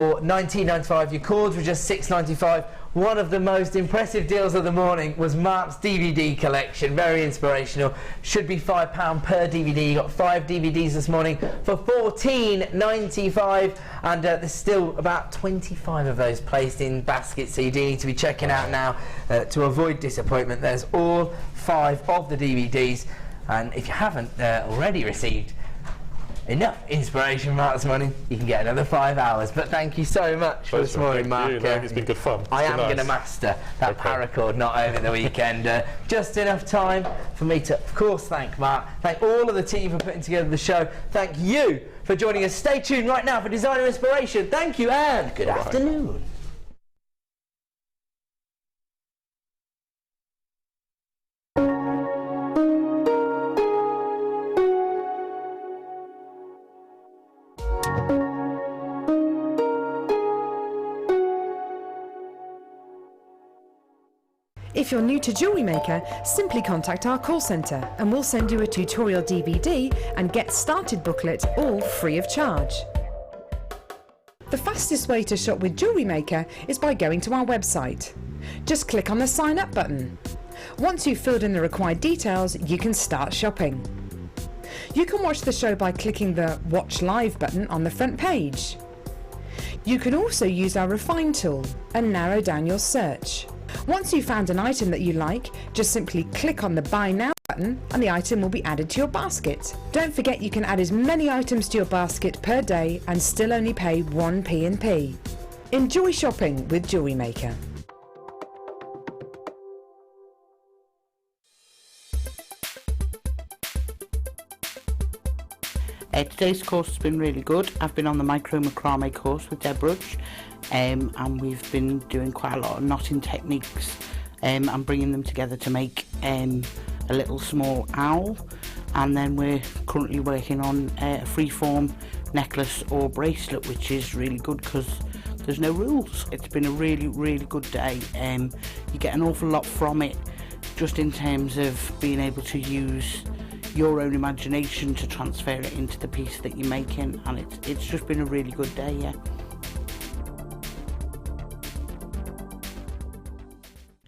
for $19.95. Your cords were just $6.95. One of the most impressive deals of the morning was Mark's DVD collection. Very inspirational. Should be £5 per DVD. You got 5 DVDs this morning for $14.95, and there's still about 25 of those placed in baskets, so you do need to be checking out now to avoid disappointment. There's all 5 of the DVDs, and if you haven't already received enough inspiration from Mark this morning, you can get another 5 hours. But thank you so much for this morning, Mark. It's been good fun. I am going to master that paracord knot over the weekend. Just enough time for me to, of course, thank Mark, thank all of the team for putting together the show, thank you for joining us. Stay tuned right now for Designer Inspiration. Thank you and good afternoon. If you're new to Jewellery Maker, simply contact our call centre and we'll send you a tutorial DVD and Get Started booklet, all free of charge. The fastest way to shop with Jewellery Maker is by going to our website. Just click on the Sign Up button. Once you've filled in the required details, you can start shopping. You can watch the show by clicking the Watch Live button on the front page. You can also use our Refine tool and narrow down your search. Once you've found an item that you like, just simply click on the Buy Now button and the item will be added to your basket. Don't forget you can add as many items to your basket per day and still only pay 1 P&P. Enjoy shopping with Jewellery Maker. Today's course has been really good. I've been on the macramé course with Deborah, and we've been doing quite a lot of knotting techniques and bringing them together to make a little small owl, and then we're currently working on a freeform necklace or bracelet, which is really good because there's no rules. It's been a really good day. You get an awful lot from it, just in terms of being able to use your own imagination to transfer it into the piece that you're making, and it's just been a really good day, yeah.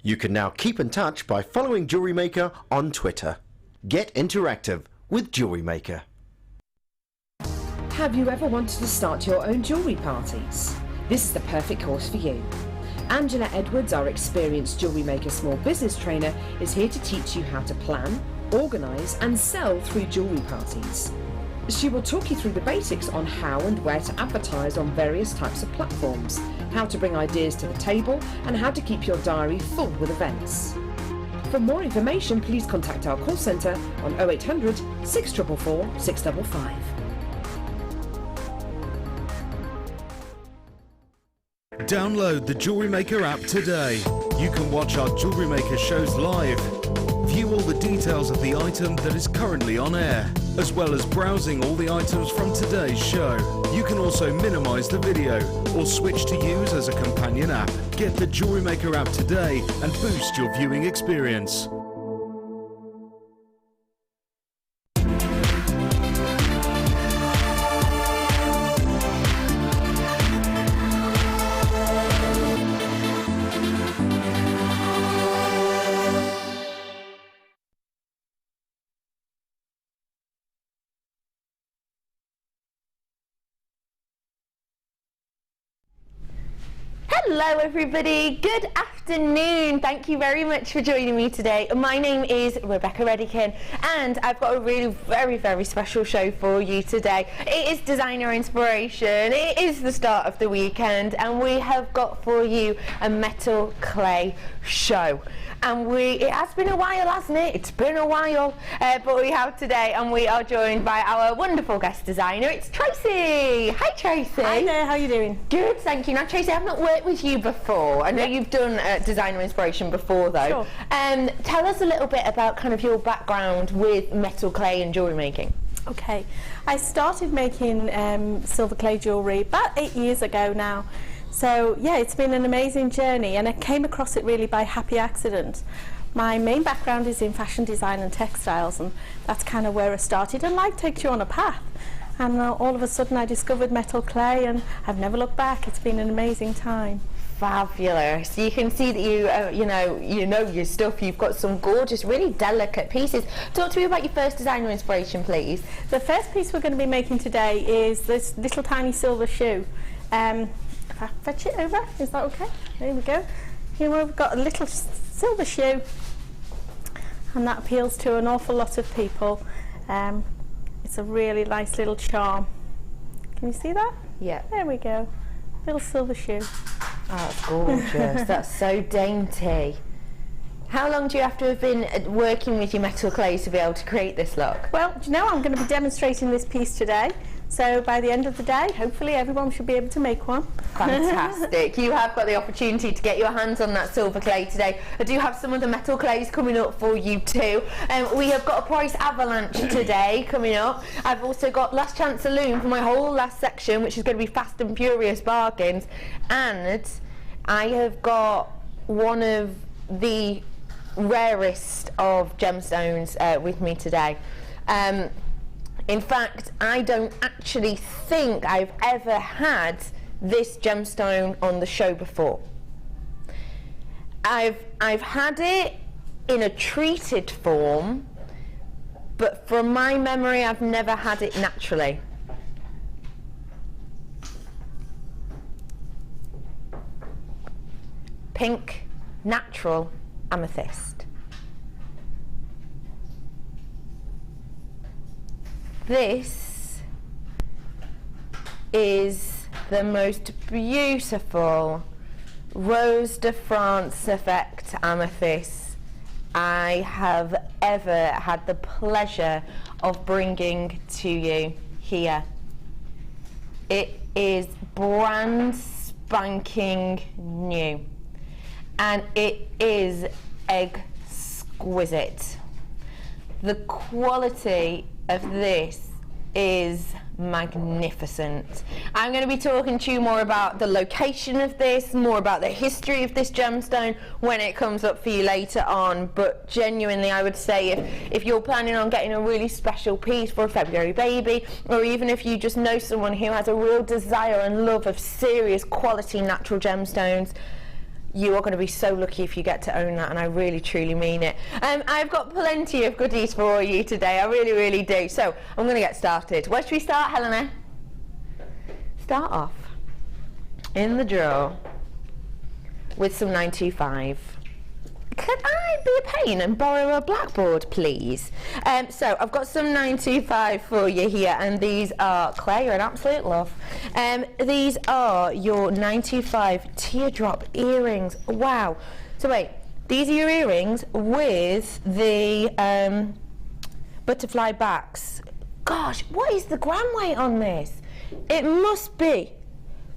You can now keep in touch by following Jewellery Maker on Twitter. Get interactive with Jewellery Maker. Have you ever wanted to start your own jewellery parties? This is the perfect course for you. Angela Edwards, our experienced Jewellery Maker small business trainer, is here to teach you how to plan, organise and sell through jewellery parties. She will talk you through the basics on how and where to advertise on various types of platforms, how to bring ideas to the table and how to keep your diary full with events. For more information, please contact our call centre on 0800 644 655. Download the Jewellery Maker app today. You can watch our Jewellery Maker shows live, view all the details of the item that is currently on air, as well as browsing all the items from today's show. You can also minimise the video or switch to use as a companion app. Get the Jewellery Maker app today and boost your viewing experience. Hello everybody, good afternoon. Thank you very much for joining me today. My name is Rebecca Redican and I've got a really very special show for you today. It is Designer Inspiration, it is the start of the weekend and we have got for you a metal clay show. And it has been a while, hasn't it? It's been a while, but we have today and we are joined by our wonderful guest designer. It's Tracy. Hi Tracy. Hi there, how are you doing? Good, thank you. Now Tracy, I've not worked with you before. I know you've done Designer Inspiration before though. Sure. Tell us a little bit about kind of your background with metal clay and jewellery making. Okay, I started making silver clay jewellery about 8 years ago now. So yeah, it's been an amazing journey and I came across it really by happy accident. My main background is in fashion design and textiles and that's kind of where I started, and life takes you on a path. and all of a sudden I discovered metal clay, and I've never looked back. It's been an amazing time. Fabulous. You can see that you know your stuff. You've got some gorgeous, really delicate pieces. Talk to me about your first design or inspiration, please. The first piece we're going to be making today is this little tiny silver shoe. If I fetch it over, is that okay? There we go. Here we've got a little silver shoe, and that appeals to an awful lot of people. It's a really nice little charm. Can you see that? Yeah. There we go. Little silver shoe. Oh, that's gorgeous. That's so dainty. How long do you have to have been working with your metal clays to be able to create this look? Well, do you know, I'm going to be demonstrating this piece today. So by the end of the day, hopefully everyone should be able to make one. Fantastic. You have got the opportunity to get your hands on that silver clay today. I do have some of the metal clays coming up for you too. We have got a price avalanche today coming up. I've also got last chance saloon for my whole last section, which is going to be fast and furious bargains. And I have got one of the rarest of gemstones with me today. In fact, I don't actually think I've ever had this gemstone on the show before. I've had it in a treated form, but from my memory I've never had it naturally. Pink, natural amethyst. This is the most beautiful Rose de France effect amethyst I have ever had the pleasure of bringing to you here. It is brand spanking new, and it is exquisite. The quality of this is magnificent. I'm going to be talking to you more about the location of this, more about the history of this gemstone when it comes up for you later on, but genuinely I would say if you're planning on getting a really special piece for a February baby, or even if you just know someone who has a real desire and love of serious quality natural gemstones, you are going to be so lucky if you get to own that, and I really truly mean it. I've got plenty of goodies for you today, I really, really do. So I'm going to get started. Where should we start, Helena? Start off in the drawer with some 925. Could I be a pain and borrow a blackboard, please? So I've got some 925 for you here, and these are clay. You're an absolute love. These are your 925 teardrop earrings. Wow. So wait, these are your earrings with the butterfly backs. Gosh, what is the gram weight on this? It must be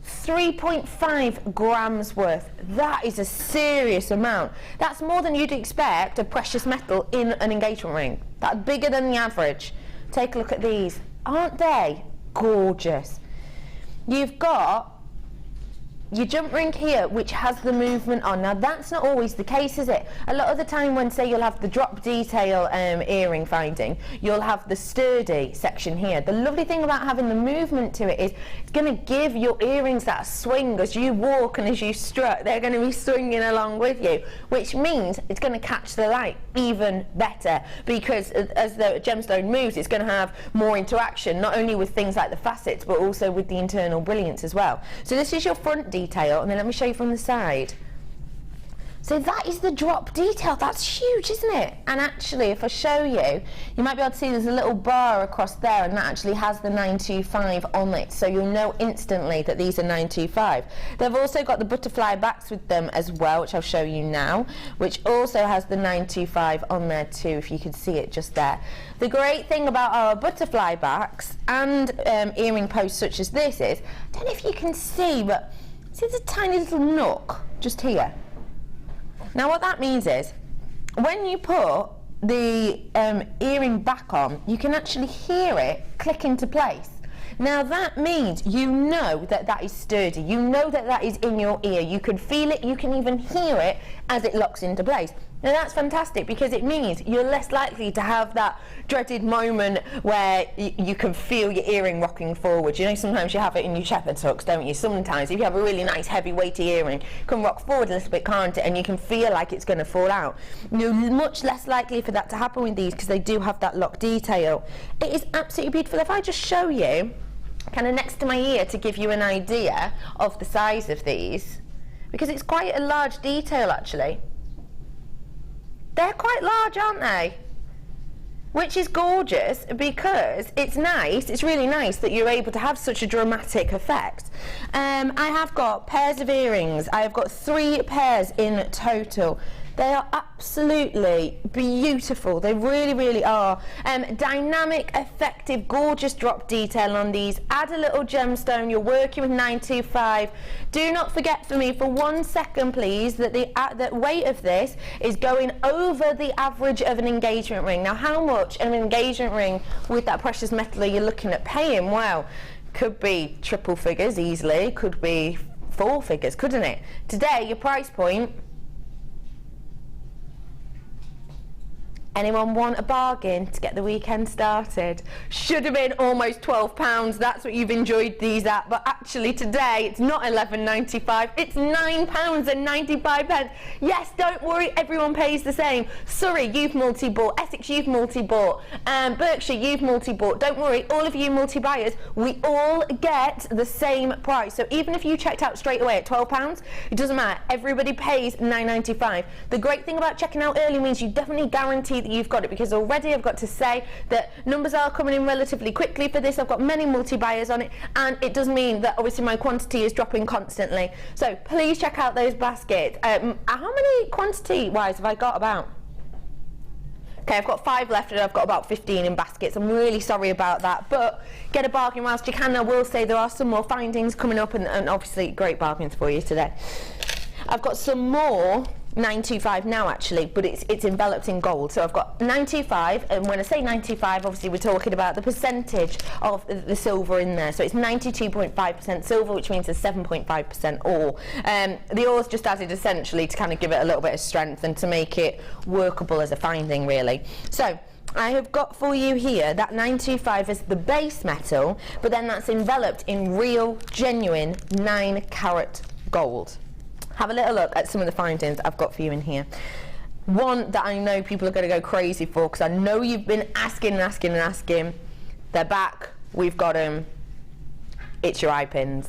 3.5 grams worth. That is a serious amount. That's more than you'd expect of precious metal in an engagement ring. That's bigger than the average. Take a look at these. Aren't they gorgeous? You've got your jump ring here, which has the movement on. Now that's not always the case, is it? A lot of the time when, say, you'll have the drop detail earring finding, you'll have the sturdy section here. The lovely thing about having the movement to it is it's going to give your earrings that swing as you walk and as you strut. They're going to be swinging along with you, which means it's going to catch the light even better, because as the gemstone moves, it's going to have more interaction, not only with things like the facets, but also with the internal brilliance as well. So this is your front detail, and then let me show you from the side. So that is the drop detail. That's huge, isn't it? And actually, if I show you, you might be able to see there's a little bar across there, and that actually has the 925 on it, so you'll know instantly that these are 925. They've also got the butterfly backs with them as well, which I'll show you now, which also has the 925 on there too, if you can see it just there. The great thing about our butterfly backs and earring posts such as this is, I don't know if you can see, but see there's a tiny little nook just here. Now what that means is, when you put the earring back on, you can actually hear it click into place. Now that means you know that that is sturdy, you know that that is in your ear, you can feel it, you can even hear it as it locks into place. Now that's fantastic, because it means you're less likely to have that dreaded moment where you can feel your earring rocking forward. You know, sometimes you have it in your shepherd's hooks, don't you? Sometimes if you have a really nice heavy weighty earring, it can rock forward a little bit, can't it? And you can feel like it's going to fall out. You're much less likely for that to happen with these, because they do have that lock detail. It is absolutely beautiful. If I just show you kind of next to my ear to give you an idea of the size of these, because it's quite a large detail actually. They're quite large, aren't they? Which is gorgeous, because it's nice, it's really nice that you're able to have such a dramatic effect. I have got pairs of earrings. I have got 3 pairs in total. They are absolutely beautiful. They really, really are. Dynamic, effective, gorgeous drop detail on these. Add a little gemstone. You're working with 925. Do not forget for me for 1 second, please, that the weight of this is going over the average of an engagement ring. Now, how much an engagement ring with that precious metal are you looking at paying? Well, could be triple figures easily. Could be 4 figures, couldn't it? Today, your price point. Anyone want a bargain to get the weekend started? Should have been almost £12. That's what you've enjoyed these at. But actually today, it's not £11.95. It's £9.95. Yes, don't worry, everyone pays the same. Surrey, you've multi-bought. Essex, you've multi-bought. Berkshire, you've multi-bought. Don't worry, all of you multi-buyers, we all get the same price. So even if you checked out straight away at £12, it doesn't matter. Everybody pays £9.95. The great thing about checking out early means you definitely guarantee that you've got it, because already I've got to say that numbers are coming in relatively quickly for this. I've got many multi-buyers on it, and it does mean that obviously my quantity is dropping constantly. So please check out those baskets. How many quantity wise have I got about? Okay, I've got 5 left and I've got about 15 in baskets. I'm really sorry about that, but get a bargain whilst you can. I will say there are some more findings coming up, and obviously great bargains for you today. I've got some more 925 now actually, but it's enveloped in gold. So I've got 925, and when I say 925, obviously we're talking about the percentage of the silver in there. So it's 92.5% silver, which means there's 7.5% ore. The ore's just added essentially to kind of give it a little bit of strength and to make it workable as a finding, really. So I have got for you here that 925 as the base metal, but then that's enveloped in real, genuine 9-carat gold. Have a little look at some of the findings I've got for you in here. One that I know people are going to go crazy for, because I know you've been asking and asking and asking. They're back. We've got them. It's your eye pins.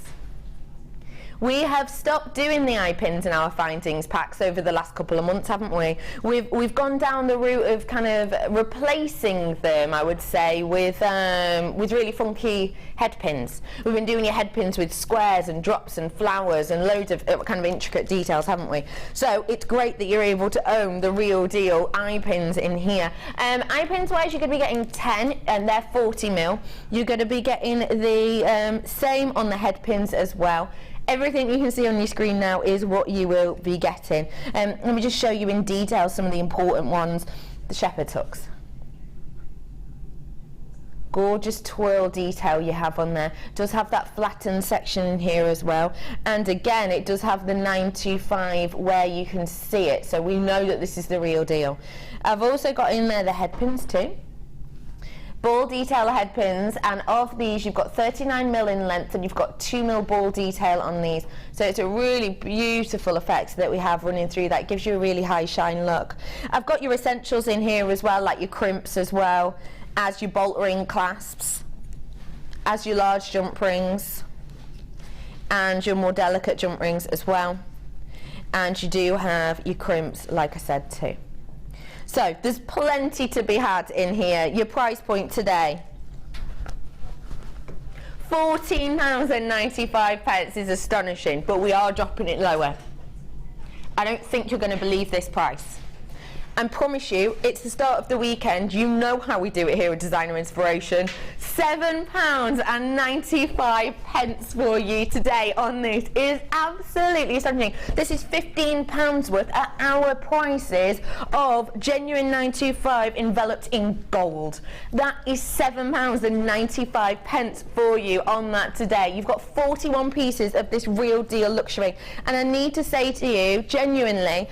We have stopped doing the eye pins in our findings packs over the last couple of months, haven't we? We've gone down the route of kind of replacing them, I would say, with really funky head pins. We've been doing your head pins with squares and drops and flowers and loads of kind of intricate details, haven't we? So it's great that you're able to own the real deal eye pins in here. Eye pins wise, you're going to be getting 10, and they're 40mm. You're going to be getting the same on the head pins as well. Everything you can see on your screen now is what you will be getting. Let me just show you in detail some of the important ones. The shepherd's hooks. Gorgeous twirl detail you have on there. It does have that flattened section in here as well. And again, it does have the 925 where you can see it. So we know that this is the real deal. I've also got in there the head pins too. Ball detail head pins, and of these you've got 39mm in length and you've got 2mm ball detail on these. So it's a really beautiful effect that we have running through that. It gives you a really high shine look. I've got your essentials in here as well, like your crimps as well, as your bolt ring clasps, as your large jump rings, and your more delicate jump rings as well. And you do have your crimps, like I said, too. So there's plenty to be had in here. Your price point today, £14.95 is astonishing, but we are dropping it lower. I don't think you're going to believe this price. and promise you, it's the start of the weekend. You know how we do it here at Designer Inspiration. £7.95 for you today on this. It is absolutely astonishing. This is £15 worth at our prices of genuine 925 enveloped in gold. That is £7.95 for you on that today. You've got 41 pieces of this real deal luxury, and I need to say to you, genuinely,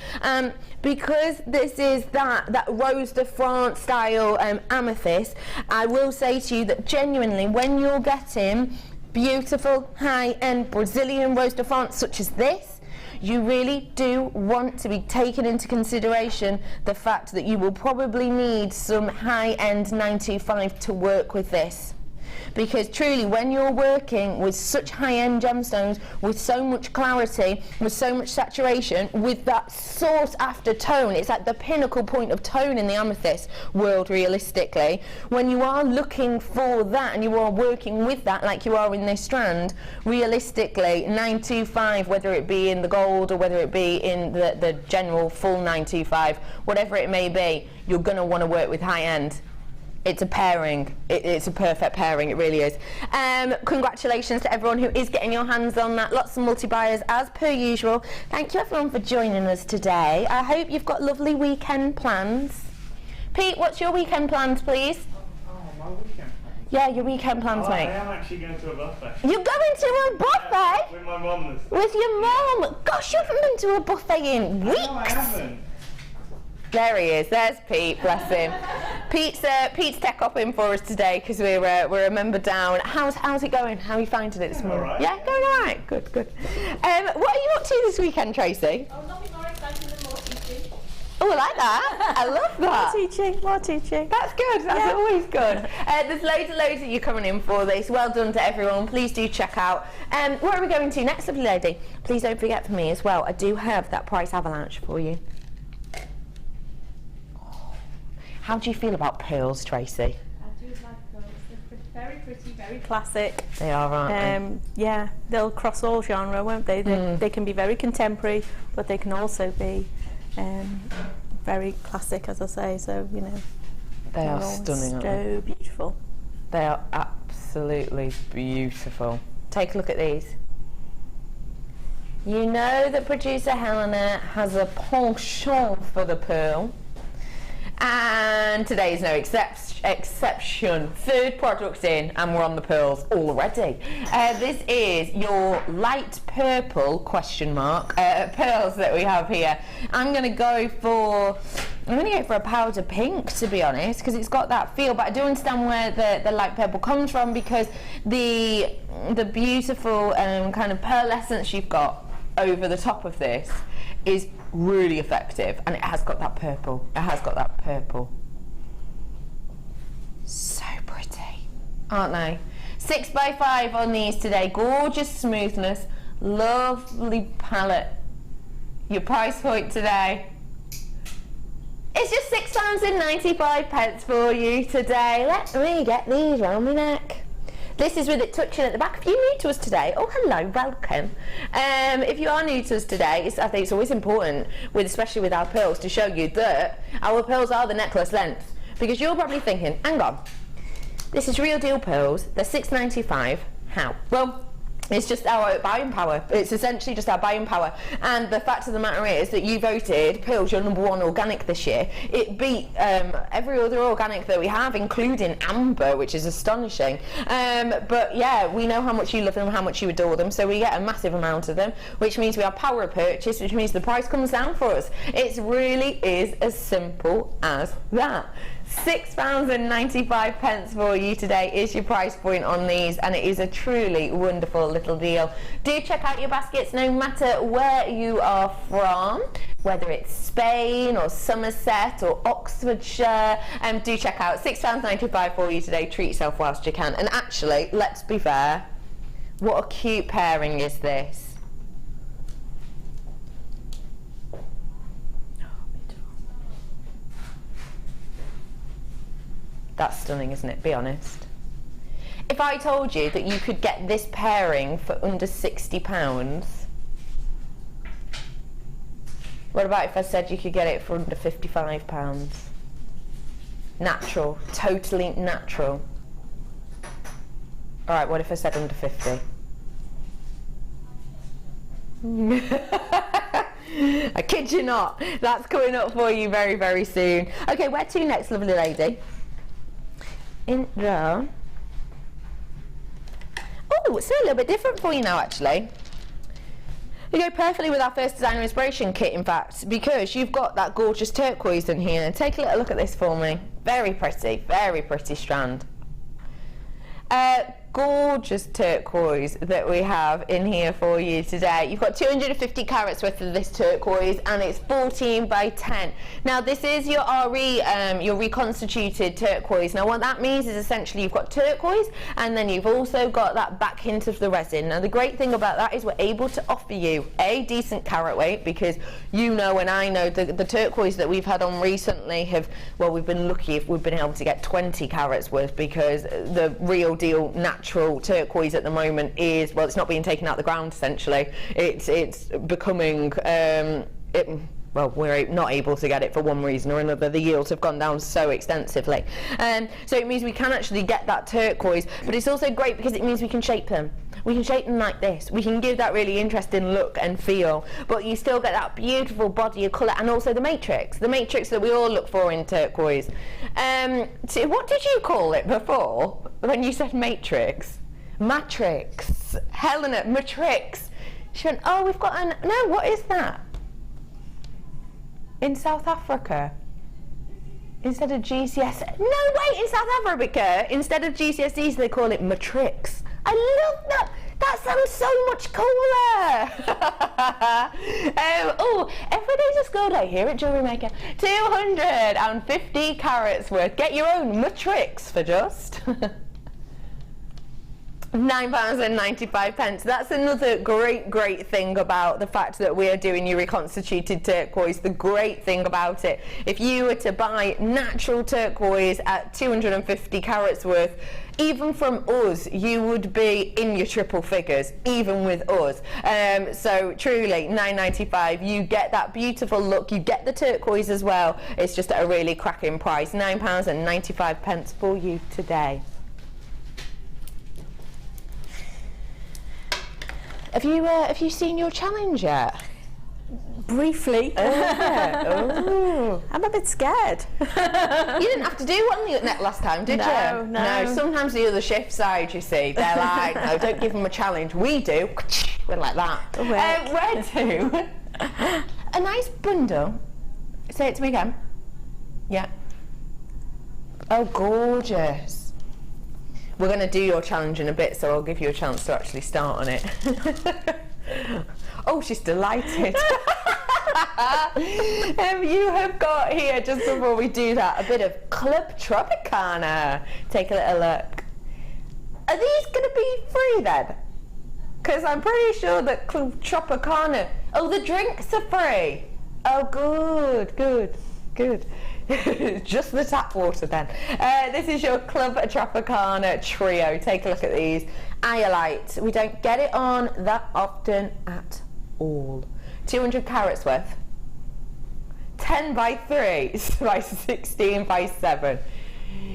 because this is that Rose de France style amethyst, I will say to you that genuinely, when you're getting beautiful high-end Brazilian Rose de France such as this, you really do want to be taken into consideration the fact that you will probably need some high-end 925 to work with this. Because truly, when you're working with such high-end gemstones, with so much clarity, with so much saturation, with that sought after tone, it's like the pinnacle point of tone in the amethyst world realistically. When you are looking for that and you are working with that like you are in this strand, realistically 925, whether it be in the gold or whether it be in the general full 925, whatever it may be, you're going to want to work with high-end. It's a pairing. It's a perfect pairing, it really is. Congratulations to everyone who is getting your hands on that. Lots of multi-buyers as per usual. Thank you everyone for joining us today. I hope you've got lovely weekend plans. Pete, what's your weekend plans, please? Oh, my weekend plans? Yeah, your weekend plans, mate. I am actually going to a buffet. You're going to a buffet? With my mum. With your mum? Gosh, you haven't been to a buffet in weeks. No, I haven't. There he is. There's Pete. Bless him. Pete's tech hopping for us today because we're a member down. How's it going? How are you finding it this morning? All right. Yeah, going all right. Good. What are you up to this weekend, Tracy? Oh, nothing more exciting than more teaching. Oh, I like that. I love that. More teaching. That's good. That's always good. There's loads of you coming in for this. Well done to everyone. Please do check out. Where are we going to next, lovely lady? Please don't forget for me as well. I do have that price avalanche for you. How do you feel about pearls, Tracy? I do like those. They're very pretty, very classic. They are, aren't they? Yeah, they'll cross all genre, won't they? They can be very contemporary, but they can also be very classic, as I say. So, you know, They are stunning, aren't they? So beautiful. They are absolutely beautiful. Take a look at these. You know that producer Helena has a penchant for the pearl. And today's no exception. Third product in, and we're on the pearls already. This is your light purple pearls that we have here. I'm going to go for a powder pink, to be honest, because it's got that feel. But I do understand where the light purple comes from, because the beautiful kind of pearlescence you've got over the top of this is really effective, and it has got that purple. So pretty, aren't they? 6x5 on these today. Gorgeous smoothness, lovely palette. Your price point today, it's just £6.95 for you today. Let me get these round my neck. This is with it touching at the back. If you're new to us today, oh hello, welcome. If you are new to us today, I think it's always important, especially with our pearls, to show you that our pearls are the necklace length. Because you're probably thinking, hang on, this is real deal pearls, they're £6.95, how? Well, it's just our buying power. It's essentially just our buying power. And the fact of the matter is that you voted pearls your #1 organic this year. It beat every other organic that we have, including amber, which is astonishing. But yeah, we know how much you love them, how much you adore them, so we get a massive amount of them, which means we have power of purchase, which means the price comes down for us. It really is as simple as that. £6.95 for you today is your price point on these, and it is a truly wonderful little deal. Do check out your baskets no matter where you are from, whether it's Spain or Somerset or Oxfordshire. Do check out £6.95 for you today. Treat yourself whilst you can. And actually, let's be fair, what a cute pairing is this? That's stunning, isn't it? Be honest. If I told you that you could get this pairing for under £60, What about if I said you could get it for under £55? Natural, totally natural. All right, what if I said under 50? I kid you not, that's coming up for you very, very soon. Okay, where to next, lovely lady? In there. Oh, it's a little bit different for you now, actually. You go perfectly with our first designer inspiration kit, in fact, because you've got that gorgeous turquoise in here. Take a little look at this for me. Very pretty strand. Gorgeous turquoise that we have in here for you today. You've got 250 carats worth of this turquoise, and it's 14 by 10. Now this is your your reconstituted turquoise. Now what that means is essentially you've got turquoise, and then you've also got that back hint of the resin. Now the great thing about that is we're able to offer you a decent carat weight, because you know and I know the turquoise that we've had on recently have, well, we've been lucky if we've been able to get 20 carats worth, because the real deal natural turquoise at the moment is, well, it's not being taken out the ground essentially. It's becoming well, we're not able to get it for one reason or another. The yields have gone down so extensively, so it means we can actually get that turquoise, but it's also great because it means we can shape them. We can shape them like this. We can give that really interesting look and feel, but you still get that beautiful body of colour, and also the matrix that we all look for in turquoise. So what did you call it before when you said matrix? Matrix. Helena, matrix. She went, oh, we've got an, no, what is that? In South Africa, instead of GCSE, no wait, in South Africa, instead of GCSEs, they call it matrix. I love that. That sounds so much cooler. Oh, every day's a school day here at Jewellery Maker. 250 carats worth. Get your own matrix for just £9.95. That's another great thing about the fact that we are doing your reconstituted turquoise. The great thing about it, if you were to buy natural turquoise at 250 carats worth, even from us, you would be in your triple figures, even with us. So truly, £9.95, you get that beautiful look, you get the turquoise as well. It's just at a really cracking price, £9.95 for you today. Have you seen your challenge yet? Briefly. Oh. I'm a bit scared. You didn't have to do one last time, did you? No. Sometimes the other shift side, you see, they're like, no, don't give them a challenge. We do. We're like that. Where to? A nice bundle. Say it to me again. Yeah. Oh, gorgeous. We're going to do your challenge in a bit, so I'll give you a chance to actually start on it. Oh, she's delighted. You have got here, just before we do that, a bit of Club Tropicana. Take a little look. Are these going to be free then? Because I'm pretty sure that Club Tropicana... Oh, the drinks are free. Oh, good. Just the tap water then. This is your Club Tropicana trio. Take a look at these. Iolite. We don't get it on that often at all. 200 carats worth. 10 by 3 by 16 by 7.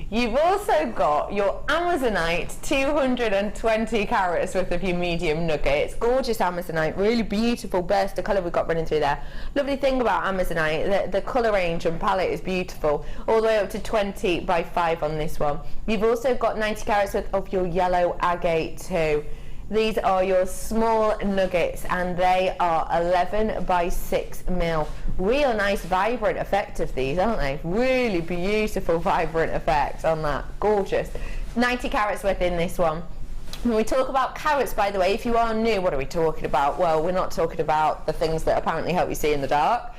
You've also got your Amazonite, 220 carats worth of your medium nugget. It's gorgeous Amazonite, really beautiful burst of colour we've got running through there. Lovely thing about Amazonite, the colour range and palette is beautiful, all the way up to 20 by 5 on this one. You've also got 90 carats worth of your yellow agate too. These are your small nuggets, and they are 11 by 6 mil. Real nice vibrant effect of these, aren't they? Really beautiful vibrant effect on that. Gorgeous. 90 carats worth in this one. When we talk about carats, by the way, if you are new, what are we talking about? Well, we're not talking about the things that apparently help you see in the dark.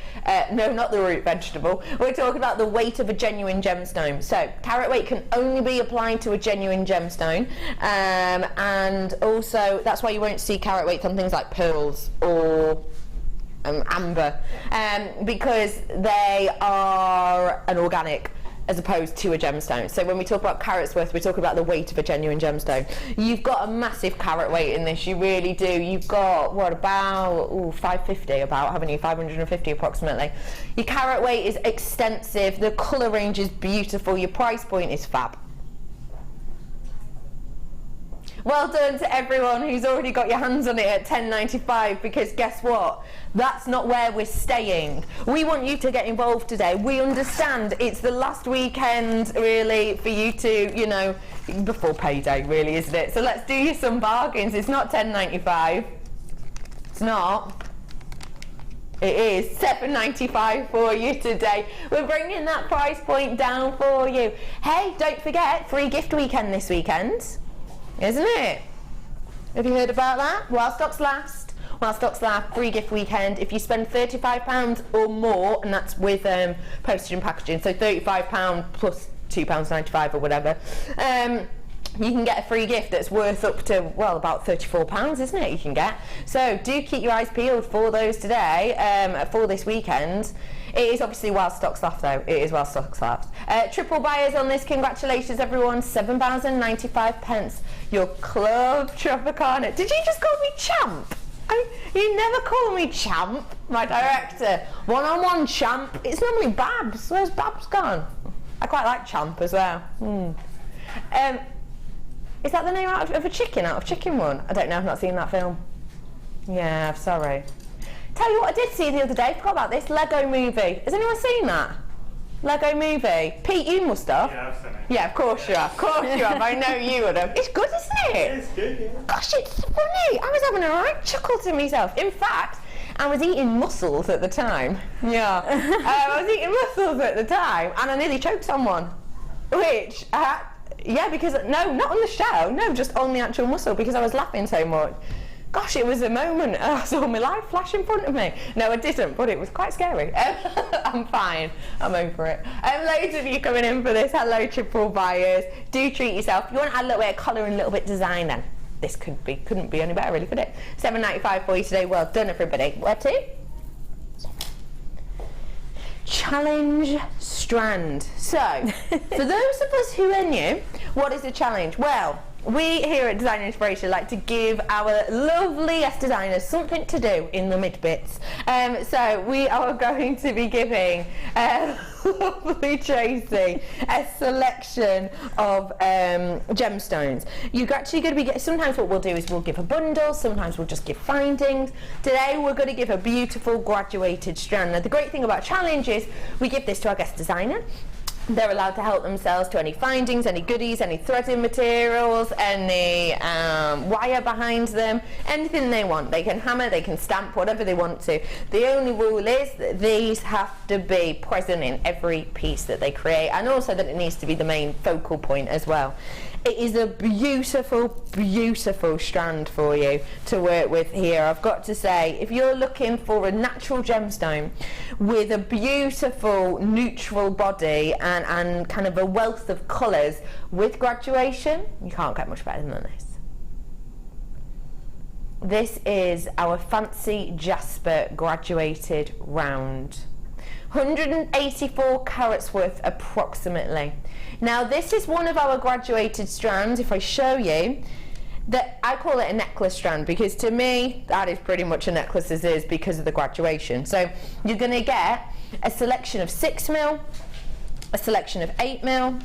No, not the root vegetable. We're talking about the weight of a genuine gemstone. So, carat weight can only be applied to a genuine gemstone. And also, that's why you won't see carat weights on things like pearls or amber, because they are an organic as opposed to a gemstone. So when we talk about carats worth, we're talking about the weight of a genuine gemstone. You've got a massive carat weight in this, you really do. You've got, what, about 550 about, haven't you? 550 approximately. Your carat weight is extensive, the colour range is beautiful, your price point is fab. Well done to everyone who's already got your hands on it at $10.95, because guess what? That's not where we're staying. We want you to get involved today. We understand it's the last weekend really for you to, you know, before payday really, isn't it? So let's do you some bargains. It's not $10.95. It's not. It is $7.95 for you today. We're bringing that price point down for you. Hey, don't forget, free gift weekend this weekend. Isn't it? Have you heard about that? While stocks last. While stocks last, free gift weekend. If you spend £35 or more, and that's with postage and packaging, so £35 plus £2.95 or whatever, you can get a free gift that's worth up to, well, about £34, isn't it, you can get. So do keep your eyes peeled for those today, for this weekend. It is obviously while stocks last though, it is while stocks last. Triple buyers on this, congratulations everyone, £7.95. Your Club Tropicana. Did you just call me champ? You never call me champ, my director. One-on-one champ. It's normally Babs. Where's Babs gone? I quite like champ as well. Is that the name out of a chicken, out of Chicken Run? I don't know, I've not seen that film. Yeah, I'm sorry. Tell you what I did see the other day, forgot about this, Lego Movie. Has anyone seen that? Lego Movie. Pete, you must have. Yeah, I've seen it. Yeah, of course you have. Of course you have. I know you would have. It's good, isn't it? It's good, yeah. Gosh, it's funny. I was having a right chuckle to myself. In fact, I was eating mussels at the time. Yeah. I was eating mussels at the time, and I nearly choked someone. Which, yeah, because, no, not on the show. No, just on the actual mussel, because I was laughing so much. Gosh, it was a moment. I saw my life flash in front of me. No, I didn't, but it was quite scary. I'm fine. I'm over it. Loads of you coming in for this. Hello, triple buyers. Do treat yourself. You want to add a little bit of colour and a little bit of design then? This couldn't be any better, really, could it? $7.95 for you today. Well done, everybody. Where to? Challenge strand. So, for those of us who are new, what is a challenge? Well, we here at Design Inspiration like to give our loveliest designers something to do in the mid-bits. So we are going to be giving lovely Tracy a selection of gemstones. You're actually going to be sometimes what we'll do is we'll give a bundle, sometimes we'll just give findings. Today we're going to give a beautiful graduated strand. Now the great thing about challenge is we give this to our guest designer. They're allowed to help themselves to any findings, any goodies, any threading materials, any wire behind them, anything they want. They can hammer, they can stamp, whatever they want to. The only rule is that these have to be present in every piece that they create, and also that it needs to be the main focal point as well. It is a beautiful, beautiful strand for you to work with here. I've got to say, if you're looking for a natural gemstone with a beautiful neutral body and kind of a wealth of colours with graduation, you can't get much better than this. This is our fancy Jasper graduated round. 184 carats worth approximately. Now this is one of our graduated strands. If I show you, that I call it a necklace strand because to me that is pretty much a necklace as is because of the graduation. So you're going to get a selection of 6mm, a selection of 8mm,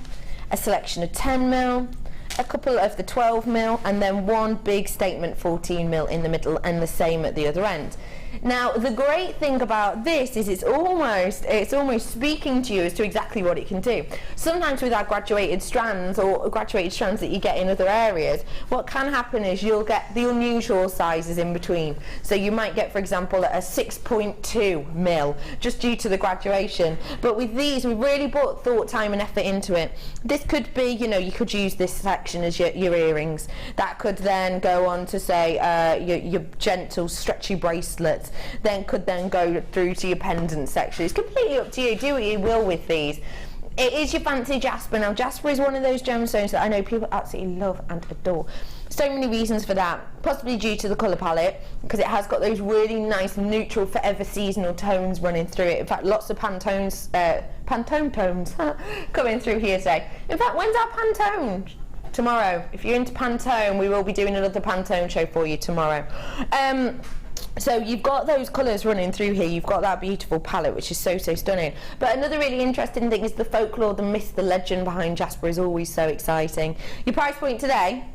a selection of 10mm, a couple of the 12mm, and then one big statement 14mm in the middle, and the same at the other end. Now the great thing about this is it's almost speaking to you as to exactly what it can do. Sometimes with our graduated strands or graduated strands that you get in other areas, what can happen is you'll get the unusual sizes in between. So you might get, for example, a 6.2mm just due to the graduation. But with these, we really put thought, time and effort into it. This could be, you know, you could use this section as your earrings. That could then go on to say your gentle stretchy bracelets. Then could then go through to your pendant section. It's completely up to you. Do what you will with these. It is your fancy Jasper. Now Jasper is one of those gemstones that I know people absolutely love and adore. So many reasons for that, possibly due to the colour palette, because it has got those really nice neutral forever seasonal tones running through it. In fact, lots of Pantone tones coming through here today. In fact, when's our Pantone? Tomorrow. If you're into Pantone, we will be doing another Pantone show for you tomorrow. So you've got those colours running through here, you've got that beautiful palette which is so stunning. But another really interesting thing is the folklore, the myth, the legend behind Jasper is always so exciting. Your price point today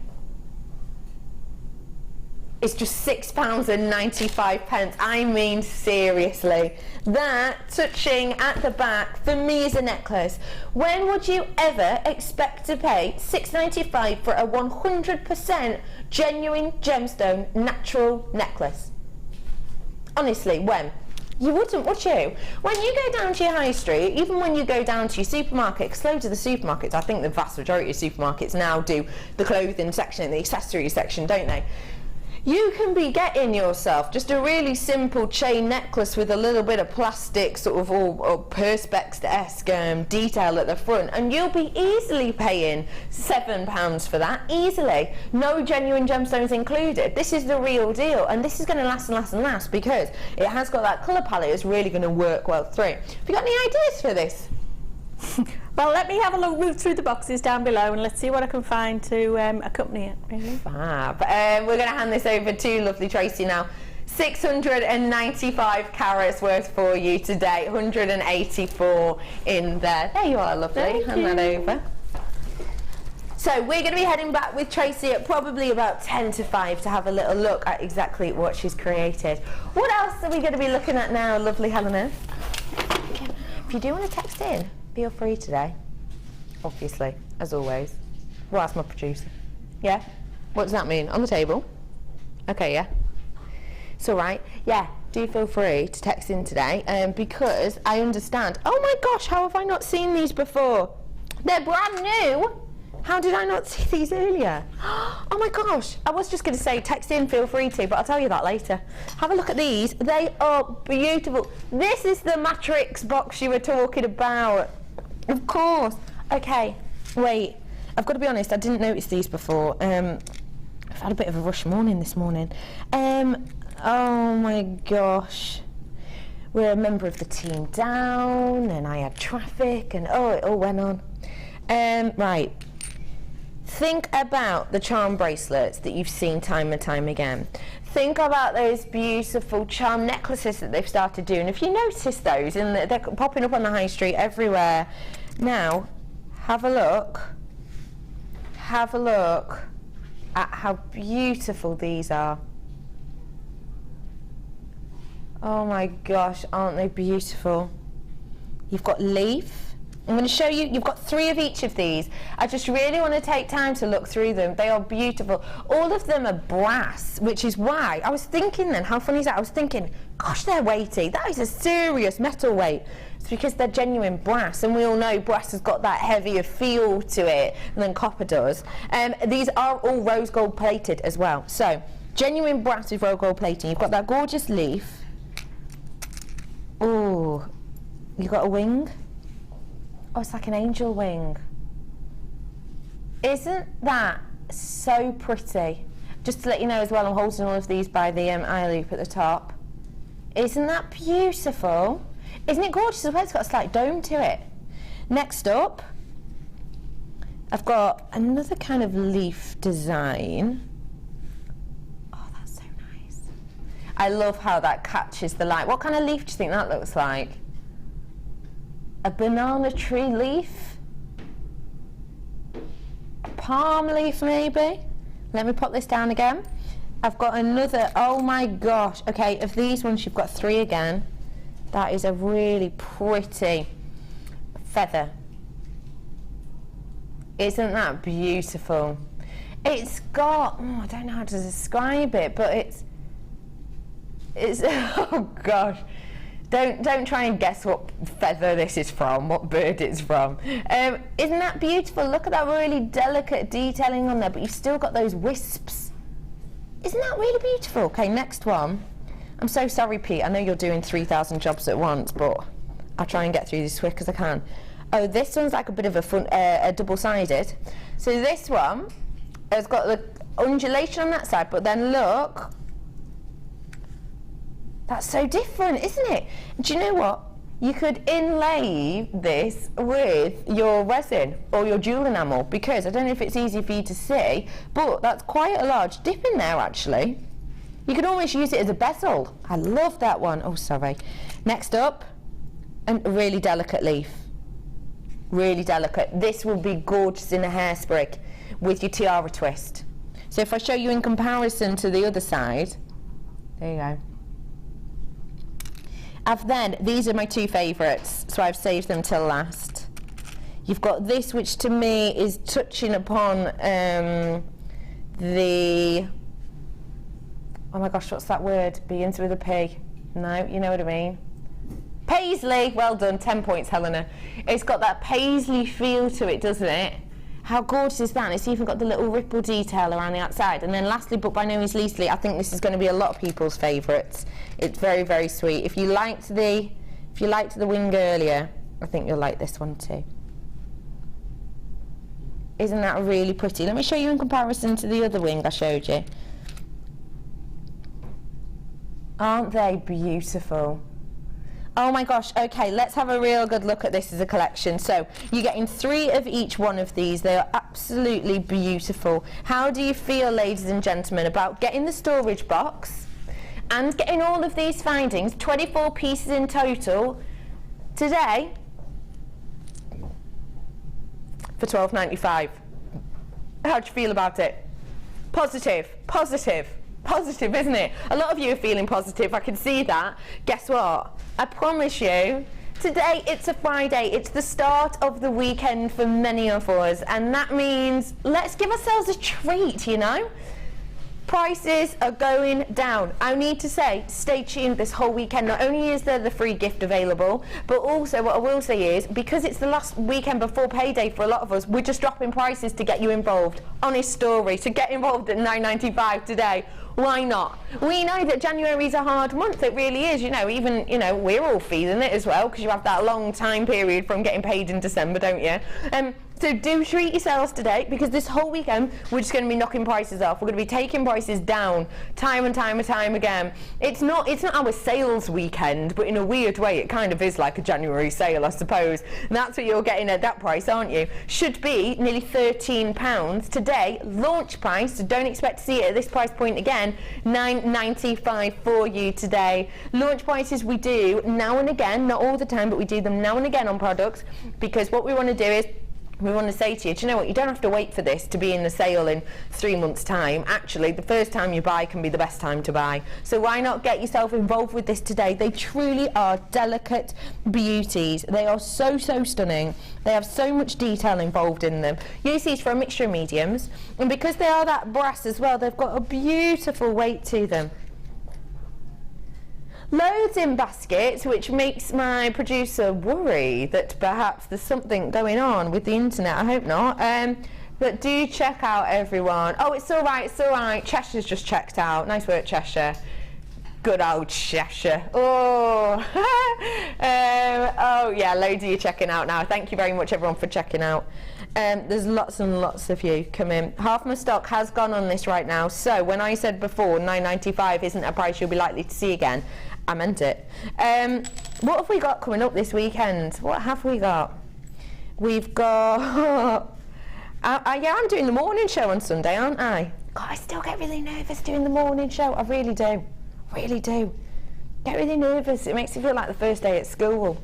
is just £6.95. I mean, seriously. That, touching at the back, for me is a necklace. When would you ever expect to pay £6.95 for a 100% genuine gemstone natural necklace? Honestly, when? You wouldn't, would you? When you go down to your high street, even when you go down to your supermarket, because loads of the supermarkets, I think the vast majority of supermarkets now do the clothing section and the accessories section, don't they? You can be getting yourself just a really simple chain necklace with a little bit of plastic sort of or perspex-esque detail at the front, and you'll be easily paying £7 for that, easily. No genuine gemstones included. This is the real deal, and this is going to last and last and last because it has got that colour palette that's really going to work well through. Have you got any ideas for this? Well, let me have a look, move through the boxes down below, and let's see what I can find to accompany it. Really. Fab. We're going to hand this over to lovely Tracy now. 695 carats worth for you today, 184 in there. There you are, lovely. Hand that over. So we're going to be heading back with Tracy at probably about 10 to 5 to have a little look at exactly what she's created. What else are we going to be looking at now, lovely Helena? If you do want to text in, feel free today, obviously, as always. Well, that's my producer. Yeah? What does that mean? On the table? Okay, yeah? It's all right. Yeah, do feel free to text in today because I understand. Oh my gosh, how have I not seen these before? They're brand new. How did I not see these earlier? Oh my gosh, I was just going to say text in, feel free to, but I'll tell you that later. Have a look at these. They are beautiful. This is the Matrix box you were talking about. Of course. Okay, wait. I've got to be honest, I didn't notice these before. I've had a bit of a rush morning this morning. Oh my gosh. We're a member of the team down, and I had traffic, and oh, it all went on. Right. Think about the charm bracelets that you've seen time and time again. Think about those beautiful charm necklaces that they've started doing. If you notice those, and they're popping up on the high street everywhere. Now, have a look. Have a look at how beautiful these are. Oh my gosh, aren't they beautiful? You've got leaf. I'm going to show you, you've got 3 of each of these. I just really want to take time to look through them. They are beautiful. All of them are brass, which is why I was thinking then, how funny is that? I was thinking, gosh, they're weighty. That is a serious metal weight. It's because they're genuine brass, and we all know brass has got that heavier feel to it than copper does. These are all rose gold plated as well. So, genuine brass with rose gold plating. You've got that gorgeous leaf. Ooh, you've got a wing. Oh, it's like an angel wing. Isn't that so pretty? Just to let you know as well, I'm holding all of these by the eye loop at the top. Isn't that beautiful? Isn't it gorgeous as well? It's got a slight dome to it. Next up, I've got another kind of leaf design. Oh, that's so nice. I love how that catches the light. What kind of leaf do you think that looks like? A banana tree leaf? A palm leaf maybe? Let me pop this down again. I've got another, oh my gosh. Okay, of these ones you've got 3 again. That is a really pretty feather. Isn't that beautiful? It's got, oh, I don't know how to describe it, but it's oh gosh. Don't try and guess what feather this is from, what bird it's from. Isn't that beautiful? Look at that really delicate detailing on there, but you've still got those wisps. Isn't that really beautiful? Okay, next one. I'm so sorry, Pete. I know you're doing 3,000 jobs at once, but I'll try and get through this as quick as I can. Oh, this one's like a bit of a double-sided. So this one has got the undulation on that side, but then look, that's so different, isn't it? Do you know what? You could inlay this with your resin or your jewel enamel, because I don't know if it's easy for you to see, but that's quite a large dip in there actually. You could almost use it as a bezel. I love that one. Oh, sorry. Next up, a really delicate leaf. Really delicate. This will be gorgeous in a hairspray with your tiara twist. So if I show you in comparison to the other side, there you go. These are my two favourites, so I've saved them till last. You've got this, which to me is touching upon the, oh my gosh, what's that word? Begins with a P. No, you know what I mean. Paisley, well done, 10 points, Helena. It's got that paisley feel to it, doesn't it? How gorgeous is that? And it's even got the little ripple detail around the outside. And then lastly, but by no means leastly, I think this is going to be a lot of people's favourites. It's very, very sweet. If you liked the wing earlier, I think you'll like this one too. Isn't that really pretty? Let me show you in comparison to the other wing I showed you. Aren't they beautiful? Oh my gosh, okay, let's have a real good look at this as a collection. So you're getting 3 of each one of these. They are absolutely beautiful. How do you feel, ladies and gentlemen, about getting the storage box and getting all of these findings, 24 pieces in total, today for $12.95? How do you feel about it? Positive, positive. Positive, isn't it? A lot of you are feeling positive, I can see that. Guess what? I promise you, today it's a Friday, it's the start of the weekend for many of us, and that means let's give ourselves a treat, you know? Prices are going down. I need to say, stay tuned this whole weekend. Not only is there the free gift available, but also what I will say is, because it's the last weekend before payday for a lot of us, we're just dropping prices to get you involved. Honest story. So get involved at $9.95 today. Why not? We know that January is a hard month. It really is. You know, even, you know, we're all feeling it as well, because you have that long time period from getting paid in December, don't you? So do treat yourselves today, because this whole weekend we're just going to be knocking prices off. We're going to be taking prices down time and time and time again. It's not our sales weekend, but in a weird way it kind of is like a January sale, I suppose. And that's what you're getting at that price, aren't you? Should be nearly £13 today, launch price. So don't expect to see it at this price point again. $9.95 for you today. Launch prices we do now and again, not all the time, but we do them now and again on products, because what we want to do is, we want to say to you, do you know what, you don't have to wait for this to be in the sale in 3 months' time. Actually, the first time you buy can be the best time to buy. So why not get yourself involved with this today? They truly are delicate beauties. They are so, so stunning. They have so much detail involved in them. Use these for a mixture of mediums. And because they are that brass as well, they've got a beautiful weight to them. Loads in baskets, which makes my producer worry that perhaps there's something going on with the internet. I hope not. But do check out, everyone. Oh, it's all right, it's all right. Cheshire's just checked out. Nice work, Cheshire. Good old Cheshire. Oh, oh yeah, loads of you checking out now. Thank you very much, everyone, for checking out. There's lots and lots of you come in. Half my stock has gone on this right now. So when I said before $9.95 isn't a price you'll be likely to see again, I meant it. What have we got coming up this weekend? What have we got? We've got... yeah, I'm doing the morning show on Sunday, aren't I? God, I still get really nervous doing the morning show. I really do. Really do. Get really nervous. It makes me feel like the first day at school.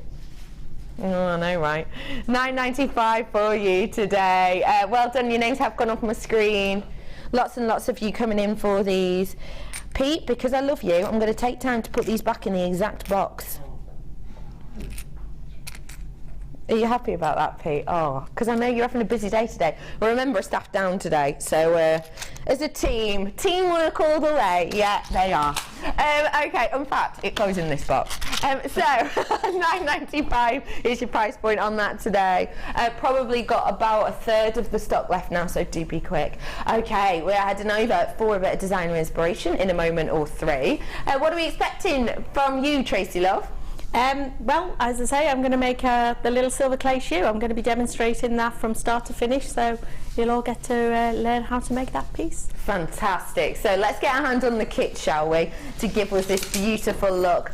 Oh, I know, right? $9.95 for you today. Well done. Your names have gone up on my screen. Lots and lots of you coming in for these. Pete, because I love you, I'm going to take time to put these back in the exact box. Are you happy about that, Pete? Oh, because I know you're having a busy day today. Well, remember, staff down today, so as a team, teamwork all the way. Yeah, they are. Okay, in fact, it goes in this box. So, $9.95 is your price point on that today. Probably got about a third of the stock left now, so do be quick. Okay, we're heading over for a bit of designer inspiration in a moment or 3. What are we expecting from you, Tracy Love? Well, as I say, I'm going to make the little silver clay shoe. I'm going to be demonstrating that from start to finish, so you'll all get to learn how to make that piece. Fantastic. So let's get our hands on the kit, shall we, to give us this beautiful look.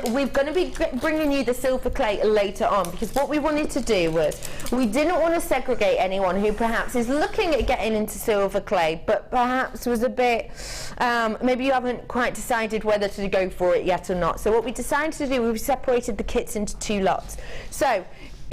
We're going to be bringing you the silver clay later on, because what we wanted to do was we didn't want to segregate anyone who perhaps is looking at getting into silver clay, but perhaps was a bit, maybe you haven't quite decided whether to go for it yet or not. So what we decided to do, we separated the kits into 2 lots. So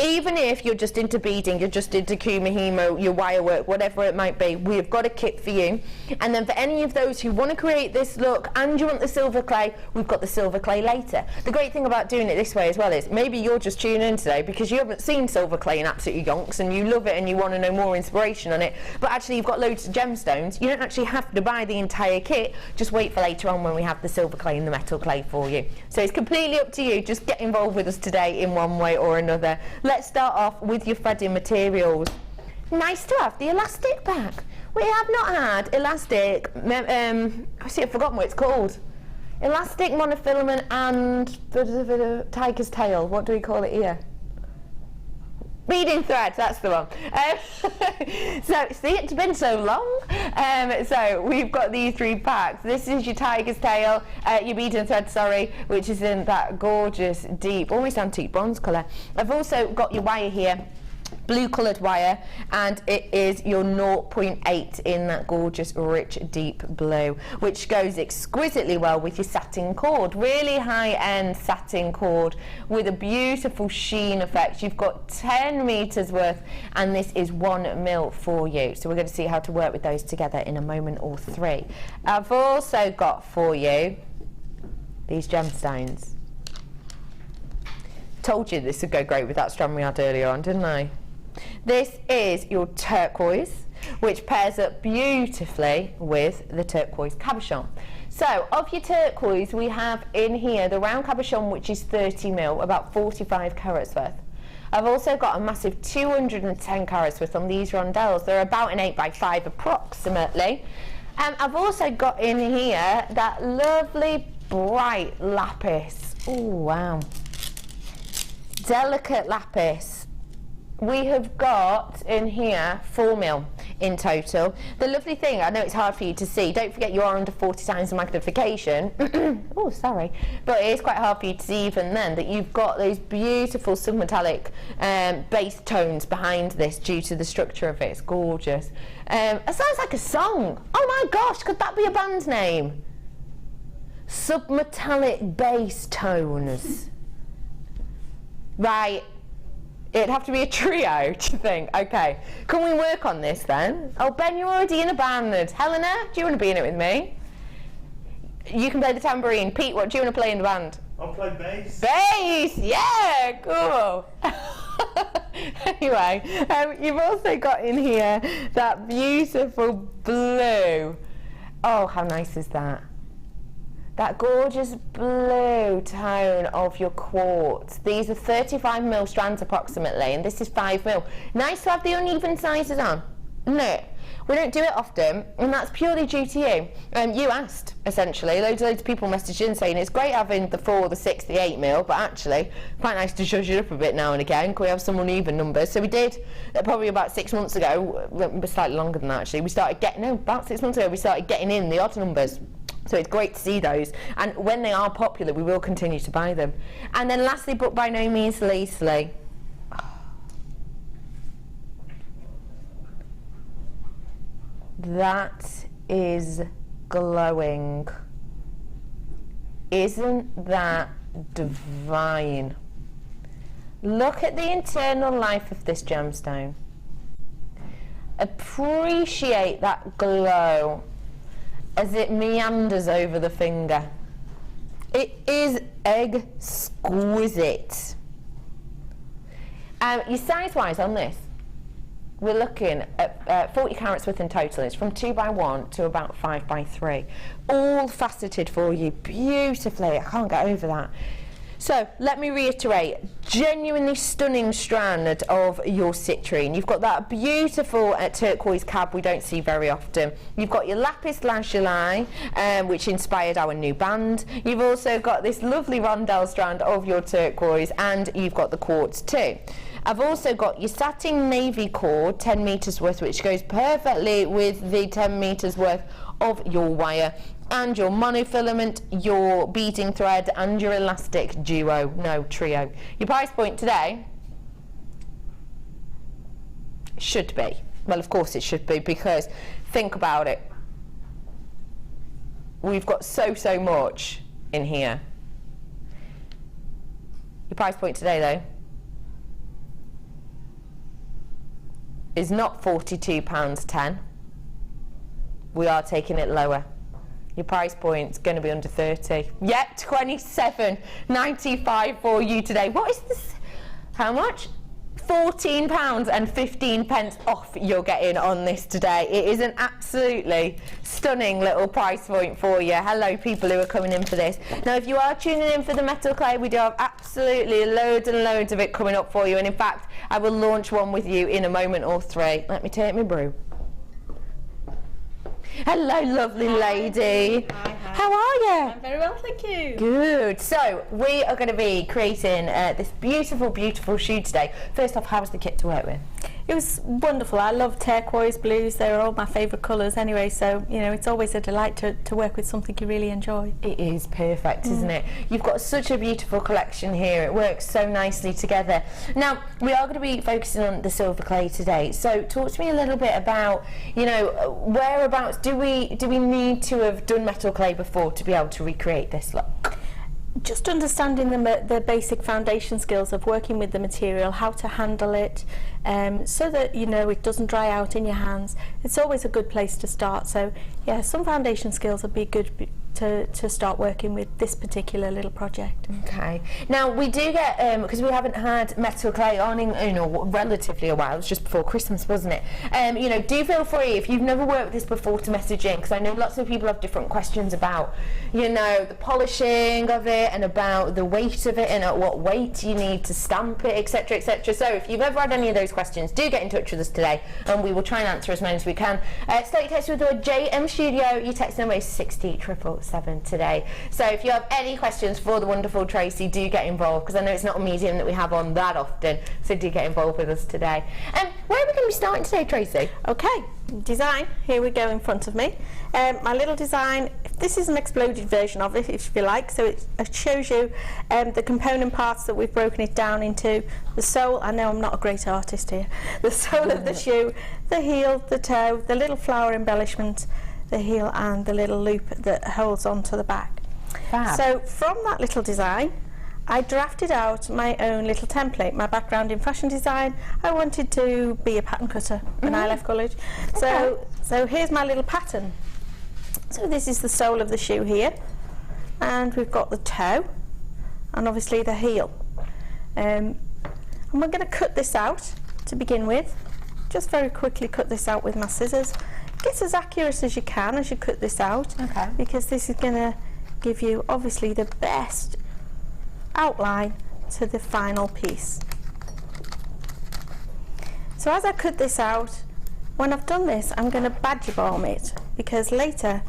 even if you're just into beading, you're just into kumihimo, your wire work, whatever it might be, we've got a kit for you. And then for any of those who want to create this look and you want the silver clay, we've got the silver clay later. The great thing about doing it this way as well is maybe you're just tuning in today because you haven't seen silver clay in absolutely yonks and you love it and you want to know more inspiration on it, but actually you've got loads of gemstones. You don't actually have to buy the entire kit, just wait for later on when we have the silver clay and the metal clay for you. So it's completely up to you, just get involved with us today in one way or another. Let's start off with your threading materials. Nice to have the elastic back. We have not had elastic, I've forgotten what it's called. Elastic monofilament and tiger's tail. What do we call it here? Beading thread, that's the one. So, see, it's been so long. So, we've got these 3 packs. This is your tiger's tail, your beading thread, sorry, which is in that gorgeous, deep, almost antique bronze colour. I've also got your wire here, blue coloured wire, and it is your 0.8 in that gorgeous, rich, deep blue, which goes exquisitely well with your satin cord. Really high-end satin cord with a beautiful sheen effect. You've got 10 metres worth, and this is 1 mil for you. So we're going to see how to work with those together in a moment or 3. I've also got for you these gemstones. Told you this would go great with that strand we had earlier on, didn't I? This is your turquoise, which pairs up beautifully with the turquoise cabochon. So, of your turquoise, we have in here the round cabochon, which is 30 mil, about 45 carats worth. I've also got a massive 210 carats worth on these rondelles. They're about an 8x5 approximately. I've also got in here that lovely bright lapis. Oh wow. Delicate lapis. We have got in here 4 mil in total. The lovely thing, I know it's hard for you to see, don't forget you are under 40 times the magnification. Oh, sorry. But it is quite hard for you to see even then that you've got those beautiful submetallic base tones behind this due to the structure of it. It's gorgeous. It sounds like a song. Oh my gosh, could that be a band name? Submetallic base tones. Right. It'd have to be a trio, do you think? Okay. Can we work on this then? Oh, Ben, you're already in a band. Helena, do you want to be in it with me? You can play the tambourine. Pete, what do you want to play in the band? I'll play bass. Bass! Yeah, cool. Anyway, you've also got in here that beautiful blue. Oh, how nice is that? That gorgeous blue tone of your quartz. These are 35 mil strands approximately, and this is 5 mil. Nice to have the uneven sizes on. No, we don't do it often, and that's purely due to you. You asked, essentially. Loads of people messaged in saying it's great having the 4, the 6, the 8 mil, but actually, quite nice to zhuzh it up a bit now and again. Can we have some uneven numbers? So we did, probably about 6 months ago, slightly longer than that actually, about 6 months ago, we started getting in the odd numbers. So it's great to see those, and when they are popular we will continue to buy them. And then lastly, but by no means leastly, that is glowing. Isn't that divine? Look at the internal life of this gemstone. Appreciate that glow as it meanders over the finger. It is exquisite. Your size-wise on this, we're looking at 40 carats worth in total. It's from 2x1 to about 5x3. All faceted for you beautifully. I can't get over that. So let me reiterate, genuinely stunning strand of your citrine. You've got that beautiful turquoise cab we don't see very often. You've got your lapis lazuli, which inspired our new band. You've also got this lovely rondelle strand of your turquoise, and you've got the quartz too. I've also got your satin navy cord, 10 metres worth, which goes perfectly with the 10 metres worth of your wire, and your monofilament, your beading thread, and your elastic trio. Your price point today should be, well, of course it should be, because think about it, we've got so much in here. Your price point today though is not £42.10. We are taking it lower. Your price point's going to be under 30. Yep, £27.95 for you today. What is this? How much? £14.15 off you're getting on this today. It is an absolutely stunning little price point for you. Hello, people who are coming in for this. Now, if you are tuning in for the metal clay, we do have absolutely loads and loads of it coming up for you. And in fact, I will launch one with you in a moment or three. Let me take my brew. Hello, lovely lady. Hi. How are you? I'm very well, thank you. Good. So we are going to be creating this beautiful, beautiful shoe today. First off, how was the kit to work with? It was wonderful. I love turquoise blues. They're all my favourite colours anyway, so you know it's always a delight to work with something you really enjoy. It is perfect, isn't it? You've got such a beautiful collection here. It works so nicely together. Now, we are going to be focusing on the silver clay today. So talk to me a little bit about, you know, whereabouts do we need to have done metal clay before to be able to recreate this look? Just understanding the basic foundation skills of working with the material, how to handle it, so that you know it doesn't dry out in your hands. It's always a good place to start. So yeah, some foundation skills would be good to start working with this particular little project. Okay. Now we do get, because we haven't had metal clay on in relatively a while. It was just before Christmas, wasn't it? You know, do feel free if you've never worked with this before to message in, because I know lots of people have different questions about, you know, the polishing of it and about the weight of it and at what weight you need to stamp it, etc., etc. So if you've ever had any of those questions, do get in touch with us today, and we will try and answer as many as we can. Start your text with the JM Studio. Your text number is 60777 today. So if you have any questions for the wonderful Tracy, do get involved, because I know it's not a medium that we have on that often, so do get involved with us today. Where are we going to be starting today, Tracy? Okay, design, here we go in front of me. My little design, this is an exploded version of it, if you like, so it shows you the component parts that we've broken it down into. The sole, I know I'm not a great artist here, the sole of the shoe, the heel, the toe, the little flower embellishment, the heel, and the little loop that holds onto the back. Fab. So from that little design, I drafted out my own little template. My background in fashion design, I wanted to be a pattern cutter when I left college. Okay. So here's my little pattern. So this is the sole of the shoe here, and we've got the toe, and obviously the heel. And we're going to cut this out to begin with. Just very quickly cut this out with my scissors. Get as accurate as you can as you cut this out, okay, because this is going to give you obviously the best outline to the final piece. So as I cut this out, when I've done this, I'm going to badger balm it, because later,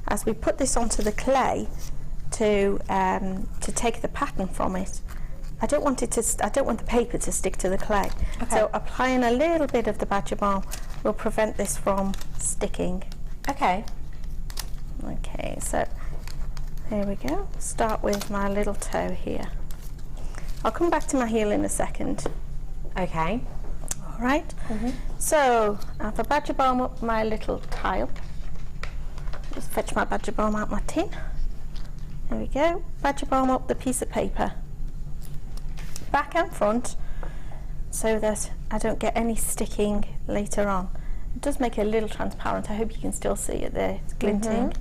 as we put this onto the clay to take the pattern from it, I don't want the paper to stick to the clay. Okay. So applying a little bit of the badger balm will prevent this from sticking. Okay. Okay, so there we go. Start with my little toe here. I'll come back to my heel in a second. Okay. All right. So I've a badger balm up my little tile. Just fetch my badger balm out my tin. There we go. Badger balm up the piece of paper, back and front, so that I don't get any sticking later on. It does make it a little transparent. I hope you can still see it there. It's glinting.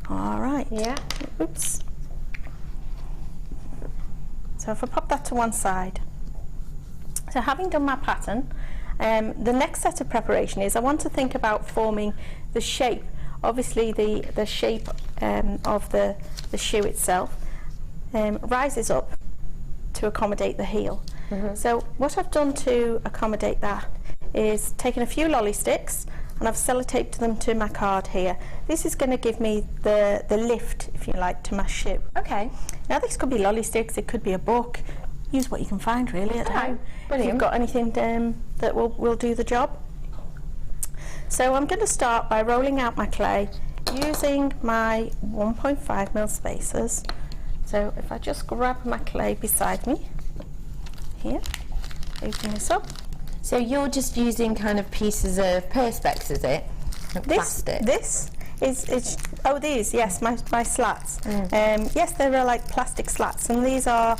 All right. Yeah. Oops. So if I pop that to one side. So having done my pattern, the next set of preparation is I want to think about forming the shape. Obviously the shape of the shoe itself rises up to accommodate the heel. So what I've done to accommodate that is taken a few lolly sticks and I've sellotaped them to my card here. This is going to give me the lift, if you like, to my shoe. Okay. Now this could be lolly sticks, it could be a book. Use what you can find really at home. If Brilliant. you've got anything that will do the job. So I'm going to start by rolling out my clay using my 1.5mm spacers. So if I just grab my clay beside me, here, open this up. So you're just using kind of pieces of perspex, is it? Like plastic? This is oh, these, yes, my slats. Yes, they are like plastic slats, and these are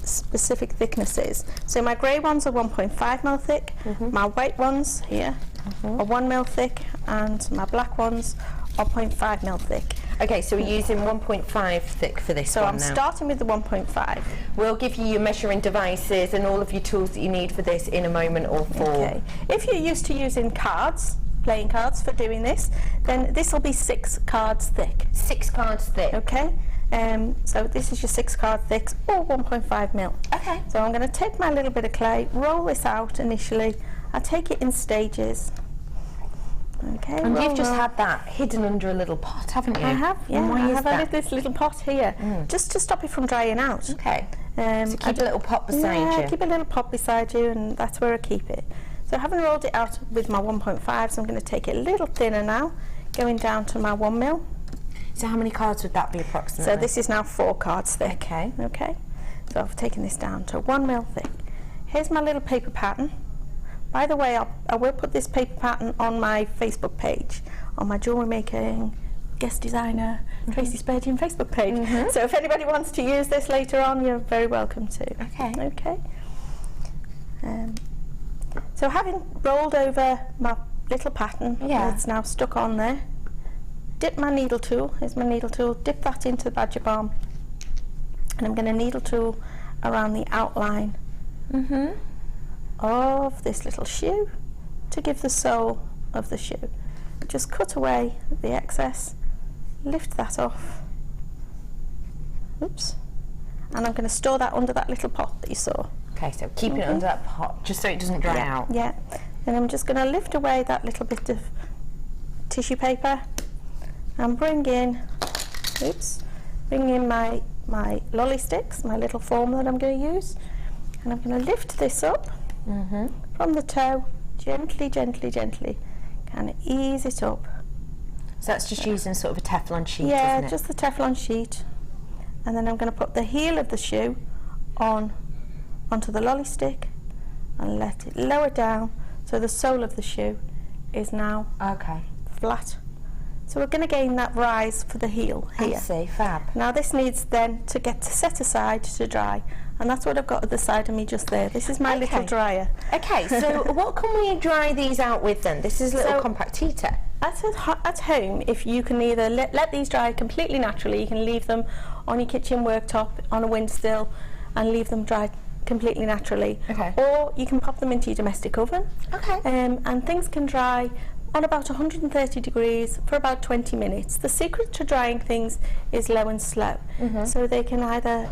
specific thicknesses. So my grey ones are 1.5mm thick, my white ones here are 1mm thick, and my black ones are 0.5mm thick. Okay, so we're using 1.5 thick for this So one I'm now. starting with the 1.5. We'll give you your measuring devices and all of your tools that you need for this in a moment or four. Okay. If you're used to using cards, playing cards for doing this, then this will be 6 cards thick. 6 cards thick. Okay. So this is your 6 card thick or 1.5mm. Okay. So I'm going to take my little bit of clay, roll this out initially. I take it in stages. Okay. And roll, you've just roll. had that hidden under a little pot, haven't you? I have, yeah. And why I is have that? this little pot here, just to stop it from drying out. Okay. So keep a little pot beside you. Keep a little pot beside you, and that's where I keep it. So having rolled it out with my 1.5, so I'm going to take it a little thinner now, going down to my 1mm. So how many cards would that be approximately? So this is now 4 cards thick. Okay. Okay. So I've taken this down to 1mm thick. Here's my little paper pattern. By the way, I will put this paper pattern on my Facebook page, on my jewellery making guest designer Tracy Spurgeon Facebook page. So if anybody wants to use this later on, you're very welcome to. Okay. Okay. So having rolled over my little pattern, it's now stuck on there. Dip my needle tool, here's my needle tool, dip that into the badger balm, and I'm going to needle tool around the outline of this little shoe to give the sole of the shoe. Just cut away the excess, lift that off, oops, and I'm going to store that under that little pot that you saw. Okay, so keep it under that pot, just so it doesn't dry out. Yeah, and I'm just going to lift away that little bit of tissue paper and bring in my lolly sticks, my little form that I'm going to use, and I'm going to lift this up from the toe, gently, gently, gently, kind of ease it up. So that's just using sort of a Teflon sheet, Yeah, isn't it? just the Teflon sheet, and then I'm going to put the heel of the shoe onto the lolly stick and let it lower down so the sole of the shoe is now flat. So we're going to gain that rise for the heel here. I see, fab. Now this needs then to get set aside to dry, and that's what I've got at the side of me just there. This is my little dryer. Okay, so what can we dry these out with then? This is a little compact heater. At home, if you can either let these dry completely naturally, you can leave them on your kitchen worktop on a windowsill and leave them dry completely naturally. Okay. Or you can pop them into your domestic oven. Okay. And things can dry on about 130 degrees for about 20 minutes. The secret to drying things is low and slow. So they can either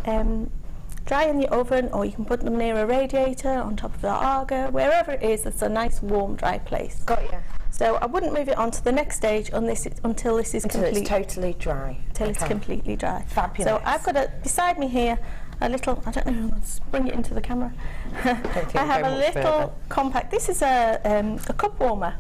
dry in the oven, or you can put them near a radiator, on top of the Arga, wherever it is that's a nice warm dry place. Got you. So I wouldn't move it on to the next stage until this is Until it's totally dry. Until it's completely dry. Fabulous. So I've got beside me here a little, I don't know, let's bring it into the camera. I have a little compact, this is a cup warmer.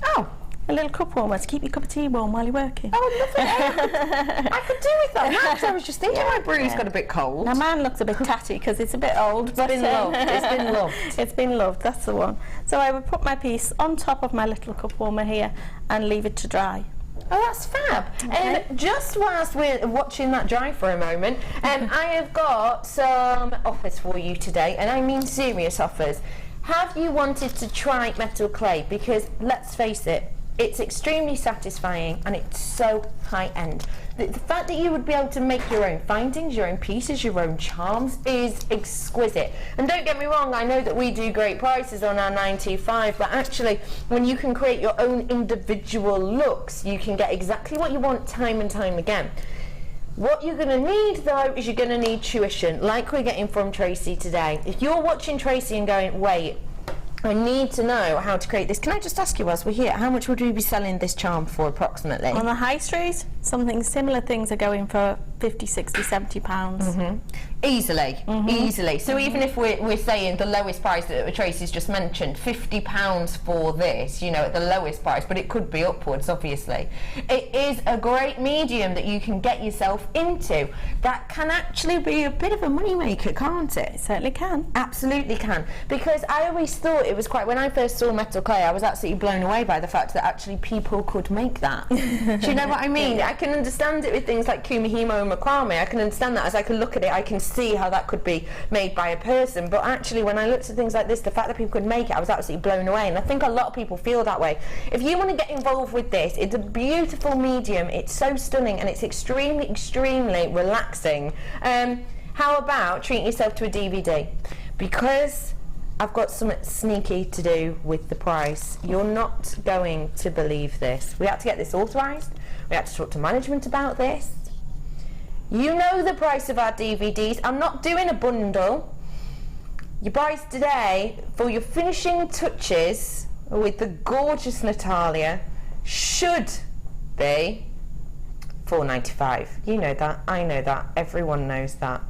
Oh. A little cup warmer to keep your cup of tea warm while you're working. Oh, lovely. I could do with that. Now, I was just thinking my brew's got a bit cold. Now mine looks a bit tatty because it's a bit old. But it's been loved. It's been loved. It's been loved, that's the one. So I would put my piece on top of my little cup warmer here and leave it to dry. Oh, that's fab. And just whilst we're watching that dry for a moment, I have got some offers for you today, and I mean serious offers. Have you wanted to try metal clay? Because let's face it, it's extremely satisfying and it's so high-end. The fact that you would be able to make your own findings, your own pieces, your own charms is exquisite. And don't get me wrong, I know that we do great prices on our 925, but actually when you can create your own individual looks, you can get exactly what you want time and time again. What you're going to need though is you're going to need tuition, like we're getting from Tracy today. If you're watching Tracy and going, wait, I need to know how to create this. Can I just ask you whilst we're here, how much would we be selling this charm for approximately? On the high street, something similar things are going for 50, 60, 70 pounds. Easily, easily. So even if we're saying the lowest price that Tracy's just mentioned, £50 for this, you know, at the lowest price, but it could be upwards, obviously. It is a great medium that you can get yourself into. That can actually be a bit of a money maker, can't it? It certainly can. Absolutely can. Because I always thought it was quite, when I first saw metal clay, I was absolutely blown away by the fact that actually people could make that. Do you know what I mean? I can understand it with things like kumihimo and macramé. I can understand that as I can look at it, I can see how that could be made by a person. But actually, when I looked at things like this, the fact that people could make it, I was absolutely blown away. And I think a lot of people feel that way. If you want to get involved with this, it's a beautiful medium. It's so stunning and it's extremely, extremely relaxing. How about treating yourself to a DVD? Because I've got something sneaky to do with the price. You're not going to believe this. We had to get this authorised. We had to talk to management about this. You know the price of our DVDs. I'm not doing a bundle. Your price today for your finishing touches with the gorgeous Natalia should be £4.95. You know that. I know that. Everyone knows that.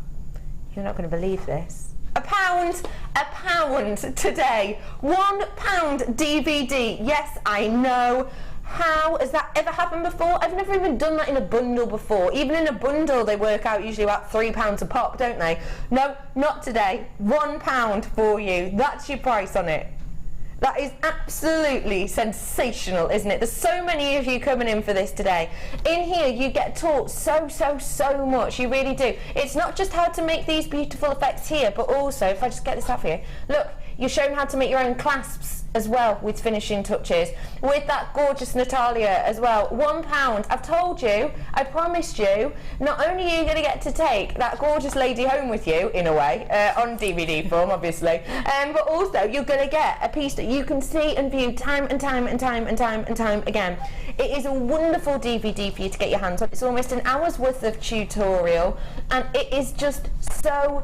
You're not going to believe this. A pound today. £1 DVD. Yes, I know. How has that ever happened before? I've never even done that in a bundle before. Even in a bundle, they work out usually about £3 a pop, don't they? No, not today. £1 for you. That's your price on it. That is absolutely sensational, isn't it? There's so many of you coming in for this today. In here, you get taught so much. You really do. It's not just how to make these beautiful effects here, but also, if I just get this out for you, look, you're shown how to make your own clasps as well with finishing touches, with that gorgeous Natalia as well. £1. I've told you, I promised you, not only are you going to get to take that gorgeous lady home with you, in a way, on DVD form, obviously, but also you're going to get a piece that you can see and view time and time again. It is a wonderful DVD for you to get your hands on. It's almost an hour's worth of tutorial, and it is just so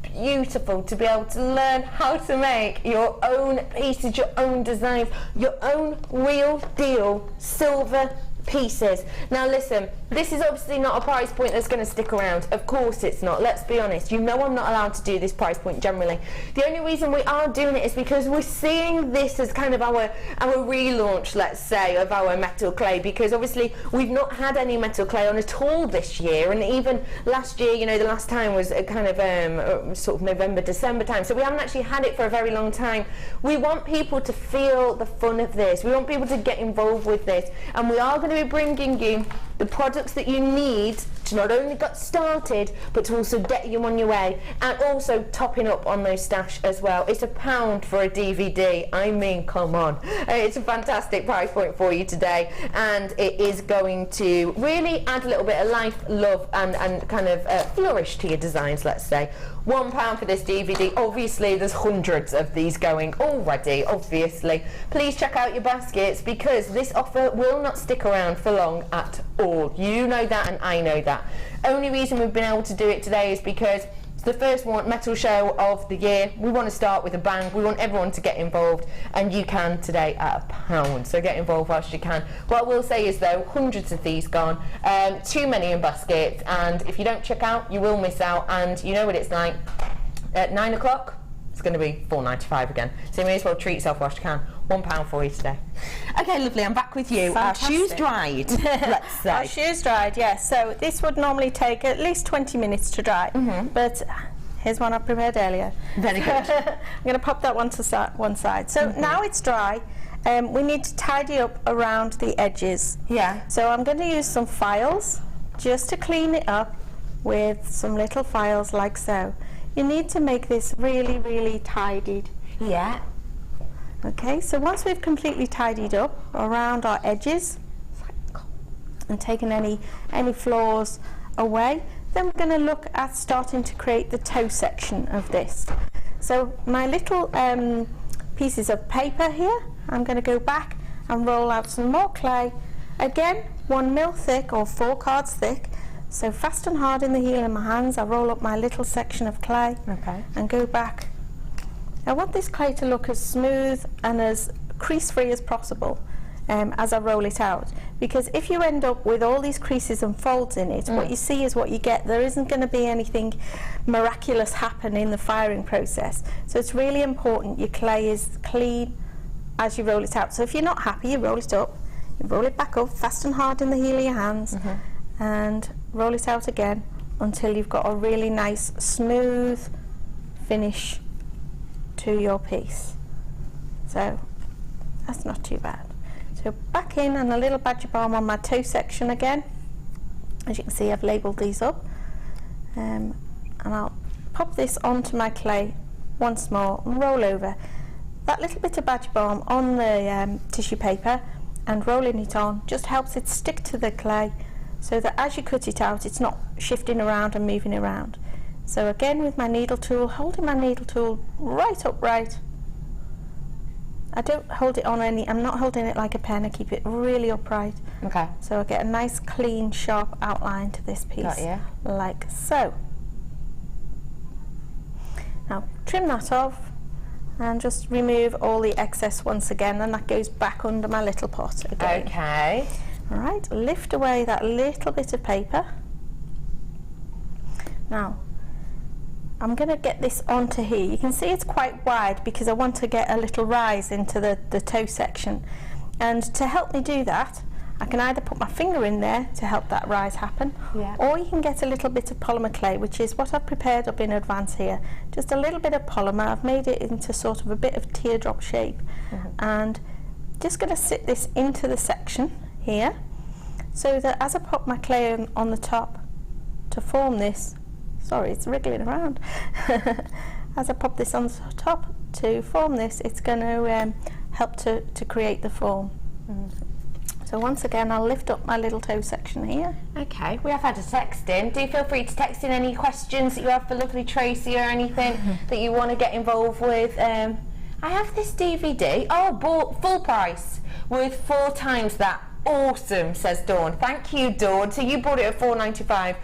beautiful to be able to learn how to make your own pieces, your own designs, your own real deal silver pieces. Now listen, this is obviously not a price point that's going to stick around. Of course it's not. Let's be honest. You know I'm not allowed to do this price point generally. The only reason we are doing it is because we're seeing this as kind of our relaunch, let's say, of our metal clay, because obviously we've not had any metal clay on at all this year, and even last year, you know, the last time was kind of sort of November, December time, so we haven't actually had it for a very long time. We want people to feel the fun of this. We want people to get involved with this, and we are going to be bringing you the products that you need to not only get started, but to also get you on your way, and also topping up on those stash as well. It's £1 for a DVD. I mean, come on. It's a fantastic price point for you today, and it is going to really add a little bit of life, love, and kind of flourish to your designs, let's say. £1 for this DVD. Obviously, there's hundreds of these going already, obviously. Please check out your baskets, because this offer will not stick around for long at all. You know that, and I know that. Only reason we've been able to do it today is because it's the first metal show of the year. We want to start with a bang. We want everyone to get involved, and you can today at £1. So get involved whilst you can. What I will say is, though, hundreds of these gone, too many in baskets, and if you don't check out, you will miss out. And you know what it's like. At 9 o'clock, it's going to be £4.95 again. So you may as well treat yourself whilst you can. £1 for you today. Okay, lovely, I'm back with you. Fantastic. Our shoes dried, let's say. Our shoes dried, yes. So this would normally take at least 20 minutes to dry, but here's one I prepared earlier. Very good. I'm going to pop that one to one side. So now it's dry. We need to tidy up around the edges. Yeah. So I'm going to use some files just to clean it up with some little files like so. You need to make this really, really tidied. Yeah. Okay, so once we've completely tidied up around our edges and taken any flaws away, then we're going to look at starting to create the toe section of this. So my little pieces of paper here, I'm going to go back and roll out some more clay. Again, 1 mil thick or 4 cards thick, So fast and hard in the heel in my hands, I roll up my little section of clay and go back. I want this clay to look as smooth and as crease-free as possible as I roll it out, because if you end up with all these creases and folds in it, what you see is what you get. There isn't going to be anything miraculous happen in the firing process. So it's really important your clay is clean as you roll it out. So if you're not happy, you roll it up, you roll it back up fast and hard in the heel of your hands, and roll it out again until you've got a really nice smooth finish to your piece. So that's not too bad. So back in, and a little badger balm on my toe section again. As you can see, I've labelled these up, and I'll pop this onto my clay once more and roll over. That little bit of badger balm on the tissue paper and rolling it on just helps it stick to the clay, so that as you cut it out, it's not shifting around and moving around. So again, with my needle tool, holding my needle tool right upright. I don't hold it on I'm not holding it like a pen, I keep it really upright. Okay. So I get a nice, clean, sharp outline to this piece, like so. Now trim that off and just remove all the excess once again, and that goes back under my little pot again. Okay. Alright, lift away that little bit of paper. Now, I'm going to get this onto here. You can see it's quite wide because I want to get a little rise into the toe section. And to help me do that, I can either put my finger in there to help that rise happen, or you can get a little bit of polymer clay, which is what I've prepared up in advance here. Just a little bit of polymer. I've made it into sort of a bit of teardrop shape. And just going to sit this into the section here, so that as I pop my clay on the top to form this, sorry, it's wriggling around. As I pop this on the top to form this, it's going to help to create the form. So once again, I'll lift up my little toe section here. Okay, we have had a text in. Do feel free to text in any questions that you have for lovely Tracy or anything that you want to get involved with. I have this DVD, bought full price with 4 times that. Awesome, says Dawn. Thank you, Dawn. So you bought it at $4.95.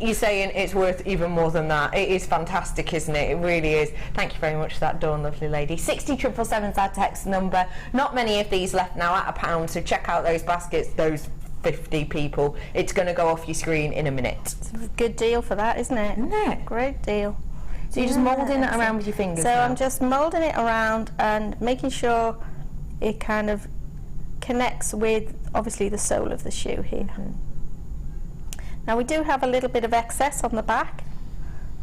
You're saying it's worth even more than that. It is fantastic, isn't it? It really is. Thank you very much for that, Dawn, lovely lady. 60777's our text number. Not many of these left now at £1, so check out those baskets, those 50 people. It's going to go off your screen in a minute. It's a good deal for that, isn't it? Isn't it? Great deal. So you're just moulding it around with your fingers So now. I'm just moulding it around and making sure it kind of connects with obviously the sole of the shoe here. Now we do have a little bit of excess on the back.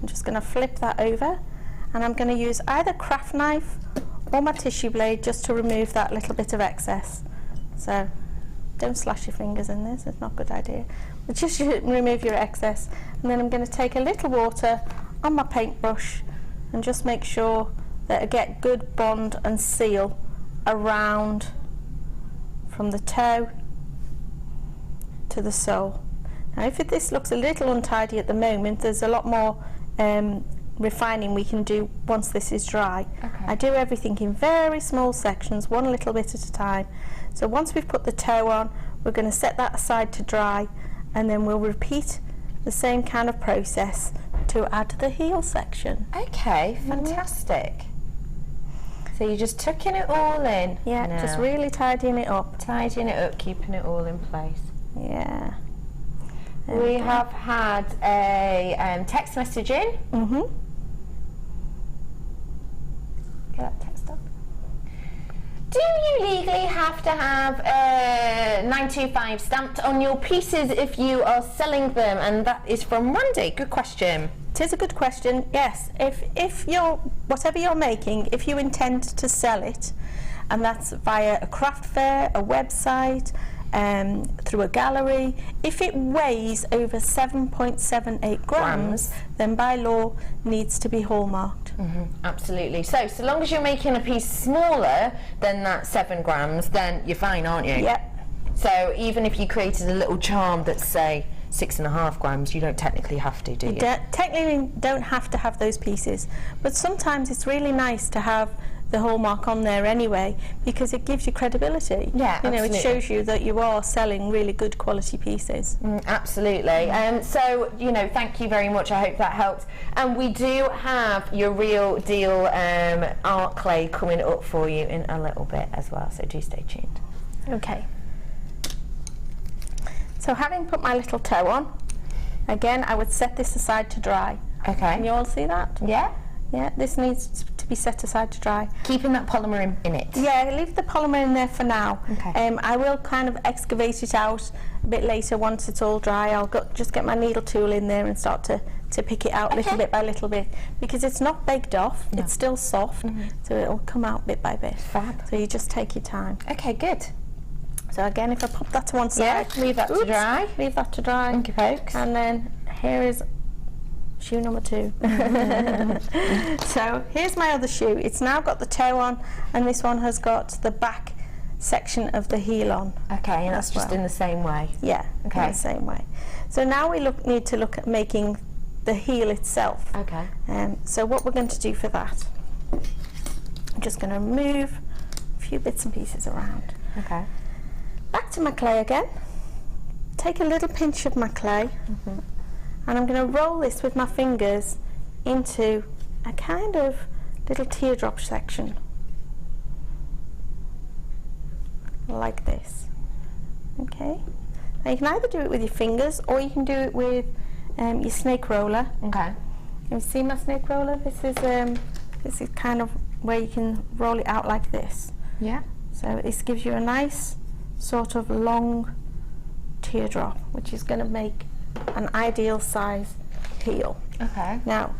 I'm just going to flip that over, and I'm going to use either craft knife or my tissue blade just to remove that little bit of excess. So don't slash your fingers in this, it's not a good idea. But just remove your excess, and then I'm going to take a little water on my paintbrush and just make sure that I get good bond and seal around from the toe to the sole. Now if this looks a little untidy at the moment, there's a lot more refining we can do once this is dry. I do everything in very small sections, one little bit at a time. So once we've put the toe on, we're going to set that aside to dry, and then we'll repeat the same kind of process to add the heel section. Okay, fantastic. So you're just tucking it all in. Yeah, now. Just really tidying it up. Tidying it up, keeping it all in place. Yeah. We have had a text message in. Get that text up. Do you legally have to have 925 stamped on your pieces if you are selling them? And that is from Randy. Good question. It is a good question. Yes, if you're, whatever you're making, if you intend to sell it, and that's via a craft fair, a website, through a gallery, if it weighs over 7.78 grams, then by law needs to be hallmarked. Absolutely. So long as you're making a piece smaller than that 7 grams, then you're fine, aren't you? Yep. So even if you created a little charm that's, say, 6.5 grams, you don't technically have to, do you? Technically don't have to have those pieces, but sometimes it's really nice to have the hallmark on there anyway, because it gives you credibility. Yeah, you know, absolutely. it shows you that you are selling really good quality pieces. Absolutely. So, you know, thank you very much. I hope that helped. And we do have your real deal art clay coming up for you in a little bit as well, so do stay tuned. Okay. So having put my little toe on, again, I would set this aside to dry. Okay. Can you all see that? Yeah? Yeah, this needs to be set aside to dry. Keeping that polymer in it. Yeah, leave the polymer in there for now. Okay. I will kind of excavate it out a bit later once it's all dry. I'll just get my needle tool in there and start to pick it out little bit by little bit, because it's not baked off, it's still soft, so it'll come out bit by bit. Fab. So you just take your time. Okay, good. So again, if I pop that to one side, leave that to dry. Leave that to dry. Thank you, folks. And then here is shoe number 2. So here's my other shoe. It's now got the toe on, and this one has got the back section of the heel on. Okay, and that's just in the same way. Yeah, Okay. in the same way. So now we need to look at making the heel itself. Okay. So what we're going to do for that, I'm just going to move a few bits and pieces around. Okay. Back to my clay again. Take a little pinch of my clay, and I'm going to roll this with my fingers into a kind of little teardrop section, like this. Okay. Now you can either do it with your fingers, or you can do it with your snake roller. Okay. You see my snake roller? This is kind of where you can roll it out like this. Yeah. So this gives you a nice sort of long teardrop, which is going to make an ideal size heel. Okay. Now,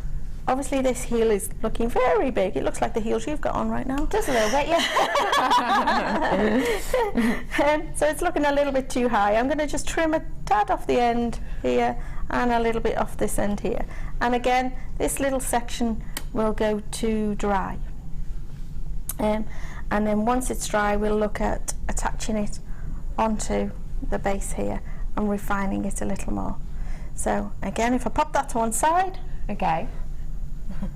obviously this heel is looking very big. It looks like the heels you've got on right now. Just a little bit, yeah. So it's looking a little bit too high. I'm going to just trim a tad off the end here and a little bit off this end here. And again, this little section will go to dry. And then once it's dry, we'll look at attaching it onto the base here and refining it a little more. So again, if I pop that to one side. Okay. Do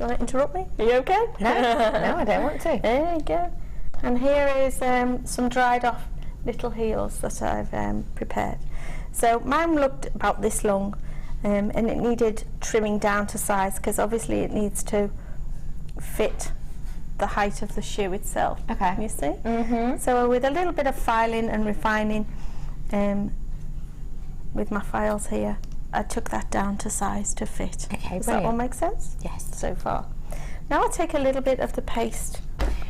you want to interrupt me? Are you okay? No, no, I don't want to. There you go. And here is some dried off little heels that I've prepared. So mine looked about this long, and it needed trimming down to size, because obviously it needs to fit the height of the shoe itself. Okay. You see? So with a little bit of filing and refining with my files here, I took that down to size to fit. Okay, Does that all make sense? Yes. So far. Now I'll take a little bit of the paste.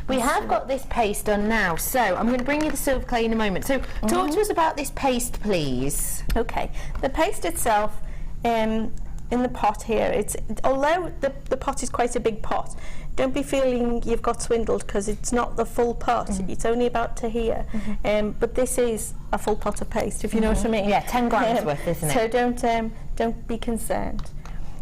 We have got this paste on now, so I'm going to bring you the silver clay in a moment. So talk to us about this paste, please. Okay, the paste itself in the pot here, although the pot is quite a big pot, don't be feeling you've got swindled, because it's not the full pot. It's only about to here. But this is a full pot of paste, if you know what I mean. Yeah, 10 grams worth, isn't it? So don't be concerned.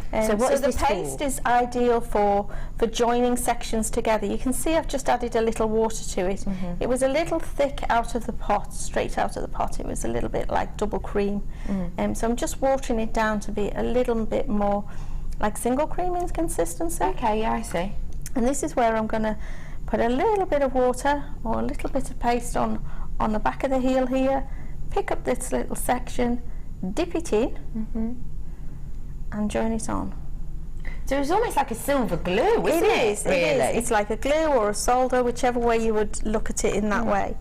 So what is the this paste for? is ideal for joining sections together. You can see I've just added a little water to it. It was a little thick out of the pot, straight out of the pot. It was a little bit like double cream. So I'm just watering it down to be a little bit more like single cream in consistency. Okay, yeah, I see. And this is where I'm going to put a little bit of water or a little bit of paste on the back of the heel here, pick up this little section, dip it in, and join it on. So it's almost like a silver glue, isn't it? It is. It's like a glue or a solder, whichever way you would look at it in that way.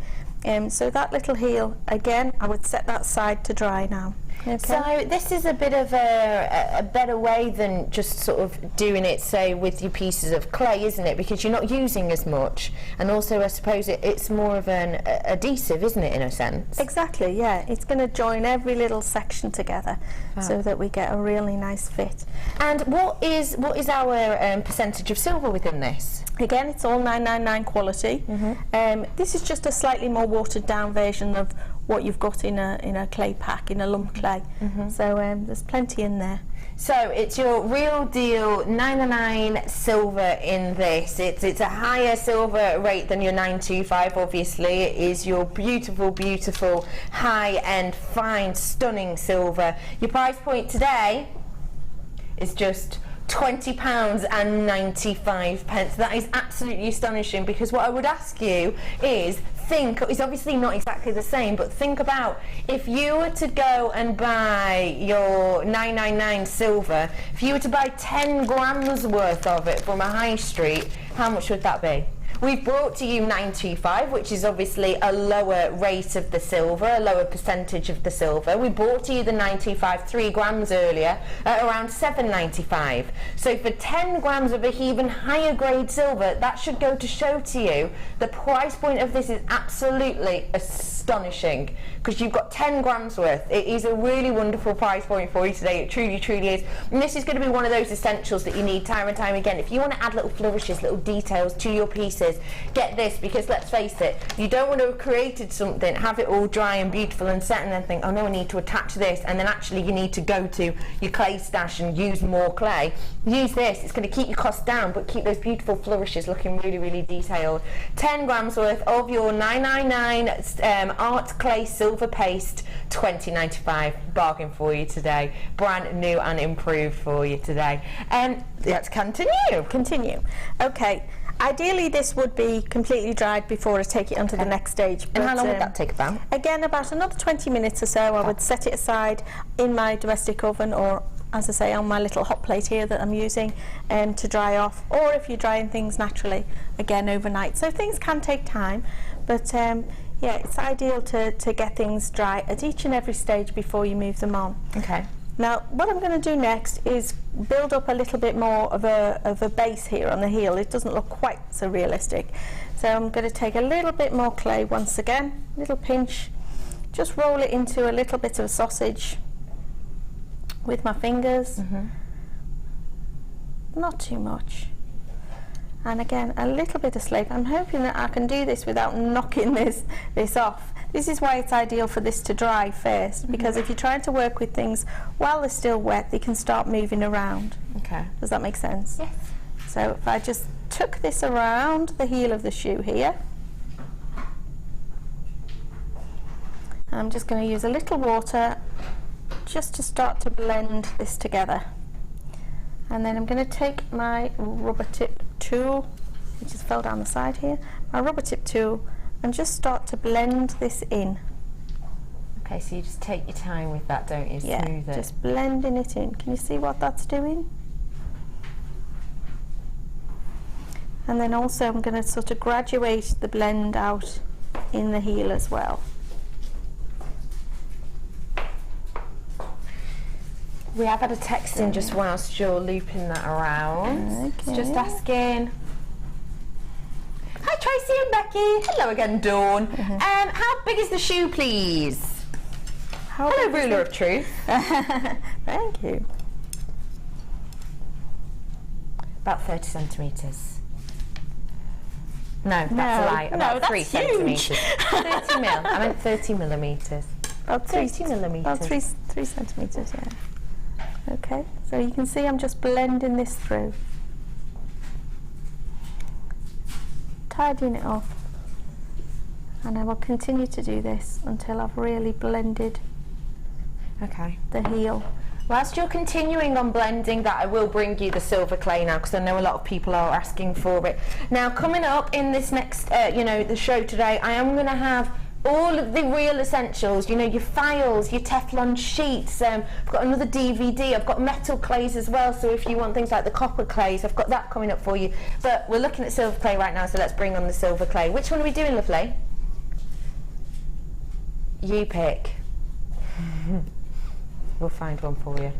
So that little heel, again, I would set that side to dry now. Okay. So this is a bit of a better way than just sort of doing it, say, with your pieces of clay, isn't it? Because you're not using as much, and also I suppose it's more of an adhesive, isn't it, in a sense? Exactly, yeah. It's going to join every little section together so that we get a really nice fit. And what is our percentage of silver within this? Again, it's all 999 quality. This is just a slightly more watered down version of what you've got in a clay pack, in a lump clay. So there's plenty in there. So it's your real deal 999 silver in this. It's a higher silver rate than your 925, obviously. It is your beautiful, beautiful, high-end, fine, stunning silver. Your price point today is just £20.95. That is absolutely astonishing, because what I would ask you is think, it's obviously not exactly the same, but think about if you were to go and buy your 999 silver, if you were to buy 10 grams worth of it from a high street, how much would that be? We've brought to you 925, which is obviously a lower rate of the silver, a lower percentage of the silver. We brought to you the 925 3 grams earlier at around 795. So for 10 grams of a even higher grade silver, that should go to show to you the price point of this is absolutely astonishing, because you've got 10 grams worth. It is a really wonderful price point for you today. It truly, truly is. And this is going to be one of those essentials that you need time and time again. If you want to add little flourishes, little details to your pieces, get this, because let's face it, you don't want to have created something, have it all dry and beautiful and set, and then think, oh no, I need to attach this, and then actually you need to go to your clay stash and use more clay. Use this, it's going to keep your costs down but keep those beautiful flourishes looking really, really detailed. 10 grams worth of your 999 art clay silver paste, $20.95. Bargain for you today, brand new and improved for you today. Let's continue. Okay. Ideally, this would be completely dried before I take it onto the next stage. And how long would that take about? Again, about another 20 minutes or so. I would set it aside in my domestic oven, or as I say, on my little hot plate here that I'm using to dry off. Or if you're drying things naturally, again, overnight. So things can take time, but yeah, it's ideal to get things dry at each and every stage before you move them on. Okay. Now, what I'm going to do next is build up a little bit more of a base here on the heel. It doesn't look quite so realistic. So I'm going to take a little bit more clay once again, little pinch, just roll it into a little bit of a sausage with my fingers. Not too much. And again, a little bit of slate. I'm hoping that I can do this without knocking this off. This is why it's ideal for this to dry first, because if you're trying to work with things while they're still wet, they can start moving around. Okay. Does that make sense? Yes. So if I just took this around the heel of the shoe here, I'm just going to use a little water just to start to blend this together. And then I'm going to take my rubber tip tool, which just fell down the side here, my rubber tip tool, and just start to blend this in. Okay, so you just take your time with that, don't you? Yeah, Smooth it. just blending it in. Can you see what that's doing? And then also I'm going to sort of graduate the blend out in the heel as well. We have had a text in just whilst you're looping that around. Okay. Just asking. Hi Tracy and Becky. Hello again, Dawn. How big is the shoe, please? Hello, ruler of truth. Thank you. About 30 centimetres. No, that's a lie. About 3 that's huge. centimetres. 30 mil. I meant 30 millimetres. About 30 millimetres. About 3 centimetres, yeah. Okay, so you can see I'm just blending this through. Tidying it off. And I will continue to do this until I've really blended the heel. Whilst you're continuing on blending that, I will bring you the silver clay now, because I know a lot of people are asking for it. Now, coming up in this next, the show today, I am going to have all of the real essentials, your files, your Teflon sheets. I've got another DVD, I've got metal clays as well, so if you want things like the copper clays, I've got that coming up for you. But we're looking at silver clay right now, so let's bring on the silver clay. Which one are we doing, lovely? You pick. We'll find one for you.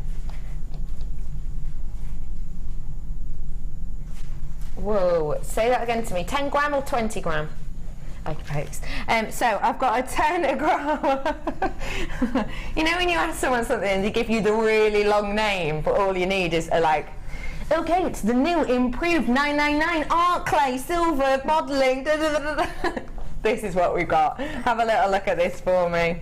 Whoa, say that again to me. 10 gram or 20 gram? Okay, so I've got a 10 gram. When you ask someone something and they give you the really long name, but all you need is okay, it's the new improved 999 art clay silver modelling. This is what we've got. Have a little look at this for me.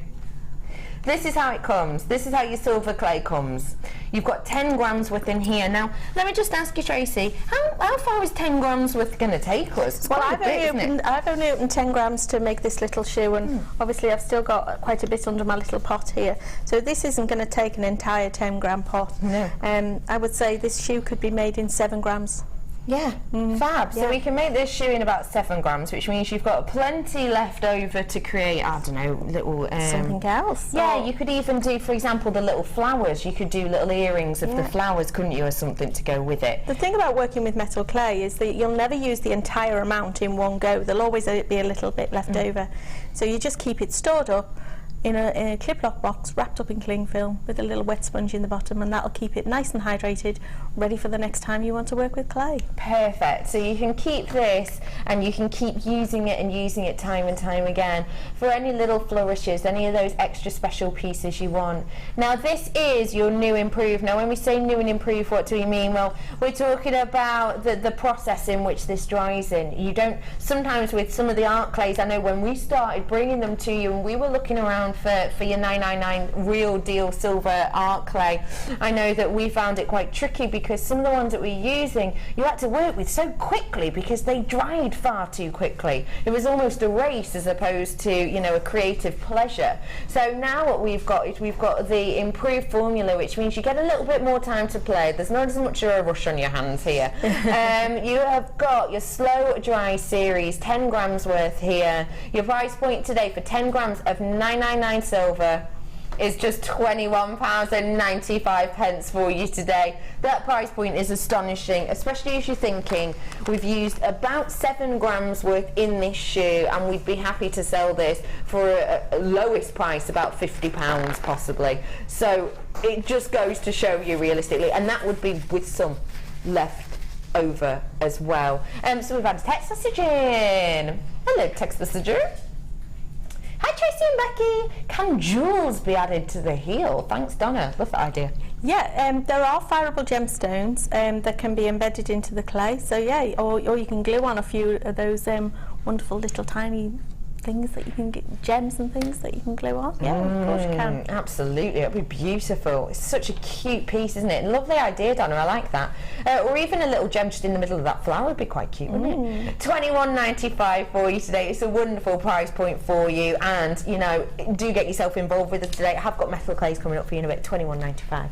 this is how it comes. This is how your silver clay comes. You've got 10 grams worth in here. Now, let me just ask you, Tracy, how far is 10 grams worth going to take us? It's Well, quite a bit, I've only opened 10 grams to make this little shoe, and obviously I've still got quite a bit under my little pot here. So this isn't going to take an entire 10-gram pot. No. I would say this shoe could be made in 7 grams. Yeah, fab. So Yeah. we can make this shoe in about 7 grams, which means you've got plenty left over to create, I don't know, little... Something else. Yeah, or- you could even do, for example, the little flowers. You could do little earrings of the Yeah. flowers, couldn't you, or something to go with it. The thing about working with metal clay is that you'll never use the entire amount in one go. There'll always be a little bit left over. So you just keep it stored up in a clip-lock box, wrapped up in cling film with a little wet sponge in the bottom, and that'll keep it nice and hydrated, ready for the next time you want to work with clay. Perfect. So you can keep this and you can keep using it and using it time and time again for any little flourishes, any of those extra special pieces you want. Now this is your new improved. Now when we say new and improved, what do we mean? Well, we're talking about the process in which this dries in. You don't, sometimes with some of the art clays, I know when we started bringing them to you and we were looking around for your 999 real deal silver art clay, I know that we found it quite tricky because some of the ones that we're using you had to work with so quickly because they dried far too quickly. It was almost a race as opposed to, you know, a creative pleasure. So now what we've got is we've got the improved formula, which means you get a little bit more time to play. There's not as much of a rush on your hands here. You have got your slow dry series, 10 grams worth here. Your price point today for 10 grams of 999 silver is just £21.95 for you today. That price point is astonishing, especially as you're thinking we've used about 7 grams worth in this shoe, and we'd be happy to sell this for a lowest price, about £50 possibly. So it just goes to show you realistically, and that would be with some left over as well. So we've had a text message in. Hello, text messenger. Hi Tracy and Becky, can jewels be added to the heel? Thanks Donna, love that idea. Yeah, there are fireable gemstones that can be embedded into the clay. So yeah, or you can glue on a few of those wonderful little tiny things that you can get, gems and things that you can glue on. Yeah, of course you can. Absolutely, it'll be beautiful. It's such a cute piece, isn't it? Lovely idea, Donna, I like that. Or even a little gem just in the middle of that flower would be quite cute, wouldn't it? £21.95 for you today. It's a wonderful price point for you, and you know, do get yourself involved with us today. I have got metal clays coming up for you in a bit. £21.95.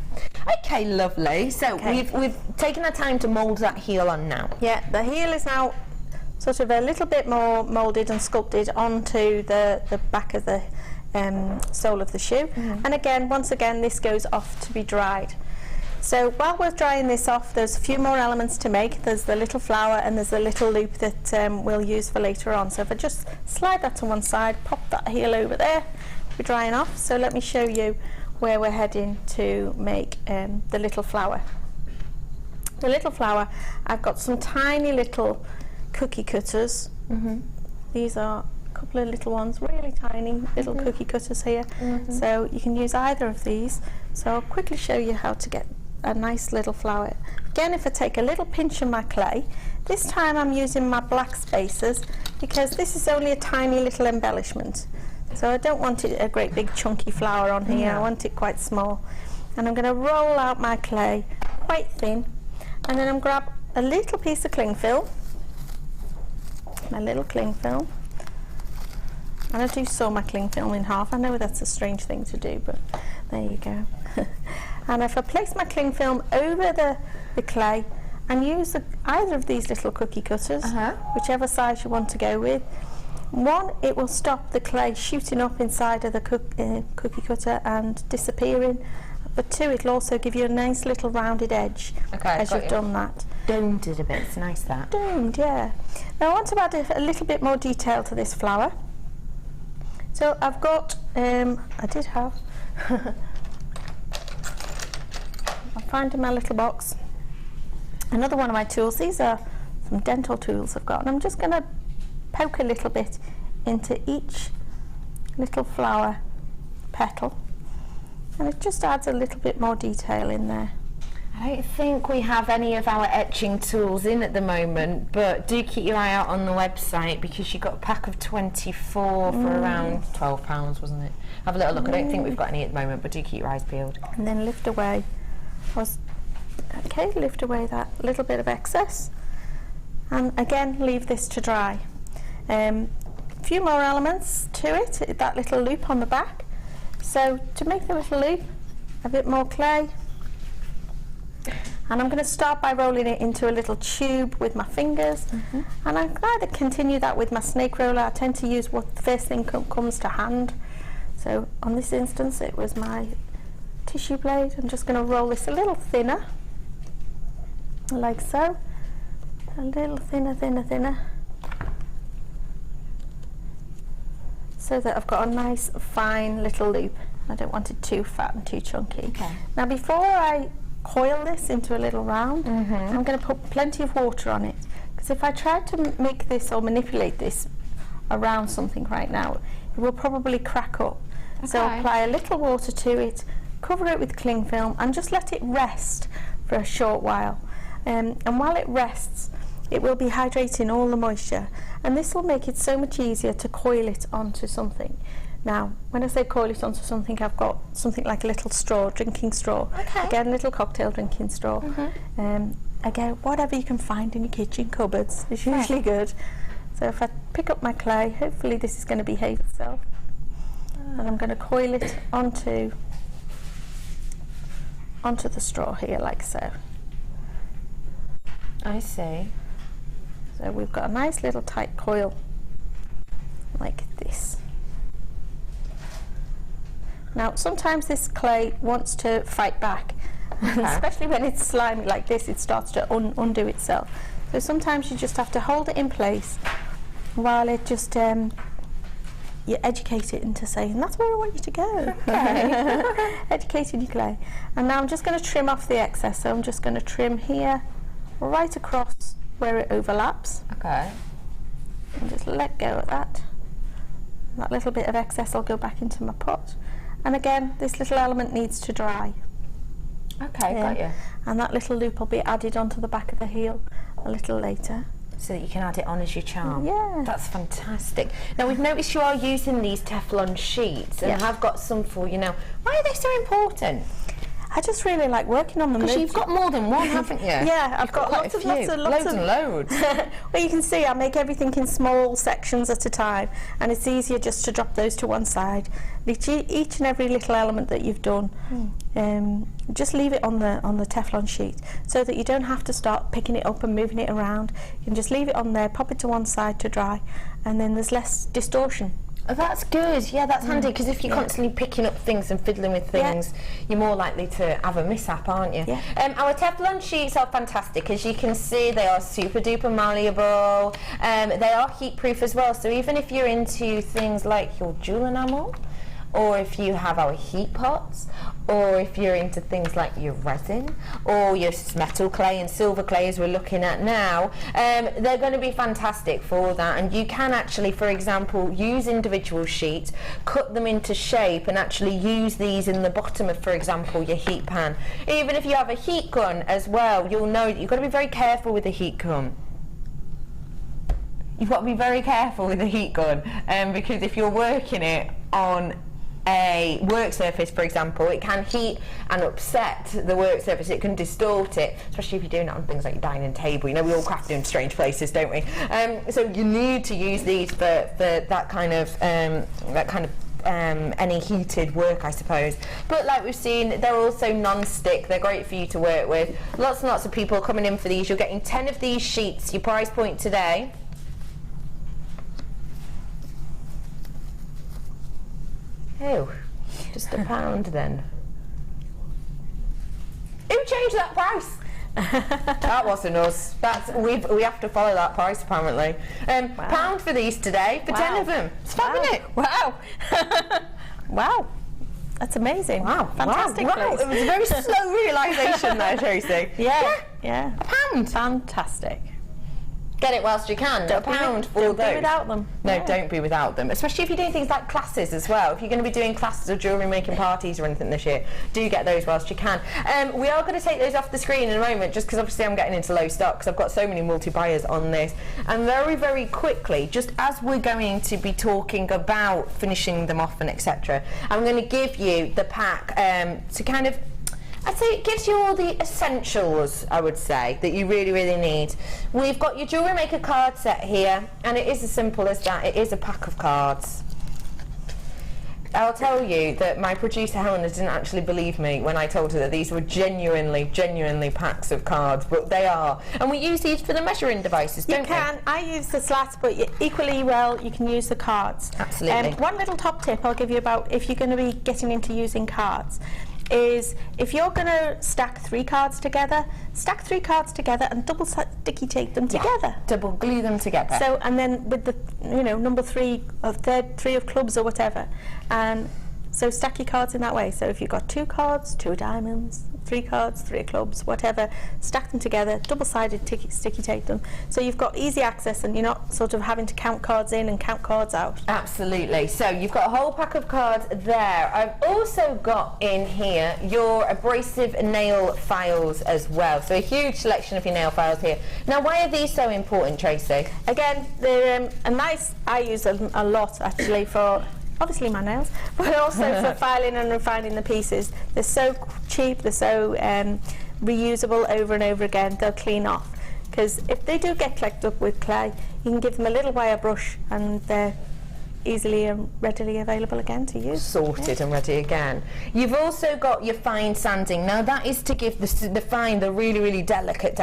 Okay, lovely. So we've taken our time to mould that heel on now. Yeah, the heel is now sort of a little bit more moulded and sculpted onto the back of the sole of the shoe. And again, once again, this goes off to be dried. So while we're drying this off, there's a few more elements to make. There's the little flower and there's the little loop that we'll use for later on. So if I just slide that to one side, pop that heel over there, we're drying off. So let me show you where we're heading to make the little flower. The little flower, I've got some tiny little cookie cutters. These are a couple of little ones, really tiny little cookie cutters here. So you can use either of these. So I'll quickly show you how to get a nice little flower. Again, if I take a little pinch of my clay, this time I'm using my black spacers because this is only a tiny little embellishment. So I don't want it a great big chunky flower on here, I want it quite small. And I'm going to roll out my clay quite thin, and then I'm grab a little piece of cling film, my little cling film, and I do sew my cling film in half. I know that's a strange thing to do, but there you go. And if I place my cling film over the clay and use either of these little cookie cutters, whichever size you want to go with, one, it will stop the clay shooting up inside of the cookie cutter and disappearing, but two, it'll also give you a nice little rounded edge as you've done that. Domed it a bit, it's nice that. Domed, yeah. Now I want to add a little bit more detail to this flower. So I've got, I did have, I'll find in my little box another one of my tools. These are some dental tools I've got, and I'm just going to poke a little bit into each little flower petal, and it just adds a little bit more detail in there. I I don't think we have any of our etching tools in at the moment, but do keep your eye out on the website because you got a pack of 24 for around £12, wasn't it? Have a little look. I don't think we've got any at the moment, but do keep your eyes peeled. And then lift away. Lift away that little bit of excess. And again, leave this to dry. A few more elements to it, that little loop on the back. So to make the little loop, a bit more clay. And I'm going to start by rolling it into a little tube with my fingers. And I can either continue that with my snake roller. I tend to use what the first thing comes to hand. So on this instance, it was my tissue blade. I'm just going to roll this a little thinner, like so. A little thinner, thinner, thinner. So that I've got a nice fine little loop. I don't want it too fat and too chunky. Okay. Now before I coil this into a little round, I'm going to put plenty of water on it, because if I try to make this or manipulate this around something right now, it will probably crack up. So apply a little water to it, cover it with cling film and just let it rest for a short while. And while it rests, it will be hydrating all the moisture, and this will make it so much easier to coil it onto something. Now, when I say coil it onto something, I've got something like a little straw, drinking straw. Again, a little cocktail drinking straw. Again, whatever you can find in your kitchen cupboards is usually good. So if I pick up my clay, hopefully this is going to behave itself. And I'm going to coil it onto the straw here, like so. I see. So we've got a nice little tight coil, like this. Now, sometimes this clay wants to fight back, especially when it's slimy like this, it starts to undo itself. So sometimes you just have to hold it in place while it just, you educate it into saying, that's where I want you to go. Educating your clay. And now I'm just going to trim off the excess, so I'm just going to trim here, right across where it overlaps. Okay. And just let go of that. That little bit of excess will go back into my pot. And again, this little element needs to dry. Okay, got you. And that little loop will be added onto the back of the heel a little later. So that you can add it on as your charm. Yeah. That's fantastic. Now we've noticed you are using these Teflon sheets, and I've got some for you now. Why are they so important? I just really like working on them. Because you've got more than one, haven't you? Yeah, I've got lots and loads. Well, you can see I make everything in small sections at a time, and it's easier just to drop those to one side. Each and every little element that you've done, just leave it on the Teflon sheet, so that you don't have to start picking it up and moving it around. You can just leave it on there, pop it to one side to dry, and then there's less distortion. Oh, that's good. Yeah, that's handy, because if you're constantly picking up things and fiddling with things, you're more likely to have a mishap, aren't you? Our Teflon sheets are fantastic. As you can see, they are super duper malleable. They are heat proof as well, so even if you're into things like your jewel enamel, or if you have our heat pots, or if you're into things like your resin, or your metal clay and silver clay as we're looking at now, they're going to be fantastic for that. And you can actually, for example, use individual sheets, cut them into shape, and actually use these in the bottom of, for example, your heat pan. Even if you have a heat gun as well, you'll know that you've got to be very careful with the heat gun. You've got to be very careful with the heat gun, because if you're working it on a work surface, for example, it can heat and upset the work surface. It can distort it, especially if you're doing it on things like your dining table. You know, we all craft in strange places, don't we? So you need to use these for that kind of any heated work, I suppose. But like we've seen, they're also non-stick. They're great for you to work with. Lots and lots of people coming in for these. You're getting 10 of these sheets. Your price point today, just £1 then. Who changed that price? That wasn't us. We have to follow that price apparently. £1 for these today for 10 of them. It's fab, isn't it? Wow. Wow. That's amazing. Wow. Fantastic. Wow. It was a very slow realisation there, Tracy. Yeah. £1. Fantastic. Get it whilst you can. A pound for don't those. be without them. No, Yeah. don't be without them. Especially if you're doing things like classes as well. If you're going to be doing classes or jewellery making parties or anything this year, do get those whilst you can. We are going to take those off the screen in a moment, just because obviously I'm getting into low stock because I've got so many multi-buyers on this. And very, very quickly, just as we're going to be talking about finishing them off and etc., I'm going to give you the pack to kind of, I'd say it gives you all the essentials, I would say, that you really, really need. We've got your Jewellery Maker card set here, and it is as simple as that. It is a pack of cards. I'll tell you that my producer Helena didn't actually believe me when I told her that these were genuinely packs of cards, but they are. And we use these for the measuring devices, don't we? You can. I use the slats, but equally well you can use the cards. Absolutely. One little top tip I'll give you about if you're going to be getting into using cards is if you're going to stack 3 cards together, stack 3 cards together and double sticky tape them together. Double glue them together. So, and then with the, number 3 of third 3 of clubs or whatever, and so stack your cards in that way. So if you've got 2 cards, 2 diamonds, 3 cards, 3 of clubs, whatever, stack them together, double-sided sticky tape them, so you've got easy access and you're not sort of having to count cards in and count cards out. Absolutely. So you've got a whole pack of cards there. I've also got in here your abrasive nail files as well. So a huge selection of your nail files here. Now, why are these so important, Tracy? Again, they're I use them a lot actually for obviously my nails, but also for filing and refining the pieces. They're so cheap, they're so reusable over and over again, they'll clean off. Because if they do get clecked up with clay, you can give them a little wire brush and they're easily and readily available again to use. Sorted and ready again. You've also got your fine sanding. Now that is to give the fine, the really, really delicate.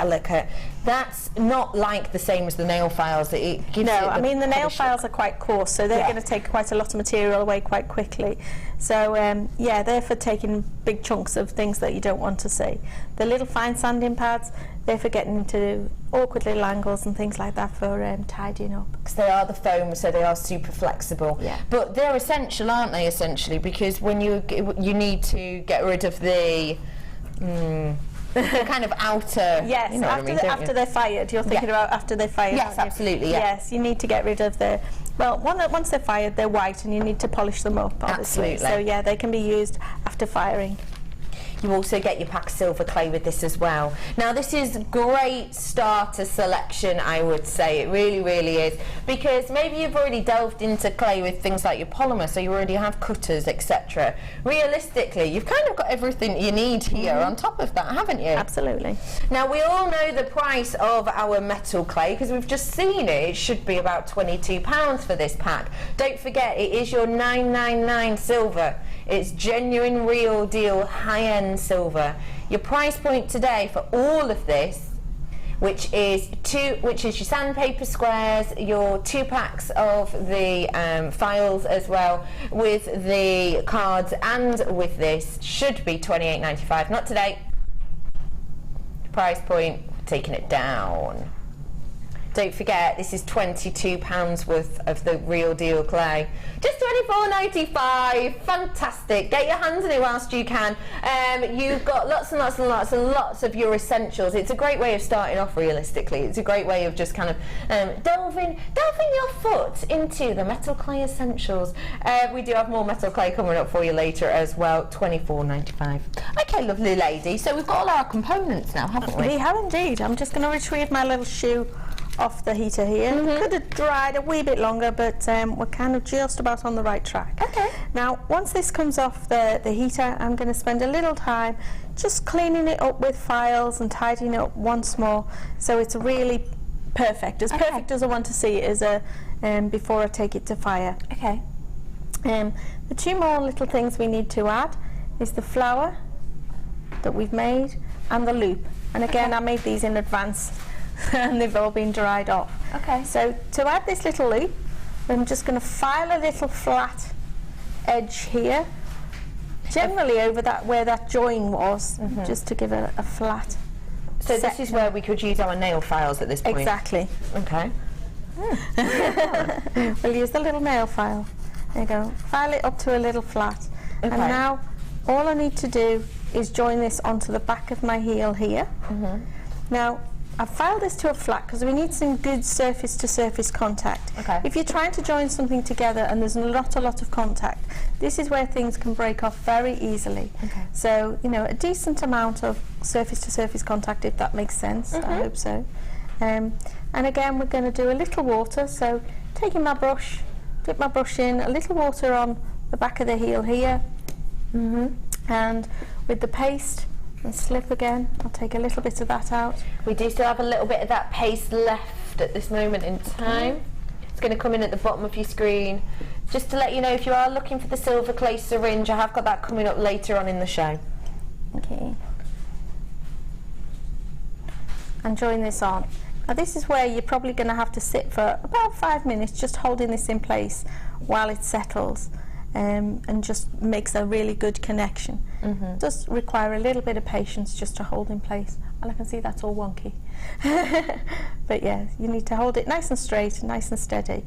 That's not like the same as the nail files. That it gives no, it I mean the nail files are quite coarse, so they're going to take quite a lot of material away quite quickly. So yeah, they're for taking big chunks of things that you don't want to see. The little fine sanding pads, they're for getting into awkward little angles and things like that for tidying up. Because they are the foam, so they are super flexible. Yeah. But they're essential, aren't they? Essentially, because when you need to get rid of the the kind of outer. Yes, you know after they're fired. You're thinking about after they're fired. Yes, absolutely. Yeah. Yes, you need to get rid of the. Well, once they're fired, they're white, and you need to polish them up. Obviously. Absolutely. So yeah, they can be used after firing. You also get your pack of silver clay with this as well. Now this is great starter selection, I would say. It really, really is. Because maybe you've already delved into clay with things like your polymer, so you already have cutters, etc. Realistically, you've kind of got everything you need here on top of that, haven't you? Absolutely. Now we all know the price of our metal clay because we've just seen it. It should be about £22 for this pack. Don't forget, it is your 999 silver. It's genuine, real deal, high-end silver. Your price point today for all of this, which is your sandpaper squares, your 2 packs of the files as well, with the cards and with this, should be £28.95. Not today. Price point, taking it down. Don't forget, this is £22 worth of the real deal clay. Just £24.95. Fantastic. Get your hands on it whilst you can. You've got lots and lots and lots and lots of your essentials. It's a great way of starting off, realistically. It's a great way of just kind of delving your foot into the metal clay essentials. We do have more metal clay coming up for you later as well. £24.95. Okay, lovely lady. So we've got all our components now, haven't we? We have indeed. I'm just going to retrieve my little shoe off the heater here. Could have dried a wee bit longer, but we're kind of just about on the right track. Okay. Now, once this comes off the heater, I'm going to spend a little time just cleaning it up with files and tidying it up once more, so it's really perfect. As perfect as I want to see it as before I take it to fire. Okay. The 2 more little things we need to add is the flower that we've made and the loop. And again, I made these in advance and they've all been dried off. Okay. So to add this little loop, I'm just going to file a little flat edge here, generally over that where that join was, just to give it a flat. So this is where we could use our nail files at this point. Exactly. Okay. We'll use the little nail file. There you go. File it up to a little flat. Okay. And now all I need to do is join this onto the back of my heel here. Now, I've filed this to a flat because we need some good surface to surface contact. Okay. If you're trying to join something together and there's not a lot of contact, this is where things can break off very easily. Okay. So, you know, a decent amount of surface to surface contact, if that makes sense. I hope so. And again, we're going to do a little water. So taking my brush, dip my brush in, a little water on the back of the heel here. And with the paste, and slip again. I'll take a little bit of that out. We do still have a little bit of that paste left at this moment in time. It's going to come in at the bottom of your screen. Just to let you know, if you are looking for the silver clay syringe, I have got that coming up later on in the show. Okay. And join this on. Now this is where you're probably going to have to sit for about 5 minutes just holding this in place while it settles. And just makes a really good connection. Does require a little bit of patience just to hold in place. And I can see that's all wonky. But yeah, you need to hold it nice and straight, nice and steady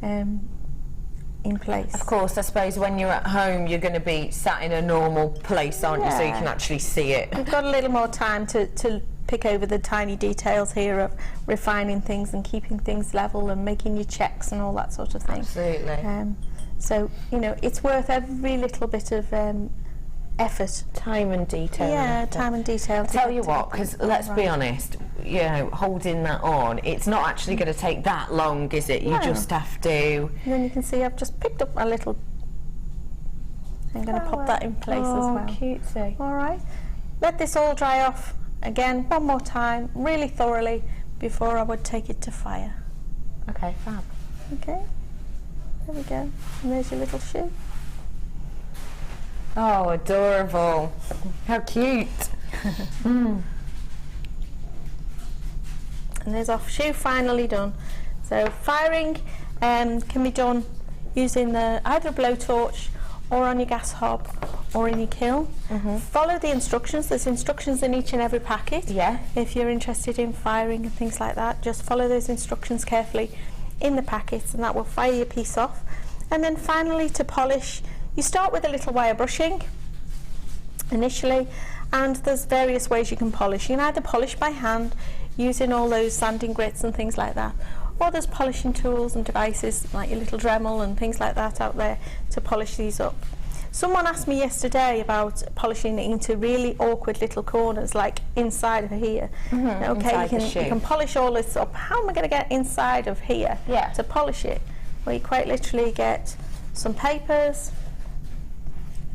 in place. Of course, I suppose when you're at home, you're going to be sat in a normal place, aren't you? So you can actually see it. We've got a little more time to pick over the tiny details here of refining things and keeping things level and making your checks and all that sort of thing. Absolutely. So, you know, it's worth every little bit of effort. Time and detail. Yeah, time and detail. I'll tell you what, because let's be honest, you know, holding that on, it's not actually going to take that long, is it? You No. just have to... And then you can see I've just picked up a little... I'm going to pop that in place as well. Cutesy. All right. Let this all dry off, again, one more time, really thoroughly, before I would take it to fire. Okay, fab. Okay. There we go. And there's your little shoe. Oh, adorable. How cute. And there's our shoe finally done. So firing can be done using either a blowtorch or on your gas hob or in your kiln. Follow the instructions. There's instructions in each and every packet. Yeah. If you're interested in firing and things like that, just follow those instructions carefully in the packets and that will fire your piece off. And then finally, to polish, you start with a little wire brushing initially, and there's various ways you can polish. You can either polish by hand using all those sanding grits and things like that, or there's polishing tools and devices like your little Dremel and things like that out there to polish these up. Someone asked me yesterday about polishing it into really awkward little corners, like inside of here. Okay, you can polish all this up. How am I going to get inside of here to polish it? Well, you quite literally get some papers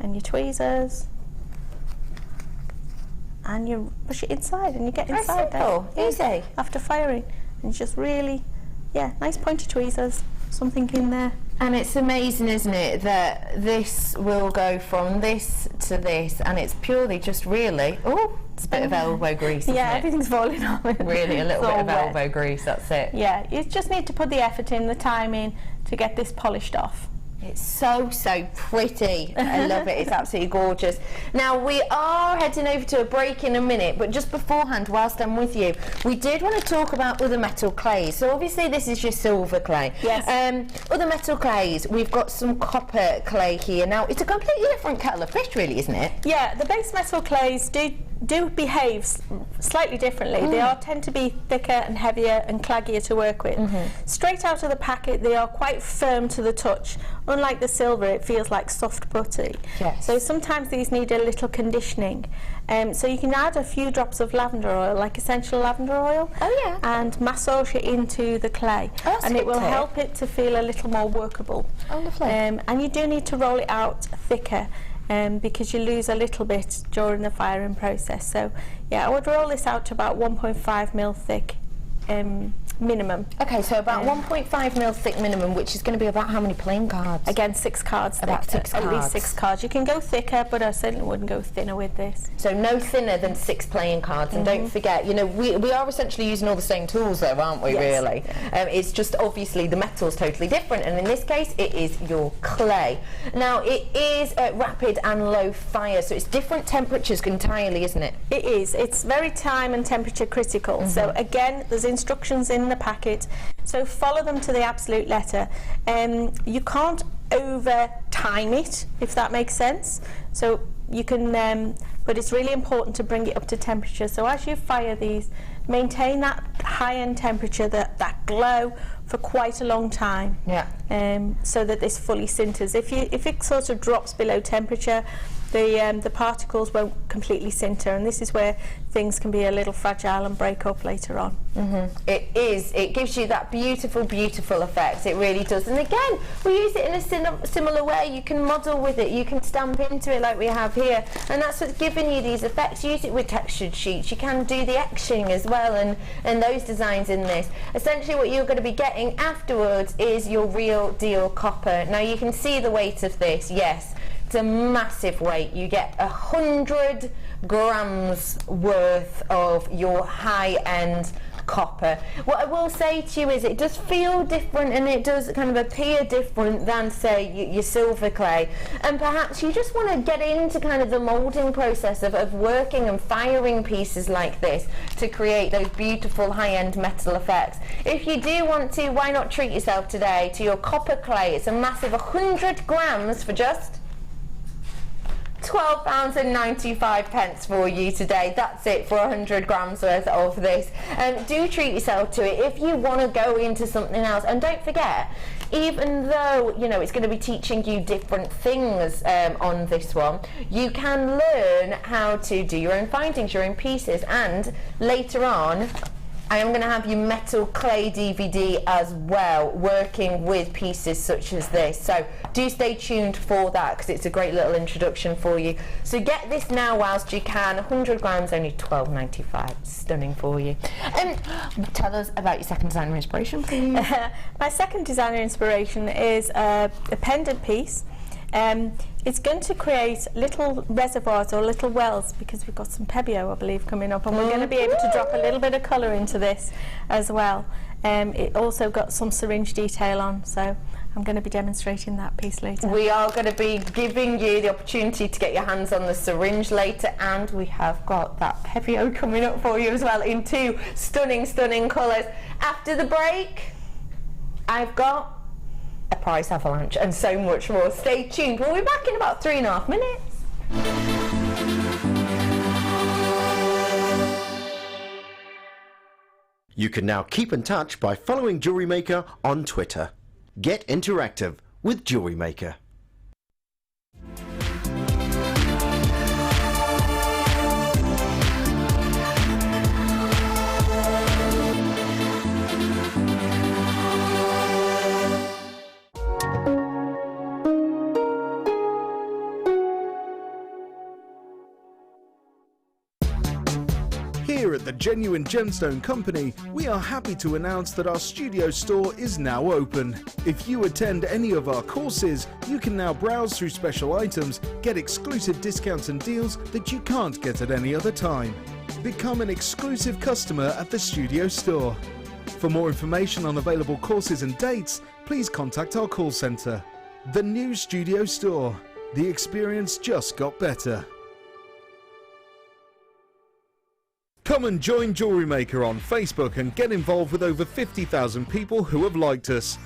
and your tweezers, and you push it inside, and you get inside there. Easy. After firing, and just really, nice pointy tweezers, something in there. And it's amazing, isn't it, that this will go from this to this, and it's purely just really, it's a bit of elbow grease, isn't it? Everything's falling off. Really, a little bit of elbow grease, that's it. Yeah, you just need to put the effort in, the time in, to get this polished off. It's so pretty. I love it. It's absolutely gorgeous. Now, we are heading over to a break in a minute, but just beforehand, whilst I'm with you, we did want to talk about other metal clays. So obviously this is your silver clay. Yes. Other metal clays, we've got some copper clay here. Now, it's a completely different kettle of fish, really, isn't it? Yeah, the base metal clays do behave slightly differently. They tend to be thicker and heavier and claggier to work with. Straight out of the packet, they are quite firm to the touch. Unlike the silver, it feels like soft putty. Yes. So sometimes these need a little conditioning. So you can add a few drops of lavender oil, like essential lavender oil, and massage it into the clay, and it will help it to feel a little more workable. Oh, lovely. And you do need to roll it out thicker, because you lose a little bit during the firing process. So I would roll this out to about 1.5 mil thick minimum. Okay, so about 1.5 mil thick minimum, which is going to be about how many playing cards? Again, 6 cards. About thick, 6 at cards. least 6 cards. You can go thicker, but I certainly wouldn't go thinner with this. So no thinner than 6 playing cards, and don't forget, you know, we are essentially using all the same tools though, aren't we, really? It's just obviously the metal's totally different, and in this case it is your clay. Now it is rapid and low fire, so it's different temperatures entirely, isn't it? It is. It's very time and temperature critical. So again, there's instructions in the packet, so follow them to the absolute letter. You can't over time it, if that makes sense. So you can, but it's really important to bring it up to temperature. So as you fire these, maintain that high-end temperature, that glow for quite a long time. Yeah. So that this fully sinters. If it sort of drops below temperature, the particles won't completely sinter, and this is where things can be a little fragile and break up later on. It gives you that beautiful, beautiful effect. It really does. And again, we use it in a similar way. You can model with it, you can stamp into it like we have here, and that's what's giving you these effects. Use it with textured sheets. You can do the etching as well, and those designs in this. Essentially what you're going to be getting afterwards is your real deal copper. Now you can see the weight of this. Yes, it's a massive weight. You get 100 grams worth of your high-end copper. What I will say to you is it does feel different, and it does kind of appear different than, say, your silver clay, and perhaps you just want to get into kind of the moulding process of working and firing pieces like this to create those beautiful high-end metal effects. If you do want to, why not treat yourself today to your copper clay? It's a massive 100 grams for just £12.95 for you today. That's it for 100 grams worth of this. Do treat yourself to it if you want to go into something else. And don't forget, even though, you know, it's going to be teaching you different things on this one, you can learn how to do your own findings, your own pieces, and later on I am going to have you metal clay DVD as well, working with pieces such as this. So do stay tuned for that, because it's a great little introduction for you. So get this now whilst you can. 100 grams, only £12.95. Stunning for you. Tell us about your second designer inspiration, please. My second designer inspiration is a pendant piece. It's going to create little reservoirs or little wells, because we've got some Pebeo, I believe, coming up, and we're going to be able to drop a little bit of colour into this as well. It also got some syringe detail on, so I'm going to be demonstrating that piece later. We are going to be giving you the opportunity to get your hands on the syringe later, and we have got that Pebeo coming up for you as well in two stunning, stunning colours. After the break, I've got a price avalanche and so much more. Stay tuned. We'll be back in about 3.5 minutes. You can now keep in touch by following Jewellery Maker on Twitter. Get interactive with Jewellery Maker. Here at the Genuine Gemstone Company, we are happy to announce that our studio store is now open. If you attend any of our courses, you can now browse through special items, get exclusive discounts and deals that you can't get at any other time. Become an exclusive customer at the studio store. For more information on available courses and dates, please contact our call centre. The new studio store. The experience just got better. Come and join Jewellery Maker on Facebook and get involved with over 50,000 people who have liked us.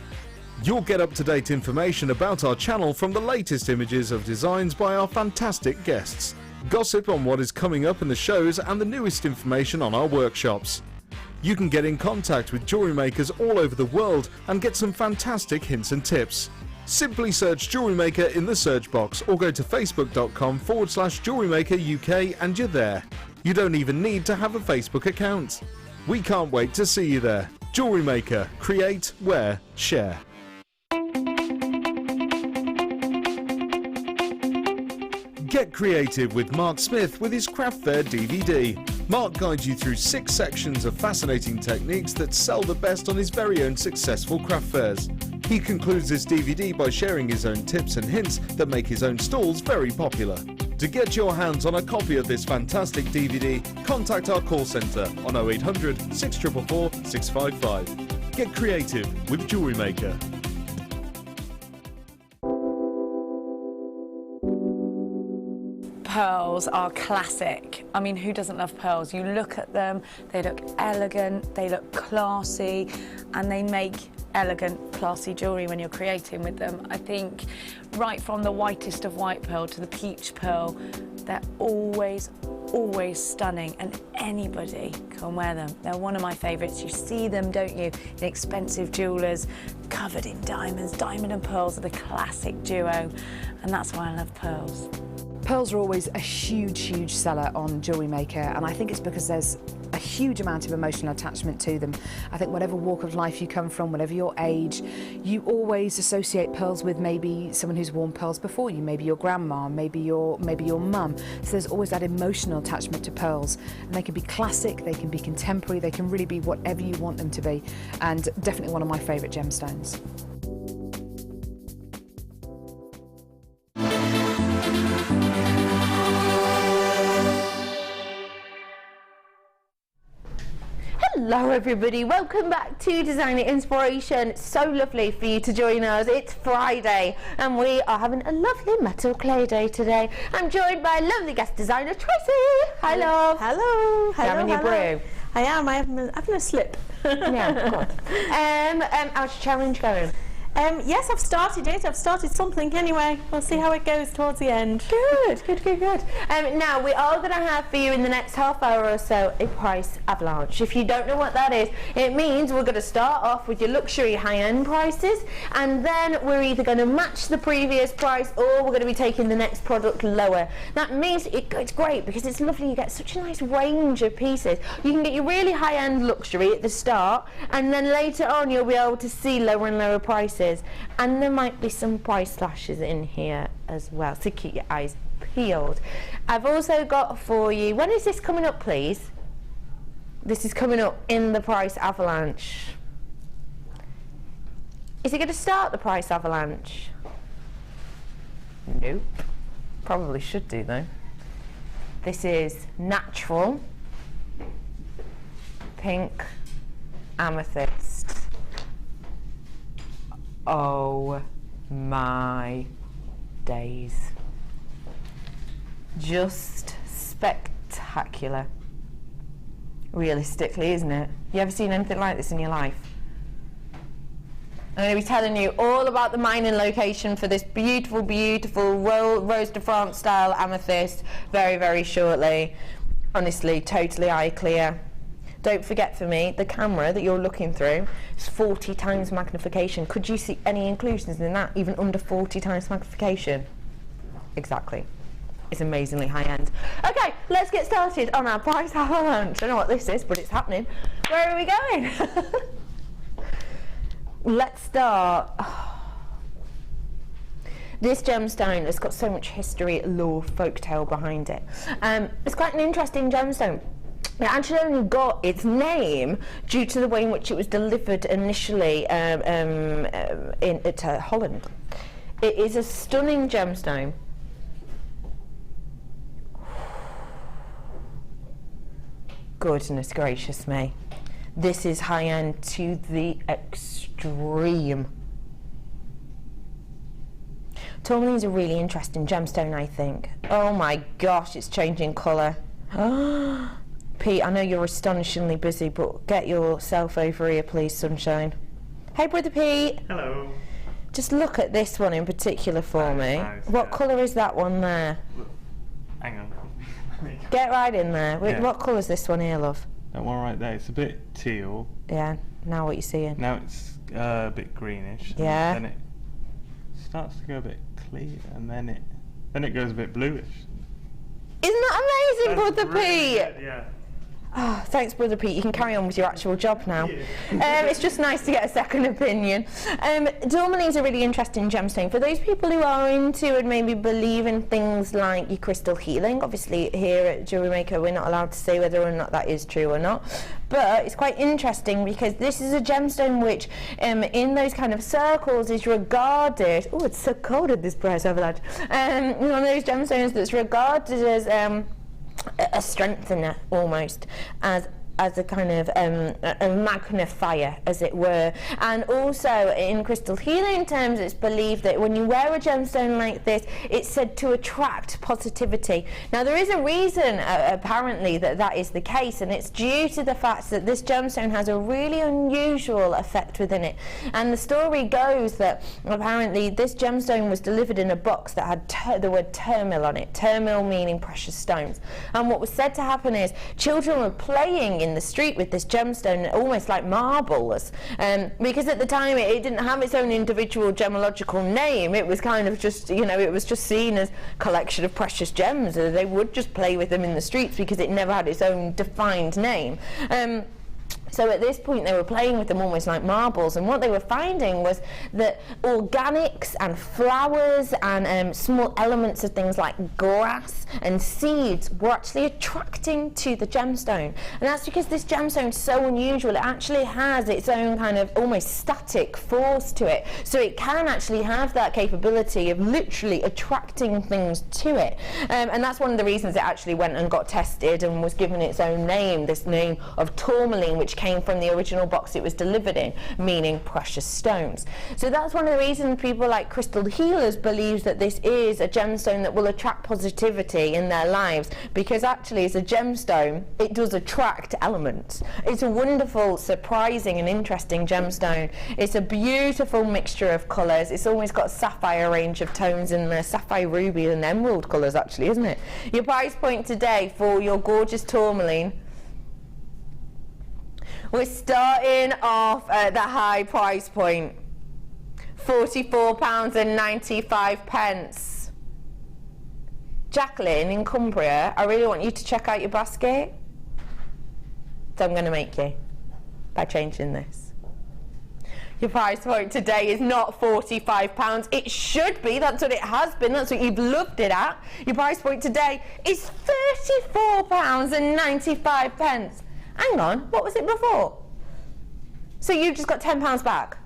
You'll get up-to-date information about our channel from the latest images of designs by our fantastic guests, gossip on what is coming up in the shows, and the newest information on our workshops. You can get in contact with jewellery makers all over the world and get some fantastic hints and tips. Simply search Jewellery Maker in the search box or go to facebook.com/Jewellery Maker UK and you're there. You don't even need to have a Facebook account. We can't wait to see you there. Jewellery Maker. Create, wear, share. Get creative with Mark Smith with his Craft Fair DVD. Mark guides you through 6 sections of fascinating techniques that sell the best on his very own successful craft fairs. He concludes this DVD by sharing his own tips and hints that make his own stalls very popular. To get your hands on a copy of this fantastic DVD, contact our call centre on 0800 644 655. Get creative with Jewellery Maker. Pearls are classic. I mean, who doesn't love pearls? You look at them, they look elegant, they look classy, and they make elegant, classy jewellery when you're creating with them. I think right from the whitest of white pearl to the peach pearl, they're always stunning, and anybody can wear them. They're one of my favourites. You see them, don't you, in expensive jewellers, covered in diamonds. Diamond and pearls are the classic duo, and that's why I love pearls. Pearls are always a huge seller on Jewellery Maker, and I think it's because there's a huge amount of emotional attachment to them. I think whatever walk of life you come from, whatever your age, you always associate pearls with maybe someone who's worn pearls before you, maybe your grandma, maybe your mum. So there's always that emotional attachment to pearls, and they can be classic, they can be contemporary, they can really be whatever you want them to be, and definitely one of my favourite gemstones. Hello everybody, welcome back to Designer Inspiration. It's so lovely for you to join us. It's Friday and we are having a lovely metal clay day today. I'm joined by lovely guest designer Tracy. Hi love. Hello. Having your brew. I am. I'm having a slip. Yeah, good. How's your challenge going? Yes, I've started it. I've started something anyway. We'll see how it goes towards the end. Good. Now, we are going to have for you in the next half hour or so a price avalanche. If you don't know what that is, it means we're going to start off with your luxury high-end prices, and then we're either going to match the previous price or we're going to be taking the next product lower. That means it's great because it's lovely. You get such a nice range of pieces. You can get your really high-end luxury at the start, and then later on you'll be able to see lower and lower prices. And there might be some price slashes in here as well, so keep your eyes peeled. I've also got for you, when is this coming up please? This is coming up in the price avalanche. Is it going to start the price avalanche? Nope. Probably should do though. This is natural pink amethyst. Oh my days. Just spectacular. Realistically, isn't it? You ever seen anything like this in your life? I'm going to be telling you all about the mining location for this beautiful Rose de France style amethyst very shortly. Honestly, totally eye clear. Don't forget for me, the camera that you're looking through is 40 times magnification. Could you see any inclusions in that, even under 40 times magnification? Exactly. It's amazingly high end. Okay, let's get started on our price avalanche. I don't know what this is, but it's happening. Where are we going? Let's start. This gemstone has got so much history, lore, folktale behind it. It's quite an interesting gemstone. It actually only got its name due to the way in which it was delivered initially to Holland. It is a stunning gemstone. Goodness gracious me. This is high end to the extreme. Tourmaline is a really interesting gemstone, I think. Oh my gosh, it's changing colour. Pete, I know you're astonishingly busy, but get yourself over here, please, sunshine. Hey, brother Pete. Hello. Just look at this one in particular for me. Nice, what yeah. colour is that one there? Hang on. Get right in there. Yeah. What colour is this one here, love? That one right there, it's a bit teal. Yeah, now what you seeing? Now it's a bit greenish. Yeah. Then it starts to go a bit clear, and then it goes a bit bluish. Isn't that amazing, brother really Pete? good, yeah. Oh, thanks, brother Pete. You can carry on with your actual job now. It's just nice to get a second opinion. Tourmaline is a really interesting gemstone. For those people who are into and maybe believe in things like your crystal healing, obviously here at Jewellery Maker we're not allowed to say whether or not that is true or not. But it's quite interesting because this is a gemstone which in those kind of circles is regarded... Oh, it's so cold at this price avalanche. One of those gemstones that's regarded as... a strengthener almost, as as a kind of a magnifier, as it were. And also in crystal healing terms, it's believed that when you wear a gemstone like this, it's said to attract positivity. Now there is a reason apparently that is the case, and it's due to the fact that this gemstone has a really unusual effect within it. And the story goes that apparently this gemstone was delivered in a box that had the word tourmaline on it, tourmaline meaning precious stones. And what was said to happen is children were playing in the street with this gemstone almost like marbles, because at the time it didn't have its own individual gemological name. It was kind of just, you know, it was just seen as a collection of precious gems. They would just play with them in the streets because it never had its own defined name. So at this point they were playing with them almost like marbles, and what they were finding was that organics and flowers and small elements of things like grass and seeds were actually attracting to the gemstone. And that's because this gemstone is so unusual. It actually has its own kind of almost static force to it, so it can actually have that capability of literally attracting things to it. And that's one of the reasons it actually went and got tested and was given its own name, this name of tourmaline, which came from the original box it was delivered in, meaning precious stones. So that's one of the reasons people like crystal healers believe that this is a gemstone that will attract positivity in their lives, because actually as a gemstone it does attract elements. It's a wonderful, surprising and interesting gemstone. It's a beautiful mixture of colours. It's always got a sapphire range of tones in there, sapphire, ruby and emerald colours actually, isn't it? Your price point today for your gorgeous tourmaline, we're starting off at the high price point, £44.95. Jacqueline in Cumbria, I really want you to check out your basket. So I'm going to make you by changing this. Your price point today is not £45. It should be. That's what it has been. That's what you've loved it at. Your price point today is £34.95. Hang on, what was it before? So you've just got £10 back.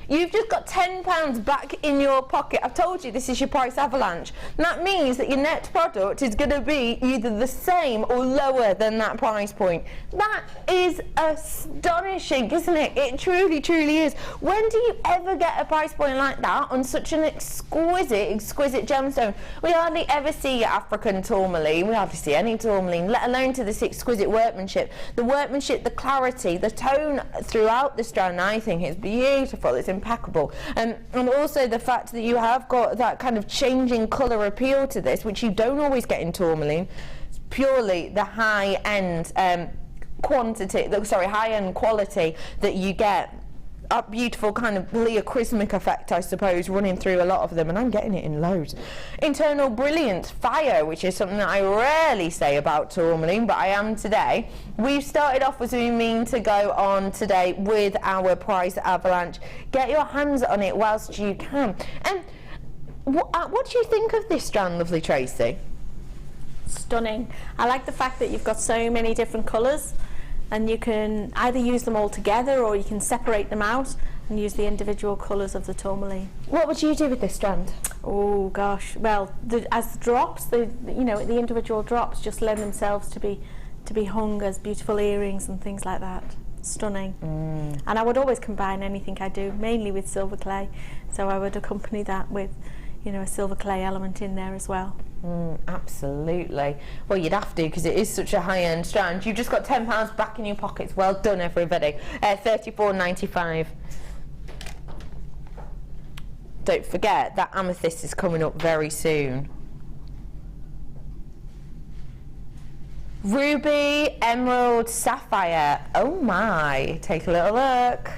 You've just got £10 back in your pocket. I've told you this is your price avalanche. And that means that your net product is going to be either the same or lower than that price point. That is astonishing, isn't it? It truly, truly is. When do you ever get a price point like that on such an exquisite, exquisite gemstone? We hardly ever see African tourmaline. We hardly see any tourmaline, let alone to this exquisite workmanship. The workmanship, the clarity, the tone throughout the strand, I think is beautiful. It's impeccable. And also the fact that you have got that kind of changing colour appeal to this, which you don't always get in tourmaline. It's purely the high-end high-end quality that you get. A beautiful kind of pleochrysmic effect, I suppose, running through a lot of them, and I'm getting it in loads. Internal brilliance, fire, which is something that I rarely say about tourmaline, but I am today. We've started off as we mean to go on today with our price avalanche. Get your hands on it whilst you can. And what do you think of this strand, lovely Tracy? Stunning. I like the fact that you've got so many different colours, and you can either use them all together or you can separate them out and use the individual colours of the tourmaline. What would you do with this strand? Oh gosh, well, as the drops, the individual drops just lend themselves to be hung as beautiful earrings and things like that. Stunning. And I would always combine anything I do, mainly with silver clay, so I would accompany that with, you know, a silver clay element in there as well. Absolutely. Well, you'd have to, because it is such a high-end strand. You've just got £10 back in your pockets. Well done, everybody. $34.95. Don't forget that amethyst is coming up very soon. Ruby, emerald, sapphire. Oh my! Take a little look.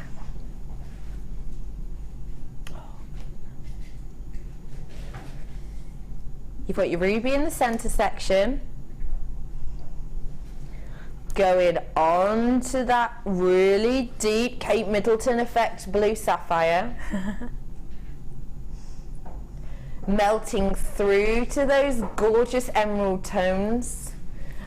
You've got your ruby in the centre section, going on to that really deep Kate Middleton effect blue sapphire, melting through to those gorgeous emerald tones,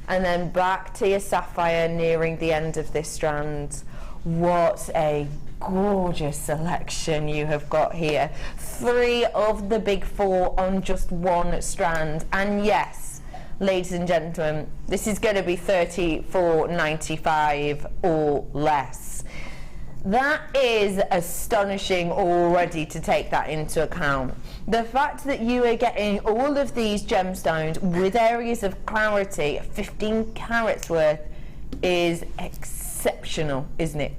and then back to your sapphire nearing the end of this strand. What a gorgeous selection you have got here. 3 of the big 4 on just one strand, and yes, ladies and gentlemen, this is going to be $34.95 or less. That is astonishing already to take that into account. The fact that you are getting all of these gemstones with areas of clarity, 15 carats worth, is exceptional, isn't it?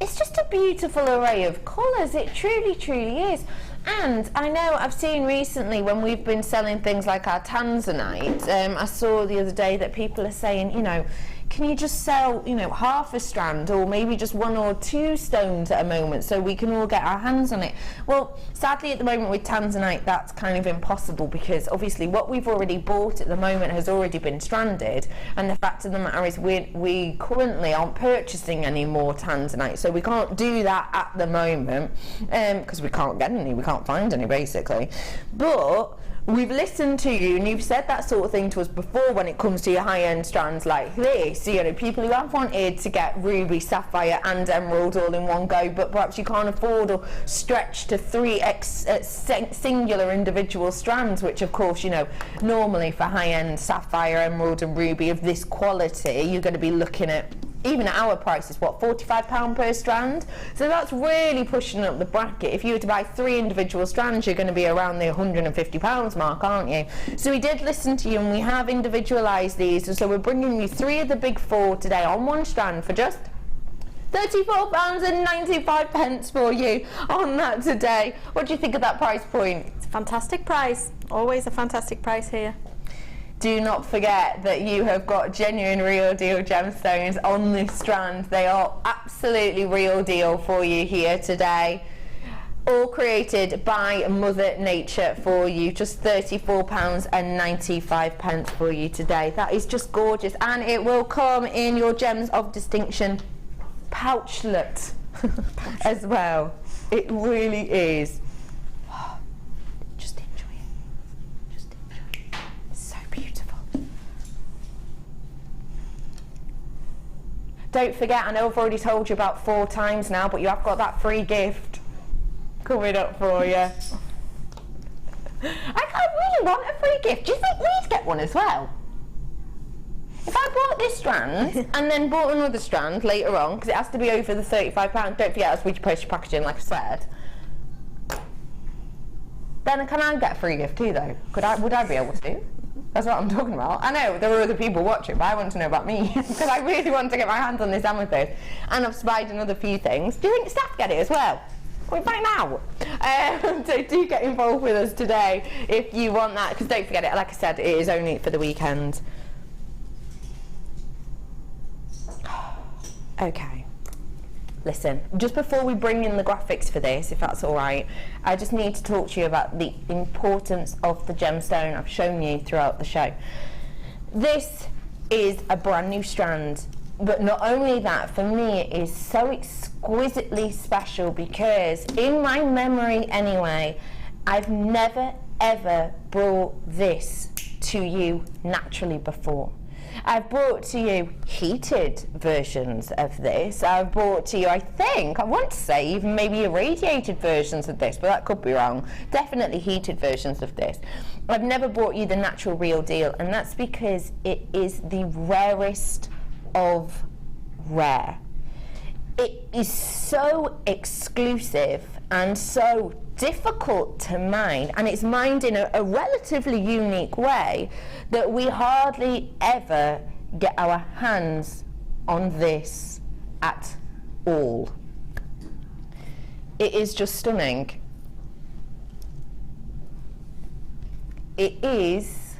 It's just a beautiful array of colours, it truly, truly is. And I know I've seen recently when we've been selling things like our tanzanite, I saw the other day that people are saying, you know, can you just sell, you know, half a strand or maybe just 1 or 2 stones at a moment so we can all get our hands on it? Well, sadly at the moment with tanzanite that's kind of impossible, because obviously what we've already bought at the moment has already been stranded, and the fact of the matter is we currently aren't purchasing any more tanzanite, so we can't do that at the moment because we can't get any, we can't find any basically. But we've listened to you and you've said that sort of thing to us before when it comes to your high-end strands like this. You know, people who have wanted to get ruby, sapphire and emerald all in one go, but perhaps you can't afford or stretch to 3 singular individual strands, which of course, you know, normally for high-end sapphire, emerald and ruby of this quality, you're going to be looking at, even at our prices, what, £45 per strand? So that's really pushing up the bracket. If you were to buy 3 individual strands, you're going to be around the £150 mark, aren't you? So we did listen to you and we have individualised these, and so we're bringing you 3 of the big 4 today on 1 strand for just £34.95 for you on that today. What do you think of that price point? It's a fantastic price. Always a fantastic price here. Do not forget that you have got genuine real deal gemstones on this strand. They are absolutely real deal for you here today. All created by Mother Nature for you. Just £34.95 for you today. That is just gorgeous, and it will come in your Gems of Distinction pouchlet as well. It really is. Don't forget, I know I've already told you about 4 times now, but you have got that free gift coming up for you. I really want a free gift. Do you think we'd get one as well? If I bought this strand and then bought another strand later on, because it has to be over the £35, don't forget that's where you post your packaging, like I said, then can I get a free gift too though? Would I be able to? That's what I'm talking about. I know there are other people watching, but I want to know about me because I really want to get my hands on this amethyst, and I've spied another few things. Do you think staff get it as well? We find out. So do get involved with us today if you want that, because don't forget it, like I said, it is only for the weekend. Okay. Listen, just before we bring in the graphics for this, if that's all right, I just need to talk to you about the importance of the gemstone I've shown you throughout the show. This is a brand new strand, but not only that, for me it is so exquisitely special because in my memory anyway, I've never ever brought this to you naturally before. I've brought to you heated versions of this. I've brought to you, I want to say even maybe irradiated versions of this, but that could be wrong. Definitely heated versions of this. I've never brought you the natural real deal, and that's because it is the rarest of rare. It is so exclusive and so difficult to mine, and it's mined in a relatively unique way that we hardly ever get our hands on this at all. It is just stunning. It is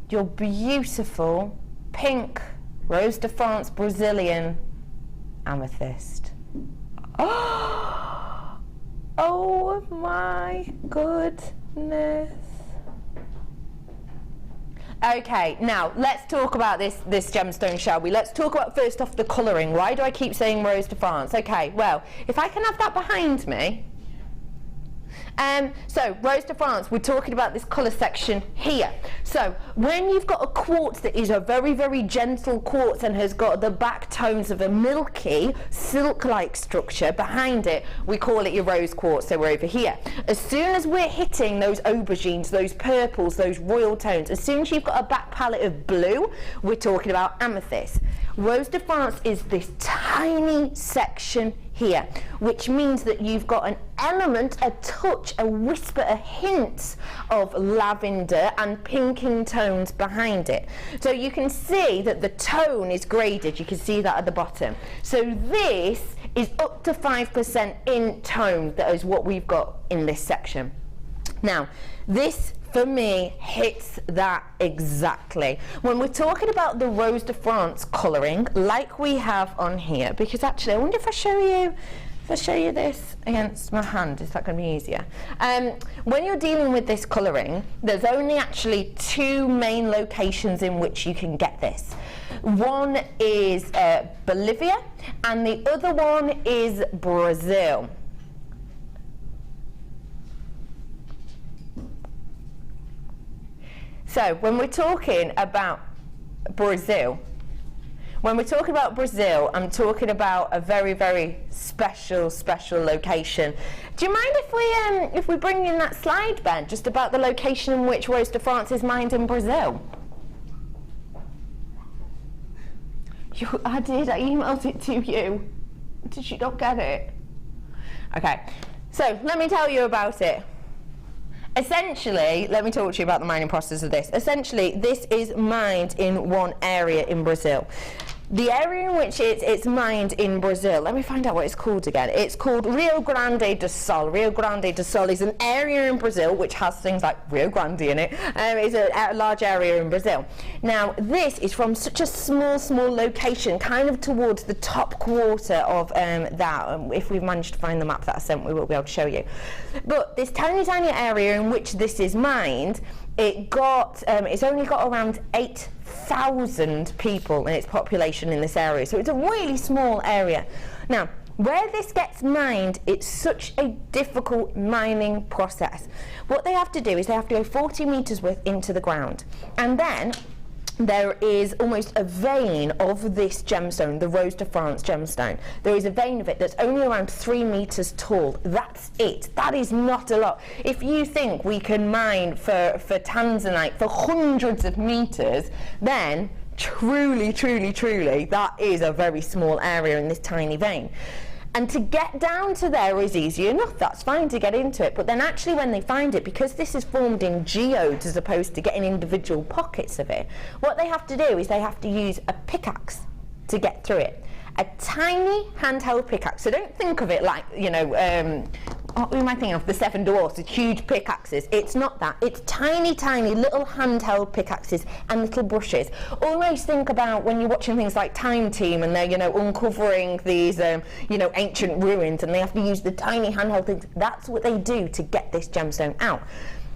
your beautiful pink Rose de France Brazilian amethyst. Oh my goodness. Okay, now let's talk about this gemstone, shall we? Let's talk about first off the colouring. Why do I keep saying Rose de France? Okay, well, if I can have that behind me, So Rose de France, we're talking about this colour section here. So when you've got a quartz that is a very, very gentle quartz and has got the back tones of a milky, silk-like structure behind it, we call it your rose quartz, so we're over here. As soon as we're hitting those aubergines, those purples, those royal tones, as soon as you've got a back palette of blue, we're talking about amethyst. Rose de France is this tiny section here, which means that you've got an element, a touch, a whisper, a hint of lavender and pinking tones behind it. So you can see that the tone is graded, you can see that at the bottom. So this is up to 5% in tone, that is what we've got in this section. Now, this for me hits that exactly. When we're talking about the Rose de France colouring, like we have on here, because actually I wonder if I show you this against my hand, is that going to be easier? When you're dealing with this colouring, there's only actually two main locations in which you can get this. One is Bolivia and the other one is Brazil. So when we're talking about Brazil, I'm talking about a very, very special location. Do you mind if we bring in that slide, Ben, just about the location in which Rose de France is mined in Brazil? I did, I emailed it to you. Did you not get it? Okay, so let me tell you about it. Essentially, let me talk to you about the mining process of this. Essentially, this is mined in one area in Brazil. The area in which it's mined in Brazil, let me find out what it's called again. It's called Rio Grande do Sul. Rio Grande do Sul is an area in Brazil which has things like Rio Grande in it. It's a large area in Brazil. Now, this is from such a small location, kind of towards the top quarter of that. If we've managed to find the map that I sent, we will be able to show you. But this tiny area in which this is mined, it's only got around 8,000 people in its population in this area, so it's a really small area. Now, where this gets mined, it's such a difficult mining process. What they have to do is they have to go 40 metres worth into the ground, and then there is almost a vein of this gemstone, the Rose de France gemstone. There is a vein of it that's only around 3 metres tall. That's it. That is not a lot. If you think we can mine for tanzanite for hundreds of metres, then truly, that is a very small area in this tiny vein. And to get down to there is easy enough, that's fine to get into it, but then actually when they find it, because this is formed in geodes as opposed to getting individual pockets of it, what they have to do is they have to use a pickaxe to get through it. A tiny handheld pickaxe, so don't think of it like, you know, what am I thinking of? The Seven Dwarfs, the huge pickaxes. It's not that. It's tiny little handheld pickaxes and little brushes. Almost think about when you're watching things like Time Team and they're, you know, uncovering these, you know, ancient ruins, and they have to use the tiny handheld things. That's what they do to get this gemstone out.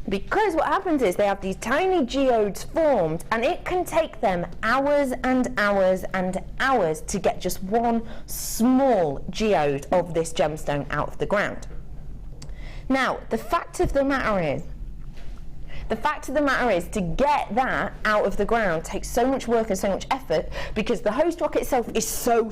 Because what happens is they have these tiny geodes formed, and it can take them hours and hours and hours to get just one small geode of this gemstone out of the ground. Now, the fact of the matter is to get that out of the ground takes so much work and so much effort, because the host rock itself is so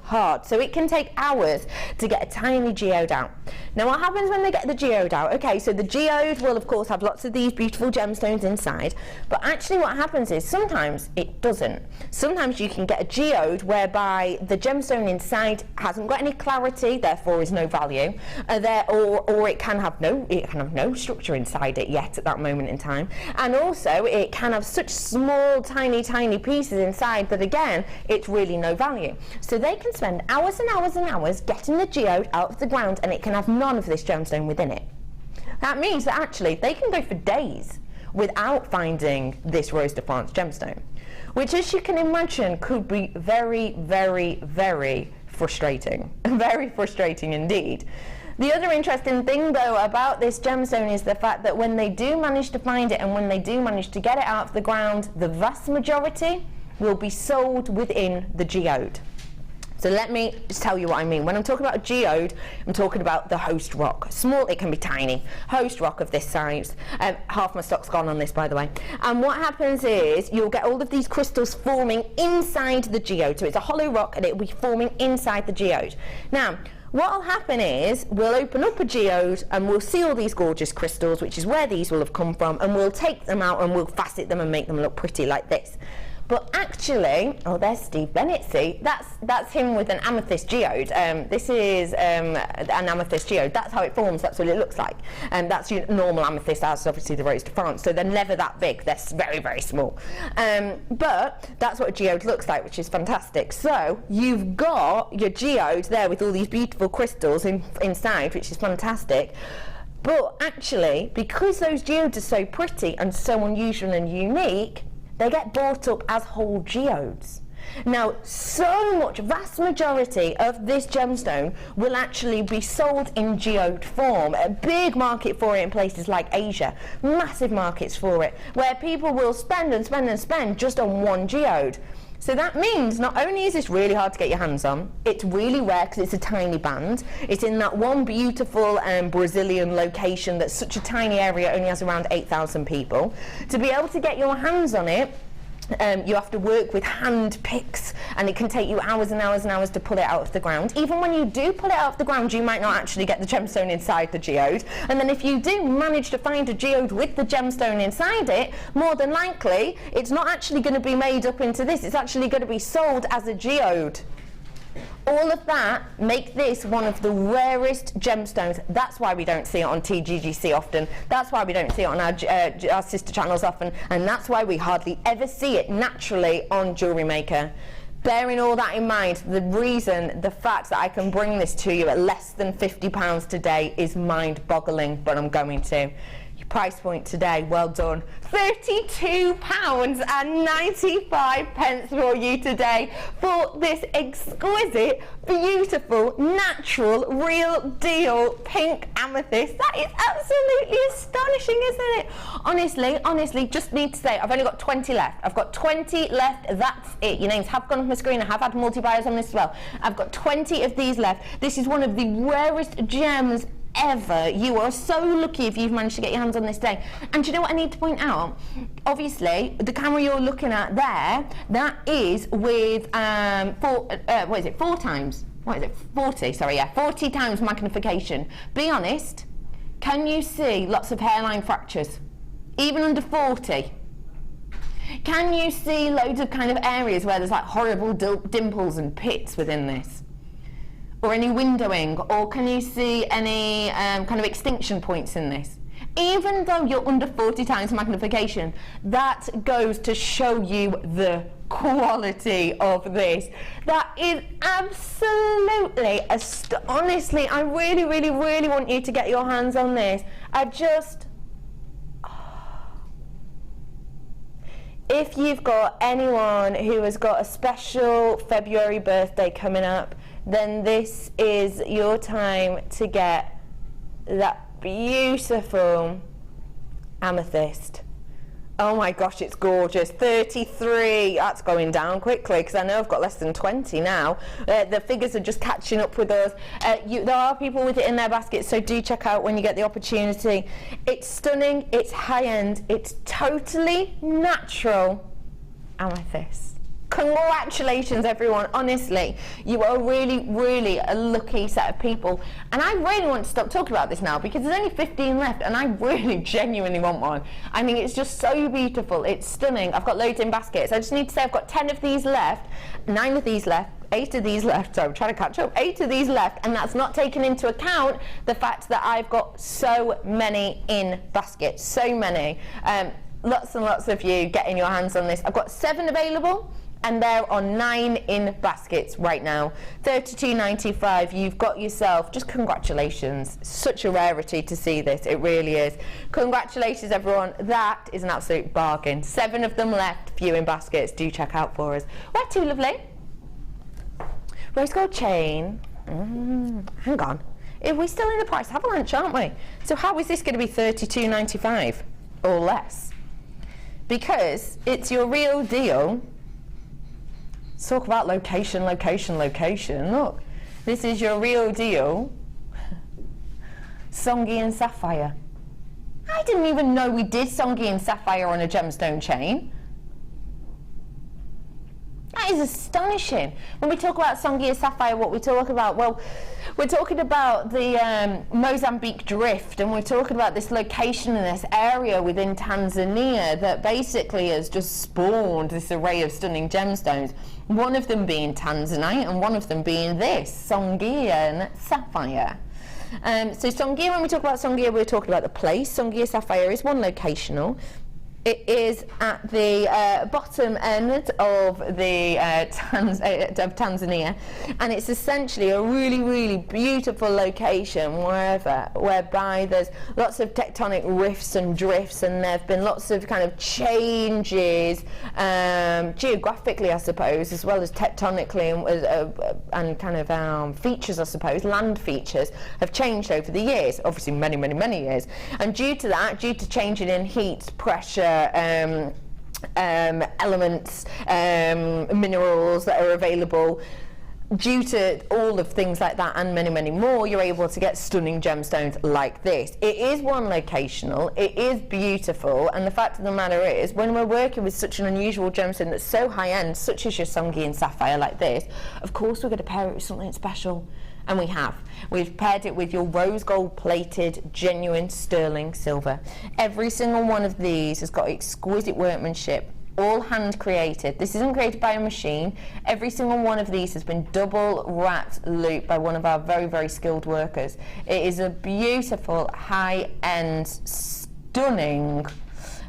hard. So it can take hours to get a tiny geode out. Now, what happens when they get the geode out? Okay, so the geode will of course have lots of these beautiful gemstones inside, but actually what happens is sometimes it doesn't. Sometimes you can get a geode whereby the gemstone inside hasn't got any clarity, therefore is no value, or it can have no structure inside it yet at that moment in time, and also it can have such small tiny pieces inside that again it's really no value. So they can spend hours and hours and hours getting the geode out of the ground, and it can have none of this gemstone within it. That means that actually they can go for days without finding this Rose de France gemstone, which, as you can imagine, could be very frustrating. Very frustrating indeed. The other interesting thing, though, about this gemstone is the fact that when they do manage to find it and when they do manage to get it out of the ground, the vast majority will be sold within the geode. So let me just tell you what I mean. When I'm talking about a geode, I'm talking about the host rock. Small, it can be tiny. Host rock of this size. Half my stock's gone on this, by the way. And what happens is you'll get all of these crystals forming inside the geode. So it's a hollow rock and it'll be forming inside the geode. Now, what will happen is we'll open up a geode and we'll see all these gorgeous crystals, which is where these will have come from, and we'll take them out and we'll facet them and make them look pretty like this. But actually, oh, there's Steve Bennett, see? That's him with an amethyst geode. This is an amethyst geode. That's how it forms, that's what it looks like. And that's your normal amethyst, as obviously the Rose de France. So they're never that big, they're very, very small. But that's what a geode looks like, which is fantastic. So you've got your geode there with all these beautiful crystals inside, which is fantastic. But actually, because those geodes are so pretty and so unusual and unique, they get bought up as whole geodes. Now, so much, vast majority of this gemstone will actually be sold in geode form. A big market for it in places like Asia, massive markets for it, where people will spend and spend and spend just on one geode. So that means not only is this really hard to get your hands on, it's really rare because it's a tiny band. It's in that one beautiful Brazilian location that's such a tiny area, only has around 8,000 people. To be able to get your hands on it, you have to work with hand picks, and it can take you hours and hours and hours to pull it out of the ground. Even when you do pull it out of the ground, you might not actually get the gemstone inside the geode. And then if you do manage to find a geode with the gemstone inside it, more than likely it's not actually going to be made up into this, it's actually going to be sold as a geode. All of that make this one of the rarest gemstones. That's why we don't see it on TGGC often. That's why we don't see it on our sister channels often. And that's why we hardly ever see it naturally on Jewellery Maker. Bearing all that in mind, the fact that I can bring this to you at less than £50 today is mind-boggling, but I'm going to. Price point today, well done. £32.95 for you today for this exquisite, beautiful, natural, real deal pink amethyst. That is absolutely astonishing, isn't it? Honestly, just need to say, I've only got 20 left. I've got 20 left, that's it. Your names have gone off my screen. I have had multi-buyers on this as well. I've got 20 of these left. This is one of the rarest gems ever. You are so lucky if you've managed to get your hands on this day. And do you know what I need to point out? Obviously, the camera you're looking at there, that is with 40 times magnification. Be honest, can you see lots of hairline fractures? Even under 40? Can you see loads of kind of areas where there's like horrible dimples and pits within this? Or any windowing, or can you see any kind of extinction points in this? Even though you're under 40 times magnification, that goes to show you the quality of this. That is absolutely, honestly, I really, really, really want you to get your hands on this. If you've got anyone who has got a special February birthday coming up, then this is your time to get that beautiful amethyst. Oh my gosh, it's gorgeous. 33, that's going down quickly because I know I've got less than 20 now. The figures are just catching up with us. There are people with it in their baskets, so do check out when you get the opportunity. It's stunning, it's high-end, it's totally natural amethyst. Congratulations everyone, honestly, you are really, really a lucky set of people, and I really want to stop talking about this now because there's only 15 left and I really genuinely want one. I mean, it's just so beautiful, it's stunning. I've got loads in baskets. I just need to say I've got 10 of these left, 9 of these left, 8 of these left, so I'm trying to catch up, 8 of these left, and that's not taking into account the fact that I've got so many in baskets, so many. Lots and lots of you getting your hands on this. I've got 7 available, and there are 9 in baskets right now. $32.95. You've got yourself, just congratulations. Such a rarity to see this, it really is. Congratulations everyone, that is an absolute bargain. 7 of them left, few in baskets, do check out for us. Where to, lovely? Rose gold chain. Hang on, we're still in the price avalanche, aren't we? So how is this going to be $32.95 or less? Because it's your real deal Let's talk about location, location, location. Look, this is your real deal Songi and Sapphire. I didn't even know we did Songi and Sapphire on a gemstone chain. That is astonishing. When we talk about Songi and Sapphire, what we talk about? Well, we're talking about the Mozambique drift, and we're talking about this location in this area within Tanzania that basically has just spawned this array of stunning gemstones. One of them being Tanzanite, and one of them being this, Songi and Sapphire. So Songi, when we talk about Songi, we're talking about the place. Songi and Sapphire is one locational. It is at the bottom end of the Tanzania, and it's essentially a really, really beautiful location whereby there's lots of tectonic rifts and drifts, and there have been lots of kind of changes geographically, I suppose, as well as tectonically, and kind of features, I suppose, land features have changed over the years, obviously many, many, many years, and due to that, due to changing in heat, pressure, elements, minerals that are available, due to all of things like that and many, many more, you're able to get stunning gemstones like this. It is one locational, it is beautiful, and the fact of the matter is, when we're working with such an unusual gemstone that's so high end, such as your Songi and Sapphire like this, of course we're going to pair it with something special. And we have. We've paired it with your rose gold plated, genuine sterling silver. Every single one of these has got exquisite workmanship, all hand created. This isn't created by a machine. Every single one of these has been double wrapped loop by one of our very, very skilled workers. It is a beautiful, high end, stunning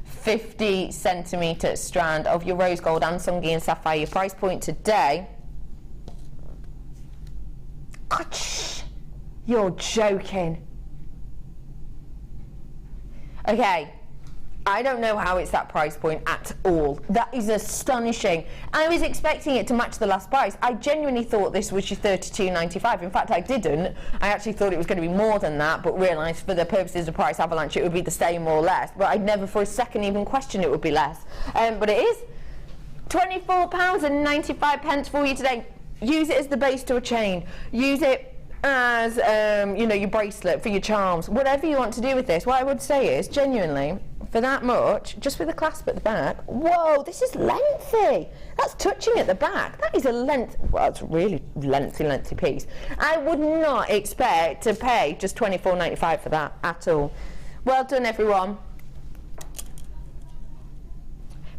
50 centimetre strand of your rose gold and Songi and Sapphire. Your price point today, you're joking. Okay, I don't know how it's that price point at all. That is astonishing. I was expecting it to match the last price. I genuinely thought this was your $32.95. In fact, I didn't. I actually thought it was going to be more than that, but realised for the purposes of price avalanche it would be the same or less. But I'd never for a second even questioned it would be less. But it is £24.95 for you today. Use it as the base to a chain. Use it as, your bracelet for your charms. Whatever you want to do with this. What I would say is, genuinely, for that much, just with the clasp at the back, whoa, this is lengthy. That's touching at the back. That is a it's a really lengthy piece. I would not expect to pay just £24.95 for that at all. Well done, everyone,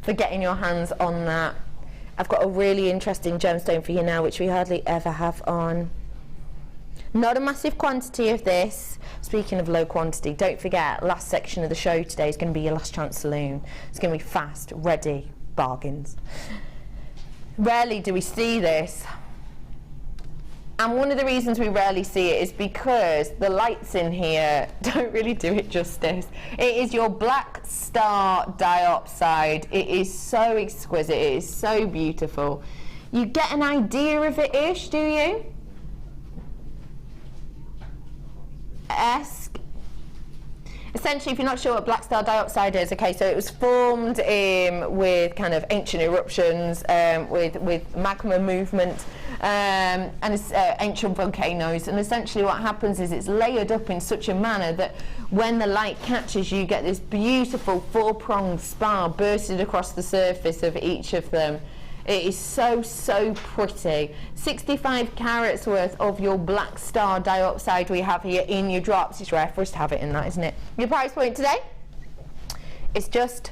for getting your hands on that. I've got a really interesting gemstone for you now, which we hardly ever have on. Not a massive quantity of this. Speaking of low quantity, don't forget, last section of the show today is going to be your last chance saloon. It's going to be fast, ready, bargains. Rarely do we see this. And one of the reasons we rarely see it is because the lights in here don't really do it justice. It is your Black Star diopside. It is so exquisite. It is so beautiful. You get an idea of it-ish, do you? Essentially, if you're not sure what Black Star diopside is, okay, so it was formed with kind of ancient eruptions, with magma movement, and it's ancient volcanoes, and essentially what happens is it's layered up in such a manner that when the light catches, you get this beautiful four-pronged spar bursted across the surface of each of them. It is so, so pretty. 65 carats worth of your Black Star diopside we have here in your drops. It's rare for us to have it in that, isn't it? Your price point today is just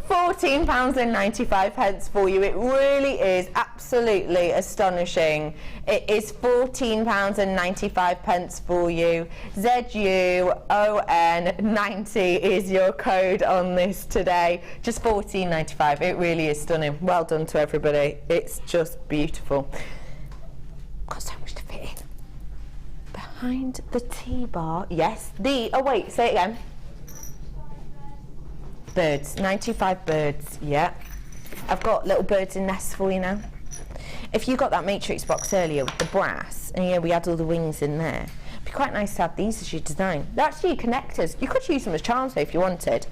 £14.95 for you. It really is absolutely astonishing. It is £14.95 for you. ZUON90 is your code on this today. Just £14.95. It really is stunning. Well done to everybody. It's just beautiful. Got so much to fit in. Behind the T-bar, yes. Oh wait, say it again. Birds, 95 birds, yeah. I've got little birds in nests for you now. If you got that matrix box earlier with the brass, and yeah, we had all the wings in there, it'd be quite nice to have these as your design. They're actually connectors. You could use them as charms though if you wanted.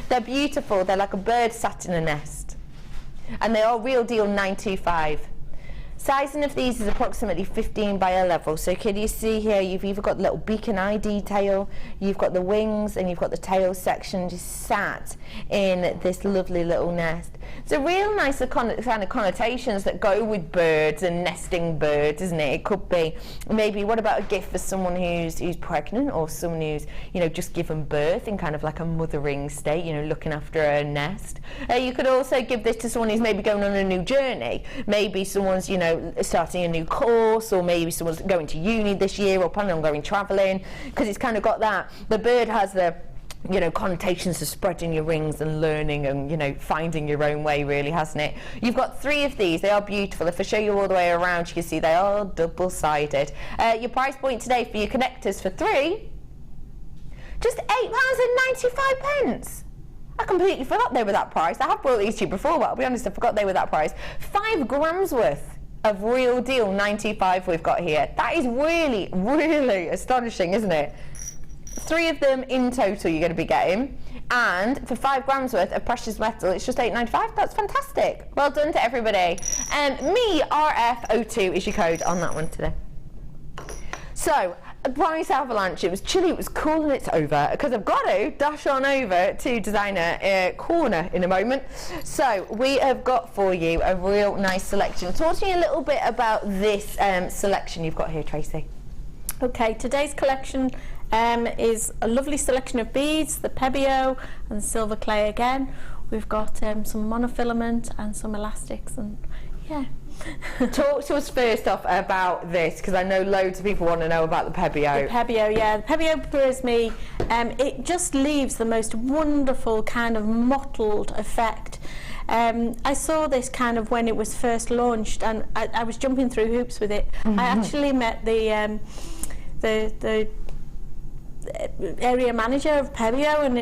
They're beautiful. They're like a bird sat in a nest. And they are real deal 925. Sizing of these is approximately 15 by 11. So can you see here, you've either got the little beacon eye detail, you've got the wings, and you've got the tail section just sat in this lovely little nest. It's a real nice kind of connotations that go with birds and nesting birds, isn't it? It could be maybe, what about a gift for someone who's pregnant, or someone who's, you know, just given birth in kind of like a mothering state, you know, looking after a nest. You could also give this to someone who's maybe going on a new journey. Maybe someone's, you know, starting a new course, or maybe someone's going to uni this year or planning on going travelling, because it's kind of got that. The bird has the, you know, connotations of spreading your wings and learning and, you know, finding your own way, really, hasn't it? You've got 3 of these. They are beautiful. If I show you all the way around, you can see they are double-sided. Your price point today for your connectors for 3, just £8.95. I completely forgot they were that price. I have brought these to you before, but I'll be honest, I forgot they were that price. 5 grams worth of real deal 95 we've got here. That is really, really astonishing, isn't it? 3 of them in total you're going to be getting, and for 5 grams worth of precious metal it's just £8.95. That's fantastic. Well done to everybody. Me RF02 is your code on that one today. So, a price avalanche. It was chilly, it was cool, and it's over, because I've got to dash on over to designer corner in a moment. So we have got for you a real nice selection. Talk to me a little bit about this selection you've got here, Tracy. Okay, today's collection is a lovely selection of beads, the Pebeo and silver clay again. We've got some monofilament and some elastics, and yeah. Talk to us first off about this, because I know loads of people want to know about the Pebeo. The Pebeo, yeah. The Pebeo Prisme, it just leaves the most wonderful kind of mottled effect. I saw this kind of when it was first launched, and I was jumping through hoops with it. Mm-hmm. I actually met the area manager of Pebeo, and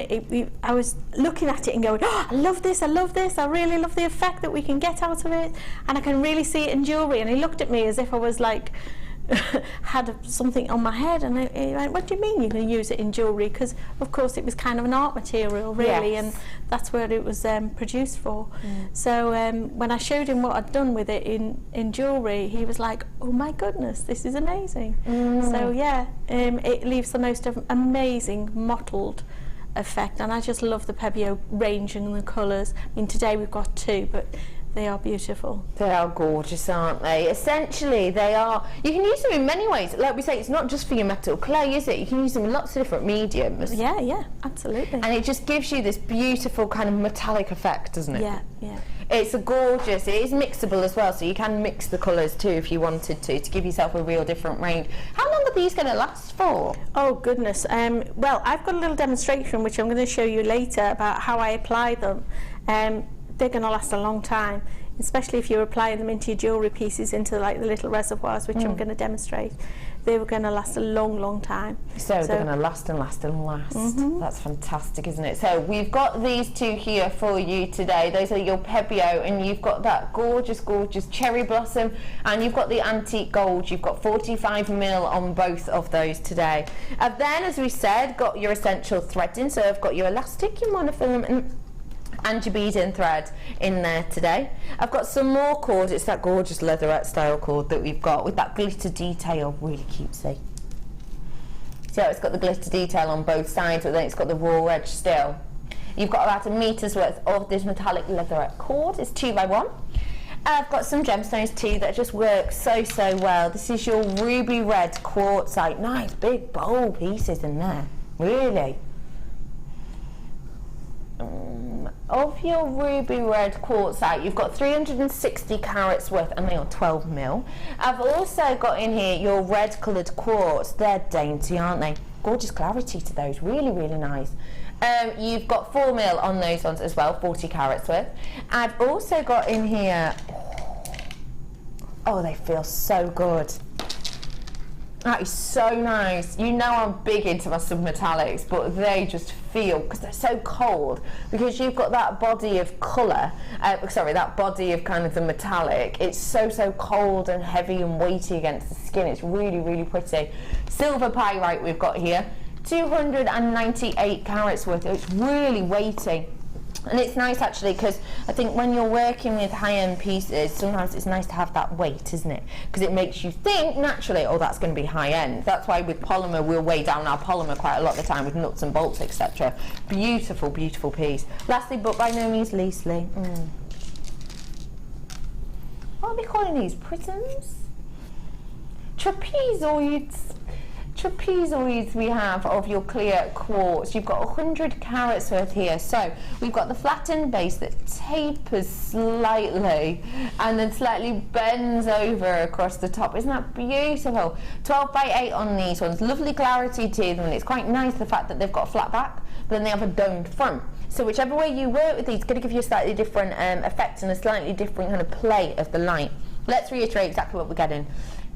I was looking at it and going, oh, I love this, I really love the effect that we can get out of it, and I can really see it in jewellery. And he looked at me as if I was like had something on my head, and he went, what do you mean you can use it in jewellery? Because of course it was kind of an art material, really. Yes. And that's what it was produced for. So when I showed him what I'd done with it in jewellery, he was like, oh my goodness, this is amazing. So yeah, it leaves the most amazing mottled effect, and I just love the Pebeo range and the colours. I mean, today we've got 2, but they are beautiful. They are gorgeous, aren't they? Essentially, they are, you can use them in many ways. Like we say, it's not just for your metal clay, is it? You can use them in lots of different mediums. Yeah, yeah, absolutely. And it just gives you this beautiful kind of metallic effect, doesn't it? Yeah, yeah. It's a gorgeous, it is mixable as well, so you can mix the colours too if you wanted to give yourself a real different range. How long are these going to last for? Oh goodness, well, I've got a little demonstration which I'm going to show you later about how I apply them. They're going to last a long time, especially if you're applying them into your jewellery pieces, into like the little reservoirs, which I'm going to demonstrate. They were going to last a long, long time. So they're going to last and last and last. That's fantastic, isn't it? So we've got these 2 here for you today. Those are your Pebeo, and you've got that gorgeous, gorgeous cherry blossom, and you've got the antique gold. You've got 45mm on both of those today. I've then, as we said, got your essential threading. So I've got your elastic, your monofilament, and your beading thread in there today. I've got some more cord. It's that gorgeous leatherette style cord that we've got with that glitter detail, really cutesy. See how it's got the glitter detail on both sides, but then it's got the raw edge still. You've got about 1 meter's worth of this metallic leatherette cord. It's 2x1. I've got some gemstones too that just work so well. This is your ruby red quartzite. Nice big bold pieces in there, really. Of your ruby red quartzite, you've got 360 carats worth, and they are 12mm. I've also got in here your red coloured quartz. They're dainty, aren't they? Gorgeous clarity to those, really, really nice. You've got 4mm on those ones as well, 40 carats worth. I've also got in here, oh, they feel so good. That is so nice. You know I'm big into my submetallics, but they just feel, because they're so cold, because you've got that body of colour, that body of kind of the metallic. It's so cold and heavy and weighty against the skin. It's really, really pretty. Silver pyrite we've got here, 298 carats worth. It's really weighty. And it's nice actually, because I think when you're working with high-end pieces, sometimes it's nice to have that weight, isn't it? Because it makes you think naturally, oh, that's going to be high-end. That's why with polymer, we'll weigh down our polymer quite a lot of the time with nuts and bolts, etc. Beautiful, beautiful piece. Lastly, but by no means leastly, what are we calling these? Prisms? Trapezoids. Trapezoids we have of your clear quartz. You've got 100 carats worth here. So we've got the flattened base that tapers slightly and then slightly bends over across the top. Isn't that beautiful? 12 by 8 on these ones. Lovely clarity to them, and it's quite nice the fact that they've got a flat back, but then they have a domed front. So whichever way you work with these, it's going to give you a slightly different effect and a slightly different kind of play of the light. Let's reiterate exactly what we're getting.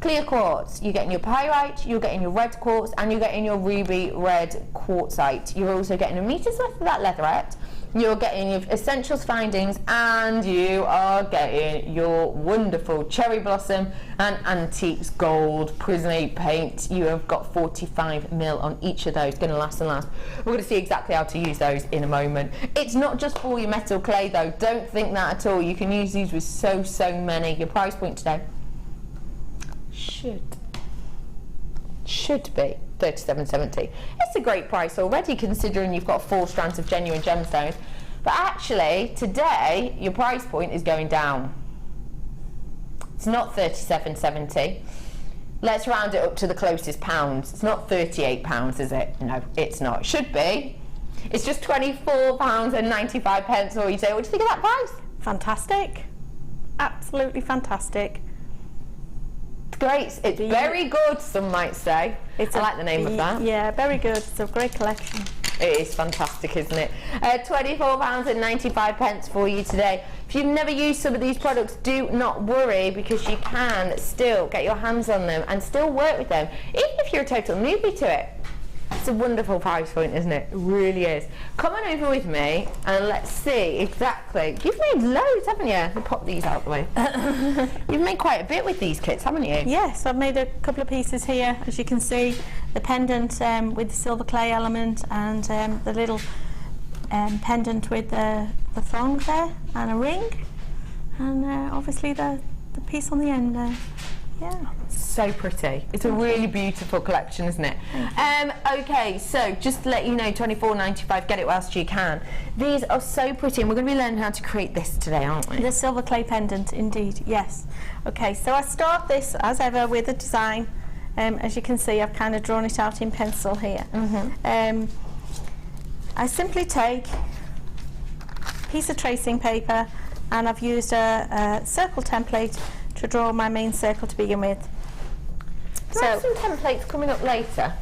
Clear quartz, you're getting your pyrite, you're getting your red quartz, and you're getting your ruby red quartzite. You're also getting a meter's worth of that leatherette, you're getting your essentials findings, and you are getting your wonderful cherry blossom and antiques gold prismate paint. You have got 45ml on each of those, going to last and last. We're going to see exactly how to use those in a moment. It's not just for your metal clay though, don't think that at all. You can use these with so many. Your price point today should be $37.70. It's a great price already, considering you've got 4 strands of genuine gemstones. But actually, today your price point is going down. It's not $37.70. Let's round it up to the closest pounds. It's not £38, is it? No, it's not. It should be. It's just £24.95 all you say. What do you think of that price? Fantastic. Absolutely fantastic. Great. It's very good, some might say. I like the name of that. Yeah, very good. It's a great collection. It is fantastic, isn't it? £24.95 for you today. If you've never used some of these products, do not worry, because you can still get your hands on them and still work with them, even if you're a total newbie to it. It's a wonderful price point, isn't it? It really is. Come on over with me and let's see exactly. You've made loads, haven't you? Let me pop these out of the way. You've made quite a bit with these kits, haven't you? Yes, I've made a couple of pieces here, as you can see. The pendant with the silver clay element, and the little pendant with the thong there, and a ring, and obviously the piece on the end there. Yeah. So pretty. It's a really beautiful collection, isn't it? Okay, so just to let you know, £24.95, get it whilst you can. These are so pretty, and we're going to be learning how to create this today, aren't we? The silver clay pendant, indeed, yes. Okay, so I start this, as ever, with a design. As you can see, I've kind of drawn it out in pencil here. I simply take a piece of tracing paper, and I've used a circle template to draw my main circle to begin with. Do I have some templates coming up later?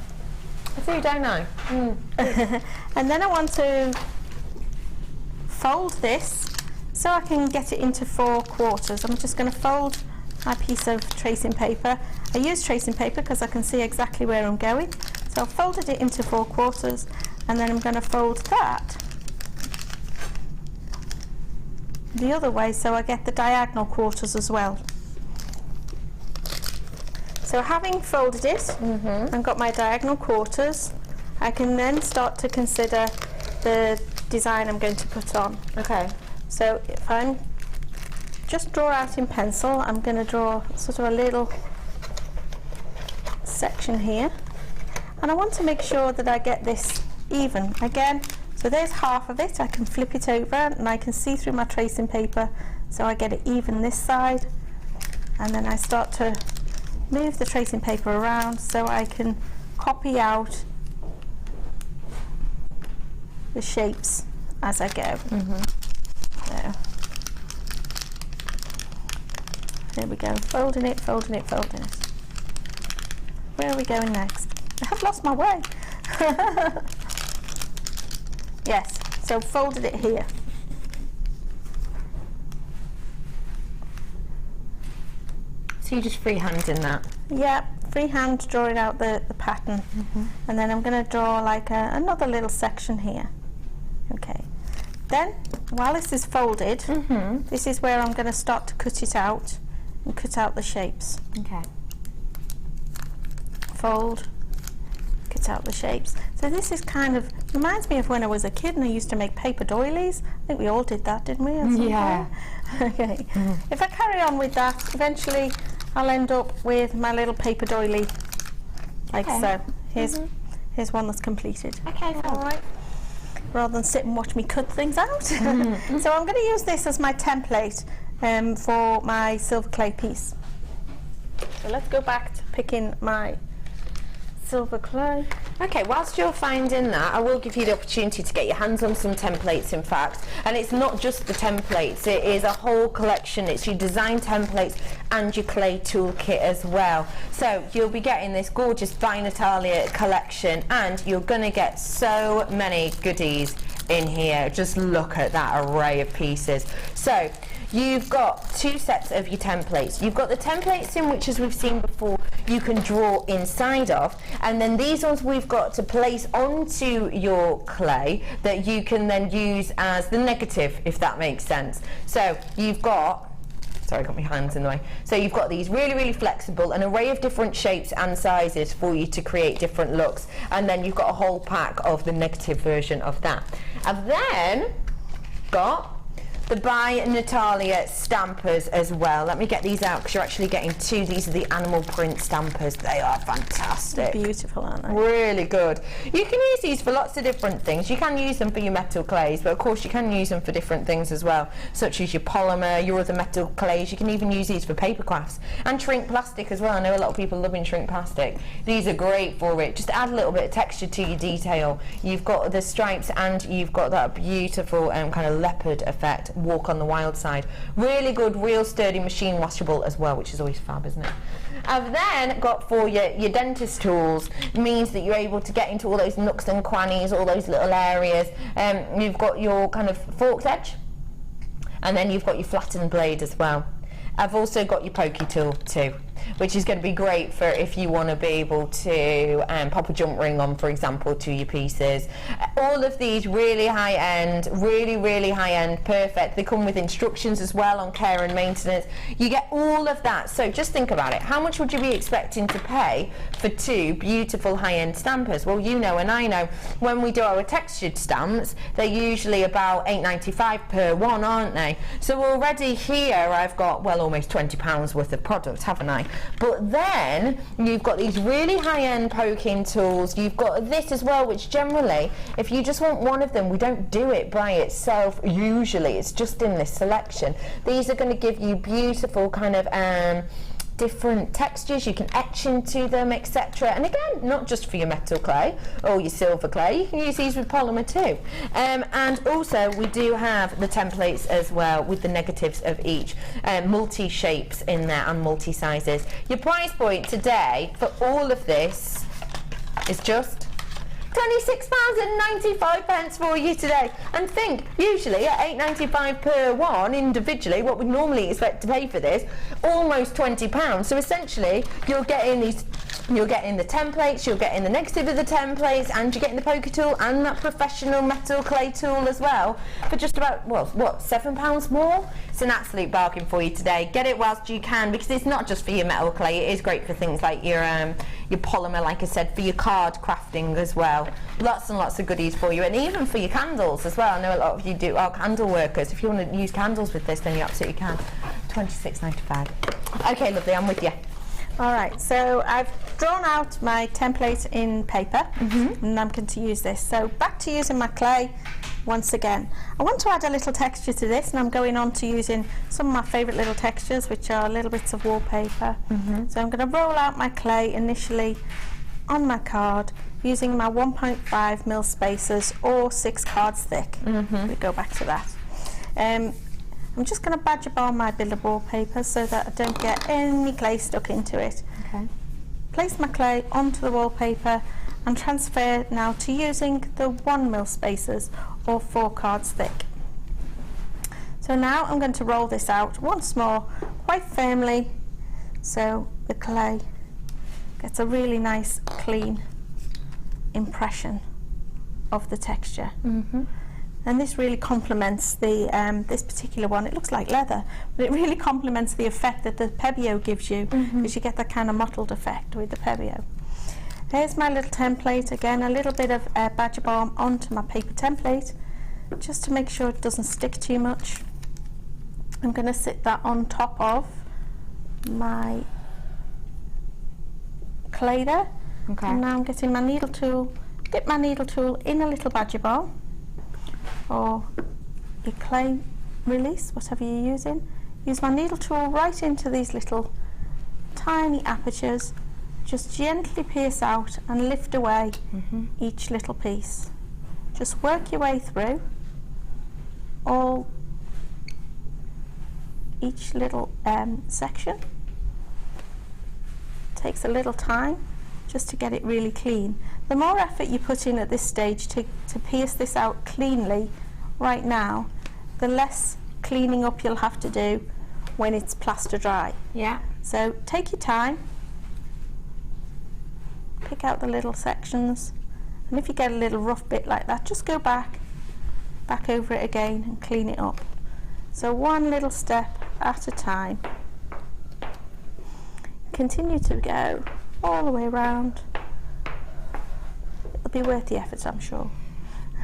I do, don't I? And then I want to fold this so I can get it into 4 quarters. I'm just going to fold my piece of tracing paper. I use tracing paper because I can see exactly where I'm going. So I've folded it into 4 quarters, and then I'm going to fold that the other way so I get the diagonal quarters as well. So having folded it and got my diagonal quarters, I can then start to consider the design I'm going to put on. Okay. So if I'm just draw out in pencil, I'm going to draw sort of a little section here, and I want to make sure that I get this even again. So there's half of it. I can flip it over and I can see through my tracing paper, so I get it even this side, and then I start to move the tracing paper around so I can copy out the shapes as I go. There. There we go, folding it, folding it, folding it. Where are we going next? I have lost my way. Yes, so folded it here. So you're just freehanding that? Yeah, freehand drawing out the pattern. And then I'm going to draw like another little section here. Okay. Then, while this is folded, this is where I'm going to start to cut it out and cut out the shapes. Okay. Fold, get out the shapes. So this is kind of, reminds me of when I was a kid and I used to make paper doilies. I think we all did that, didn't we? Yeah. Okay. If I carry on with that, eventually I'll end up with my little paper doily, like so. Here's one that's completed. Okay, all right. Rather than sit and watch me cut things out. So I'm going to use this as my template for my silver clay piece. So let's go back to picking my silver clay. Okay, whilst you're finding that, I will give you the opportunity to get your hands on some templates, in fact. And it's not just the templates, it is a whole collection. It's your design templates and your clay toolkit as well. So you'll be getting this gorgeous by Natalia collection, and you're going to get so many goodies in here. Just look at that array of pieces. So you've got two sets of your templates. You've got the templates in which, as we've seen before, you can draw inside of, and then these ones we've got to place onto your clay that you can then use as the negative, if that makes sense. So you've got, sorry, I got my hands in the way. So you've got these really flexible, an array of different shapes and sizes for you to create different looks, and then you've got a whole pack of the negative version of that. I've then got the by Natalia stampers as well. Let me get these out because you're actually getting two. These are the animal print stampers. They are fantastic. Beautiful, aren't they? Really good. You can use these for lots of different things. You can use them for your metal clays, but of course you can use them for different things as well, such as your polymer, your other metal clays. You can even use these for paper crafts and shrink plastic as well. I know a lot of people loving shrink plastic. These are great for it. Just add a little bit of texture to your detail. You've got the stripes and you've got that beautiful kind of leopard effect. Walk on the wild side. Really good, real sturdy, machine washable as well, which is always fab, isn't it? I've then got for you your dentist tools. Means that you're able to get into all those nooks and crannies, all those little areas. You've got your kind of forked edge, and then you've got your flattened blade as well. I've also got your pokey tool too, which is going to be great for if you want to be able to pop a jump ring on, for example, to your pieces. All of these really high end, really high end, perfect. They come with instructions as well on care and maintenance. You get all of that. So just think about it. How much would you be expecting to pay for two beautiful high end stampers? Well, you know and I know when we do our textured stamps, they're usually about £8.95 per one, aren't they? So already here I've got, well, almost £20 worth of product, haven't I? But then you've got these really high-end poking tools. You've got this as well, which generally, if you just want one of them, we don't do it by itself usually. It's just in this selection. These are going to give you beautiful kind of different textures. You can etch into them, etc. And again, not just for your metal clay or your silver clay, you can use these with polymer too. And also we do have the templates as well with the negatives of each, multi shapes in there and multi sizes. Your price point today for all of this is just £26.95 for you today. And think, usually at £8.95 per one individually, what we'd normally expect to pay for this, almost £20. So essentially, you're getting these, you're getting the templates, you're getting the negative of the templates, and you're getting the poker tool and that professional metal clay tool as well for just about, well, what, £7 more? It's an absolute bargain for you today. Get it whilst you can, because it's not just for your metal clay. It is great for things like your polymer, like I said, for your card crafting as well. Lots and lots of goodies for you, and even for your candles as well. I know a lot of you are candle workers. If you want to use candles with this, then you absolutely can. £26.95. Okay, lovely, I'm with you. All right, so I've drawn out my template in paper, and I'm going to use this. So back to using my clay once again. I want to add a little texture to this, and I'm going on to using some of my favourite little textures, which are little bits of wallpaper. So I'm going to roll out my clay initially on my card using my 1.5mm spacers or 6 cards thick. We go back to that. I'm just going to badge up on my bit of wallpaper so that I don't get any clay stuck into it. Okay. Place my clay onto the wallpaper and transfer now to using the 1mm spacers or 4 cards thick. So now I'm going to roll this out once more quite firmly so the clay gets a really nice clean impression of the texture. And this really complements the this particular one. It looks like leather, but it really complements the effect that the Pebeo gives you, because you get that kind of mottled effect with the Pebeo. Here's my little template. Again, a little bit of badger balm onto my paper template, just to make sure it doesn't stick too much. I'm going to sit that on top of my clay there. Okay. And now I'm getting my needle tool, dip my needle tool in a little badger balm, or your clay release, whatever you're using. Use my needle tool right into these little tiny apertures. Just gently pierce out and lift away each little piece. Just work your way through each little section. Takes a little time just to get it really clean. The more effort you put in at this stage to pierce this out cleanly right now, the less cleaning up you'll have to do when it's plaster dry. Yeah. So take your time, pick out the little sections, and if you get a little rough bit like that, just go back over it again and clean it up. So one little step at a time. Continue to go all the way around. It'll be worth the effort, I'm sure.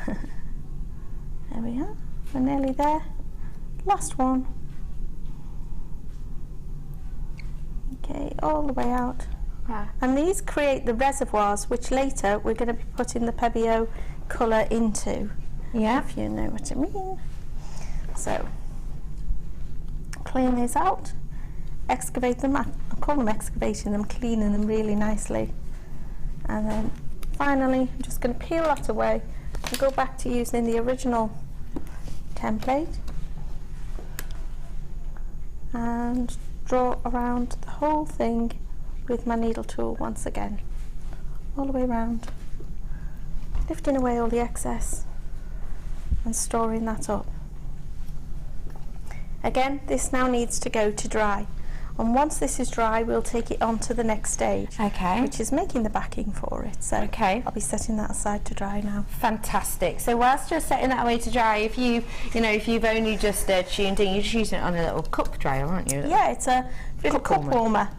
There we are, we're nearly there. Last one. Okay, all the way out. Right. And these create the reservoirs which later we're going to be putting the Pebeo colour into. Yeah. If you know what I mean. So, clean these out, excavate them. I call them excavating them, cleaning them really nicely. And then finally, I'm just going to peel that away and go back to using the original template and draw around the whole thing with my needle tool once again, all the way around, lifting away all the excess and storing that up. Again, this now needs to go to dry, and once this is dry we'll take it on to the next stage, Okay. which is making the backing for it. So Okay. I'll be setting that aside to dry now. Fantastic. So whilst you're setting that away to dry, if you've only just tuned in, you're just using it on a little cup dryer, aren't you? Yeah, it's a little cup warmer.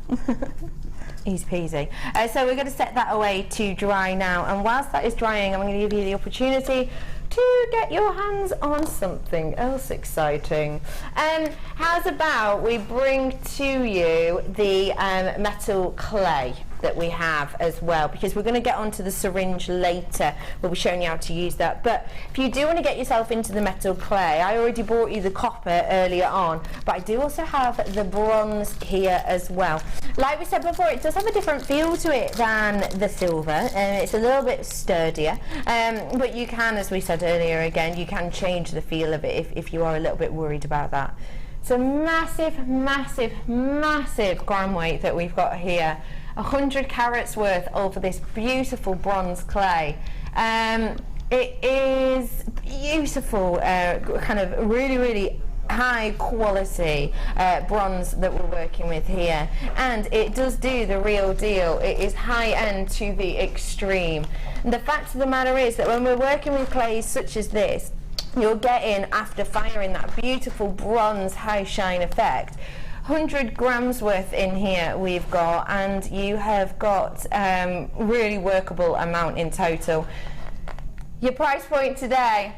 Easy peasy. So we're going to set that away to dry now, and whilst that is drying, I'm going to give you the opportunity to get your hands on something else exciting. How's about we bring to you the metal clay that we have as well, because we're going to get onto the syringe later. We'll be showing you how to use that. But if you do want to get yourself into the metal clay, I already brought you the copper earlier on, but I do also have the bronze here as well. Like we said before, it does have a different feel to it than the silver, and it's a little bit sturdier, but you can, as we said earlier again, you can change the feel of it if you are a little bit worried about that. It's a massive, massive, massive gram weight that we've got here. 100 carats worth of this beautiful bronze clay. It is beautiful, kind of really high quality bronze that we're working with here, and it does do the real deal. It is high end to the extreme. And the fact of the matter is that when we're working with clays such as this, you're getting, after firing, that beautiful bronze high shine effect. 100 grams worth in here we've got, and you have got really workable amount in total. Your price point today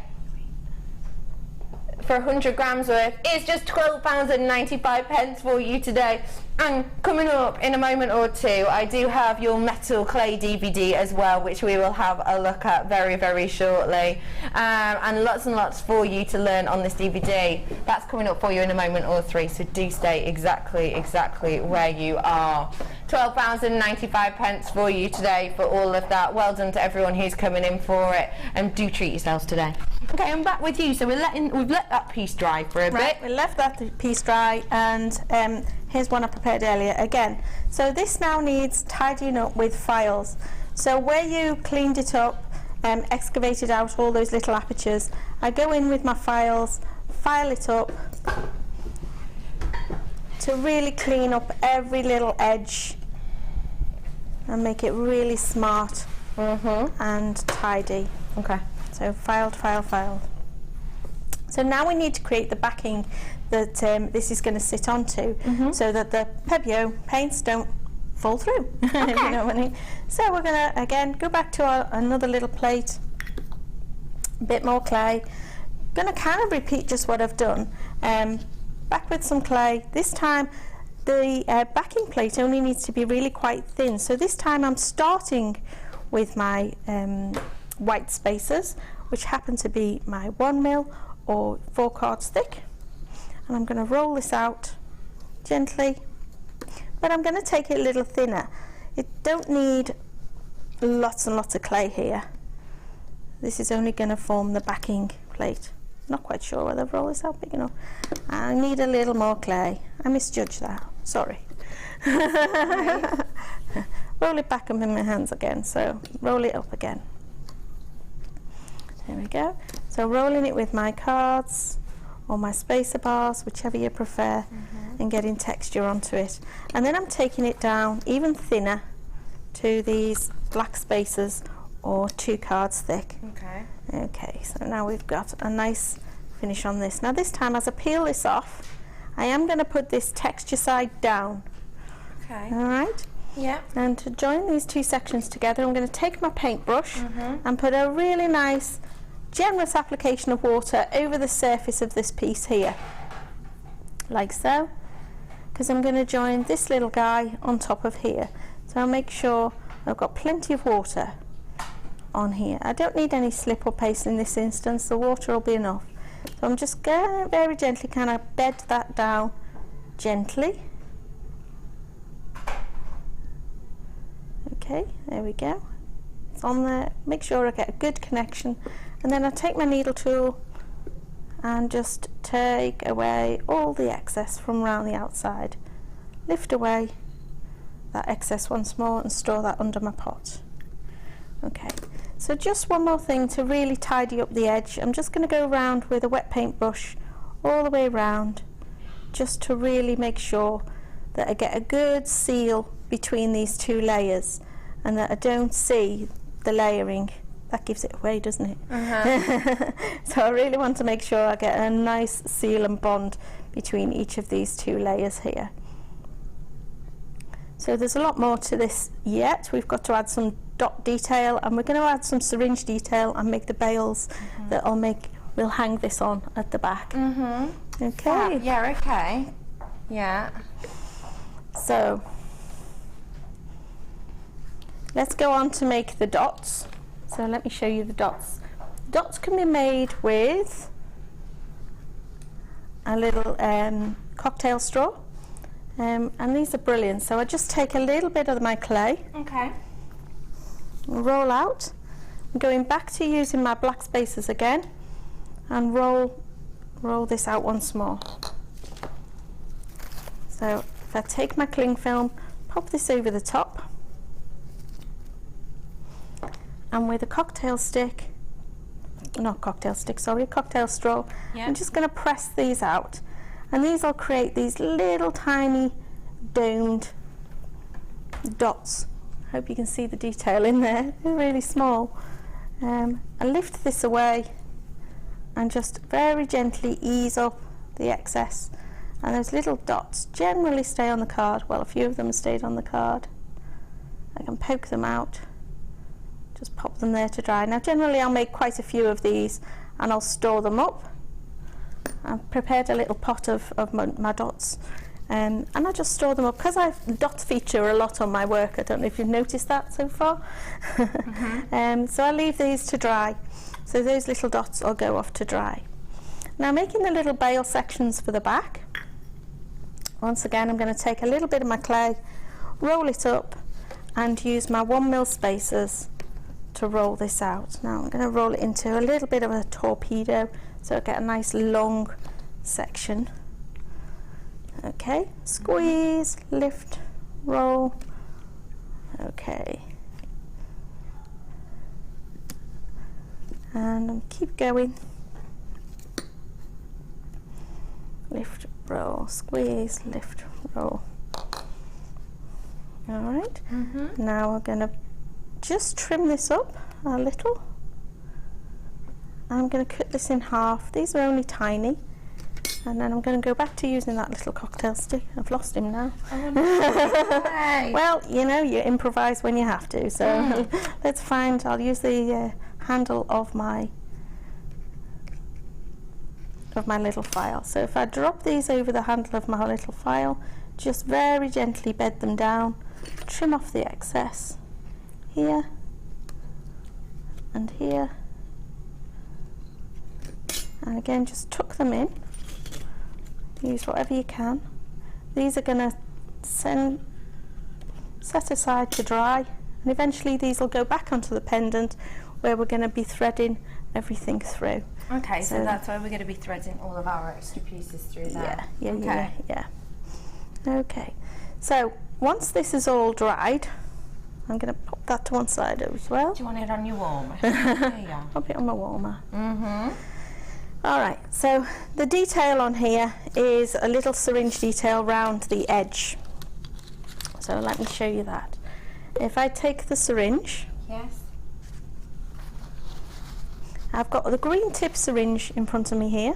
for 100 grams worth is just £12.95 for you today. And coming up in a moment or two, I do have your metal clay DVD as well, which we will have a look at very, very shortly. And lots for you to learn on this DVD. That's coming up for you in a moment or three, so do stay exactly where you are. £12.95 for you today for all of that. Well done to everyone who's coming in for it, and do treat yourselves today. Okay, I'm back with you. So we've let that piece dry for a bit. We left that piece dry, and here's one I prepared earlier again. So this now needs tidying up with files. So where you cleaned it up, excavated out all those little apertures, I go in with my files, file it up to really clean up every little edge and make it really smart and tidy. Okay. So filed. So now we need to create the backing that this is going to sit onto, so that the Pebeo paints don't fall through. If you know what I mean. So we're going to again go back to another little plate, a bit more clay. Going to kind of repeat just what I've done. Back with some clay. This time the backing plate only needs to be really quite thin, so this time I'm starting with my white spacers, which happen to be my 1mm or 4 cards thick, and I'm going to roll this out gently, but I'm going to take it a little thinner. You don't need lots and lots of clay here. This is only going to form the backing plate. Not quite sure whether I've rolled this out big enough. I need a little more clay. I misjudged that. Sorry. Roll it back up in my hands again. So roll it up again. There we go. So rolling it with my cards or my spacer bars, whichever you prefer, and getting texture onto it. And then I'm taking it down even thinner to these black spacers or 2 cards thick. Okay, so now we've got a nice finish on this. Now this time, as I peel this off, I am going to put this texture side down. Okay. All right? Yeah. And to join these 2 sections together, I'm going to take my paintbrush and put a really nice, generous application of water over the surface of this piece here, like so, because I'm going to join this little guy on top of here. So I'll make sure I've got plenty of water on here. I don't need any slip or paste in this instance, the water will be enough. So I'm just going to very gently kind of bed that down gently. Okay, there we go. It's on there. Make sure I get a good connection, and then I take my needle tool and just take away all the excess from around the outside. Lift away that excess once more and store that under my pot. Okay, so just one more thing to really tidy up the edge. I'm just going to go around with a wet paintbrush all the way around, just to really make sure that I get a good seal between these 2 layers and that I don't see the layering. That gives it away, doesn't it? So I really want to make sure I get a nice seal and bond between each of these 2 layers here. So there's a lot more to this yet. We've got to add some dot detail, and we're going to add some syringe detail and make the bails that we'll hang this on at the back. Okay. Yeah, okay. Yeah. So let's go on to make the dots. So let me show you the dots. Dots can be made with a little cocktail straw. And these are brilliant. So I just take a little bit of my clay, roll out. I'm going back to using my black spacers again, and roll this out once more. So if I take my cling film, pop this over the top, and with a cocktail straw, I'm just going to press these out. And these will create these little tiny domed dots. I hope you can see the detail in there. They're really small. I lift this away and just very gently ease up the excess. And those little dots generally stay on the card. Well, a few of them have stayed on the card. I can poke them out, just pop them there to dry. Now generally I'll make quite a few of these and I'll store them up. I've prepared a little pot of my dots, and I just store them up because dots feature a lot on my work. I don't know if you've noticed that so far. So I leave these to dry, so those little dots will go off to dry. Now making the little bail sections for the back, once again I'm going to take a little bit of my clay, roll it up, and use my 1mm spacers to roll this out. Now I'm going to roll it into a little bit of a torpedo, so I get a nice long section. Okay, squeeze, lift, roll. Okay, and keep going. Lift, roll, squeeze, lift, roll. All right. Now we're going to just trim this up a little. I'm going to cut this in half. These are only tiny. And then I'm going to go back to using that little cocktail stick. I've lost him now. Well, you know, you improvise when you have to. So let's find, I'll use the handle of my little file. So if I drop these over the handle of my little file, just very gently bed them down, trim off the excess here and here, and again just tuck them in. Use whatever you can. These are going to set aside to dry, and eventually these will go back onto the pendant where we're going to be threading everything through. Okay, so that's why we're going to be threading all of our extra pieces through there. Yeah. Okay, so once this is all dried, I'm going to pop that to one side as well. Do you want it on your warmer? There you go. Pop it on my warmer. Alright, so the detail on here is a little syringe detail round the edge. So let me show you that. If I take the syringe, Yes. I've got the green tip syringe in front of me here.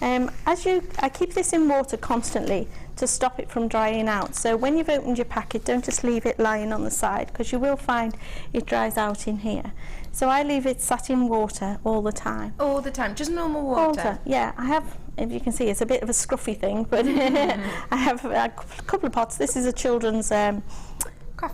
I keep this in water constantly to stop it from drying out. So when you've opened your packet, don't just leave it lying on the side, because you will find it dries out in here. So I leave it sat in water all the time. All the time, just normal water? Yeah, I have, if you can see, it's a bit of a scruffy thing, but I have a couple of pots. This is a children's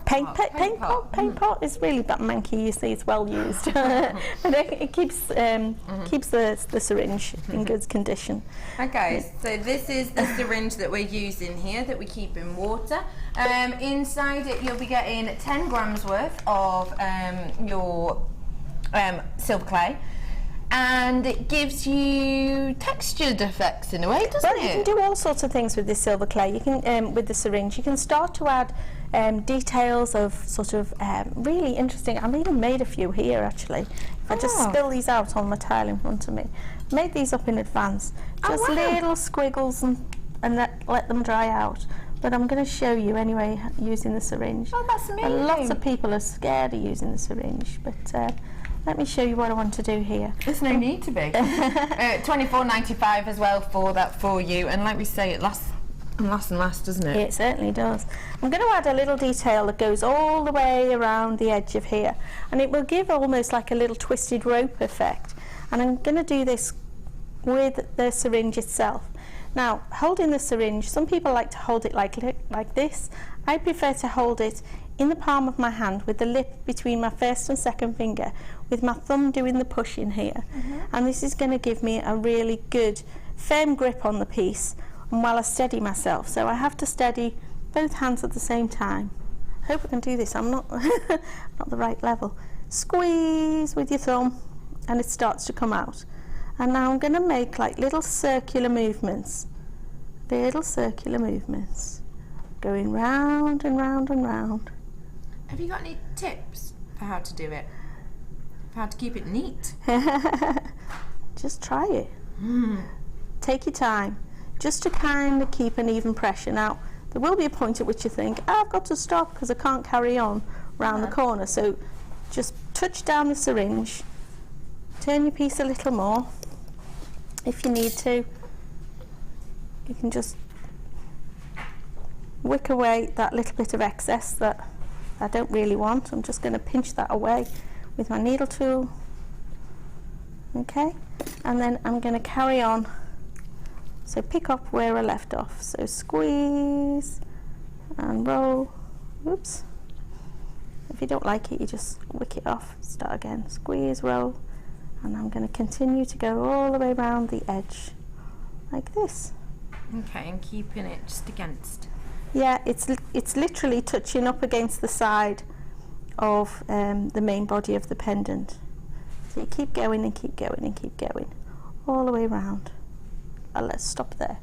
paint pot. It's really that manky, you see, it's well used. But it keeps the syringe in good condition. Okay, so this is the syringe that we're using here, that we keep in water. Inside it you'll be getting 10 grams worth of your silver clay, and it gives you textured effects in a way, doesn't it? You can do all sorts of things with this silver clay. You can, with the syringe, you can start to add details of sort of really interesting. I've even made a few here actually. If I just spill these out on my tile in front of me. Made these up in advance. Just little squiggles and let them dry out. But I'm going to show you anyway using the syringe. Oh, that's amazing. And lots of people are scared of using the syringe, but let me show you what I want to do here. There's no need to be. $24.95 as well for you, and like we say, it lasts and lasts, doesn't it? It certainly does. I'm going to add a little detail that goes all the way around the edge of here, and it will give almost like a little twisted rope effect. And I'm going to do this with the syringe itself. Now, holding the syringe, some people like to hold it like this. I prefer to hold it in the palm of my hand with the lip between my first and second finger, with my thumb doing the push in here. And this is going to give me a really good firm grip on the piece, and while I steady myself. So I have to steady both hands at the same time. I hope I can do this. I'm not not the right level. Squeeze with your thumb and it starts to come out. And now I'm going to make like little circular movements. Little circular movements. Going round and round and round. Have you got any tips for how to do it? For how to keep it neat? Just try it. Take your time. Just to kind of keep an even pressure. Now, there will be a point at which you think, oh, I've got to stop because I can't carry on round the corner. So just touch down the syringe, turn your piece a little more. If you need to, you can just wick away that little bit of excess that I don't really want. I'm just going to pinch that away with my needle tool. Okay, and then I'm going to carry on. So pick up where I left off. So squeeze and roll. Oops. If you don't like it, you just wick it off. Start again. Squeeze, roll. And I'm going to continue to go all the way around the edge, like this. Okay, and keeping it just against. Yeah, it's literally touching up against the side of the main body of the pendant. So you keep going and keep going and keep going, all the way around. Let's stop there.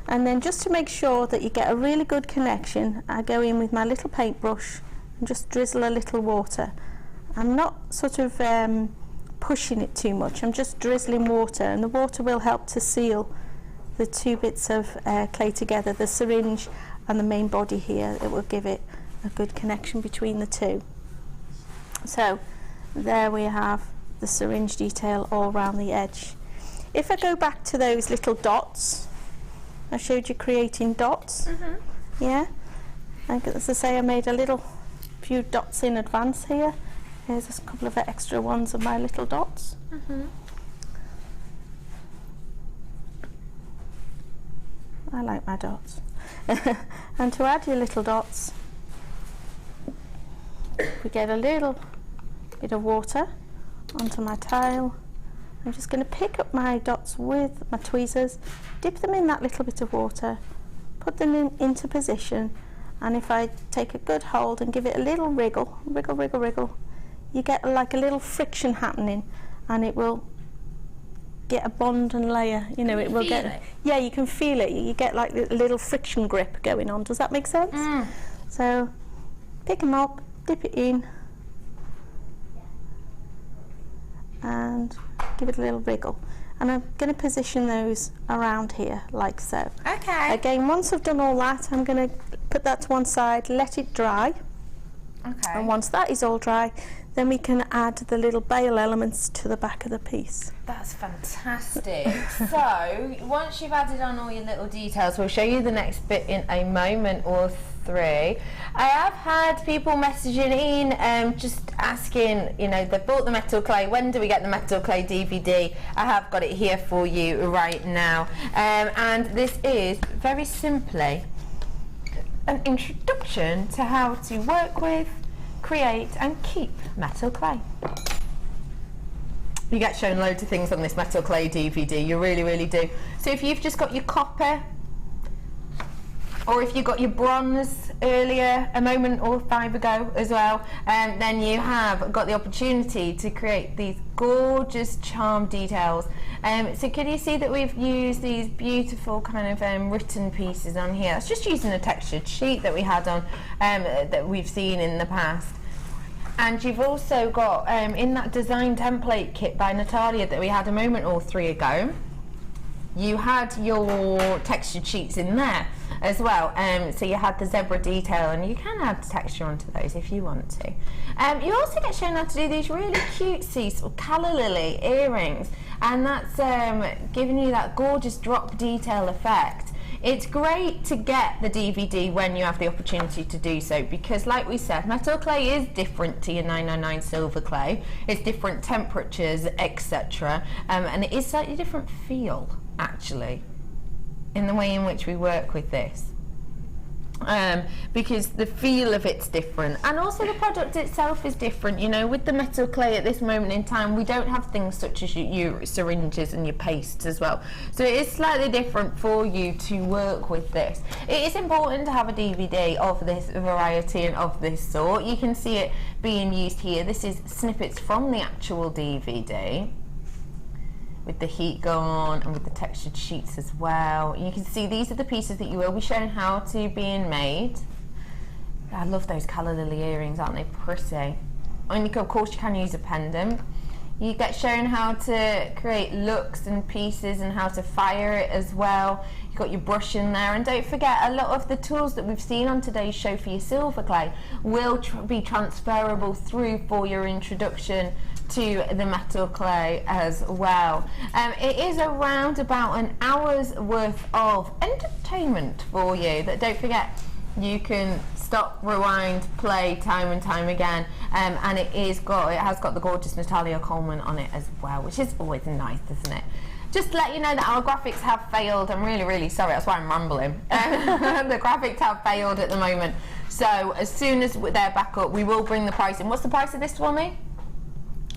And then just to make sure that you get a really good connection, I go in with my little paintbrush and just drizzle a little water. I'm not sort of pushing it too much, I'm just drizzling water, and the water will help to seal the two bits of clay together, the syringe and the main body here. It will give it a good connection between the two. So there we have the syringe detail all around the edge. If I go back to those little dots I showed you creating dots. Yeah, like, as I say, I made a few dots in advance here. Here's a couple of extra ones of my little dots. I like my dots. And to add your little dots, we get a little bit of water onto my tile. I'm just going to pick up my dots with my tweezers, dip them in that little bit of water, put them into position, and if I take a good hold and give it a little wriggle, you get like a little friction happening, and it will get a bond and layer. You know, it will get it. Yeah, you can feel it. You get like a little friction grip going on. Does that make sense? So pick them up, dip it in, and give it a little wriggle. And I'm going to position those around here like so. Okay. Again, once I've done all that, I'm going to put that to one side, let it dry. Okay. And once that is all dry, then we can add the little bail elements to the back of the piece. That's fantastic. So once you've added on all your little details, we'll show you the next bit in a moment or three. I have had people messaging in just asking, you know, they've bought the metal clay, when do we get the metal clay DVD? I have got it here for you right now, and this is very simply an introduction to how to work with, create and keep metal clay. You get shown loads of things on this metal clay DVD, you really do. So if you've just got your copper, or if you got your bronze earlier, a moment or five ago as well, then you have got the opportunity to create these gorgeous charm details. So can you see that we've used these beautiful kind of written pieces on here? That's just using a textured sheet that we had on, that we've seen in the past. And you've also got, in that design template kit by Natalia that we had a moment or three ago, you had your textured sheets in there as well. So you had the zebra detail, and you can add texture onto those if you want to. You also get shown how to do these really cutesy sort of calla lily earrings, and that's giving you that gorgeous drop detail effect. It's great to get the DVD when you have the opportunity to do so, because like we said, metal clay is different to your 999 silver clay. It's different temperatures, etc. And it is slightly different feel, actually, in the way in which we work with this. Because the feel of it's different, and also the product itself is different. You know, with the metal clay at this moment in time, we don't have things such as your syringes and your pastes as well, so it is slightly different for you to work with this. It is important to have a DVD of this variety and of this sort. You can see it being used here. This is snippets from the actual DVD, with the heat going on and with the textured sheets as well. You can see these are the pieces that you will be shown how to being made. I love those calla lily earrings, aren't they pretty? And of course you can use a pendant. You get shown how to create looks and pieces and how to fire it as well. You've got your brush in there, and don't forget, a lot of the tools that we've seen on today's show for your silver clay will be transferable through for your introduction to the metal clay as well. It is around about an hour's worth of entertainment for you that, don't forget, you can stop, rewind, play time and time again, and it has got the gorgeous Natalia Coleman on it as well, which is always nice, isn't it? Just to let you know that our graphics have failed. I'm really sorry, that's why I'm rambling. The graphics have failed at the moment, so as soon as they're back up, we will bring the price in. What's the price of this for me?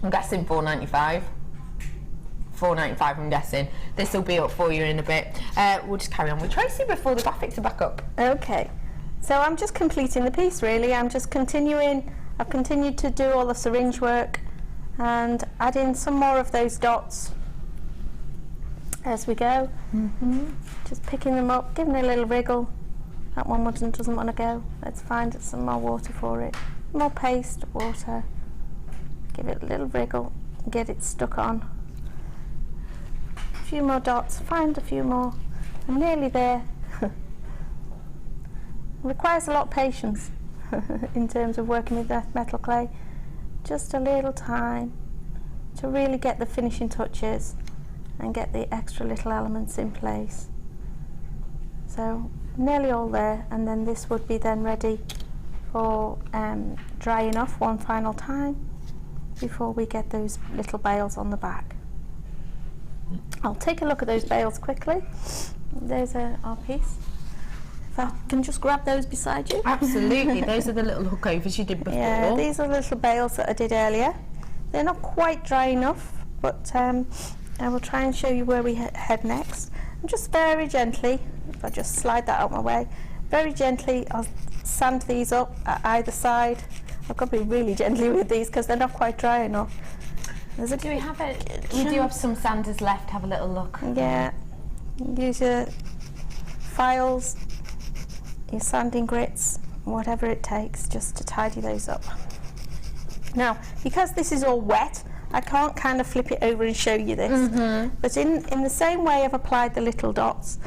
I'm guessing $4.95. $4.95, I'm guessing. This will be up for you in a bit. We'll just carry on with Tracy before the graphics are back up. Okay, so I'm just completing the piece really. I'm just continuing. I've continued to do all the syringe work and add in some more of those dots as we go. Just picking them up, giving it a little wriggle. That one doesn't want to go. Let's find some more water for it. More paste, water. Give it a little wriggle, get it stuck on. A few more dots, find a few more. I'm nearly there. It requires a lot of patience in terms of working with that metal clay. Just a little time to really get the finishing touches and get the extra little elements in place. So nearly all there, and then this would be then ready for drying off one final time before we get those little bales on the back. I'll take a look at those bales quickly. There's our piece. If I can just grab those beside you. Absolutely, those are the little hookovers you did before. Yeah, these are little bales that I did earlier. They're not quite dry enough, but I will try and show you where we head next. And just very gently, if I just slide that out my way, very gently I'll sand these up at either side. I've got to be really gently with these because they're not quite dry enough. Do we have it? We do have some sanders left. Have a little look. Yeah, use your files, your sanding grits, whatever it takes just to tidy those up. Now, because this is all wet, I can't kind of flip it over and show you this, but in the same way I've applied the little dots,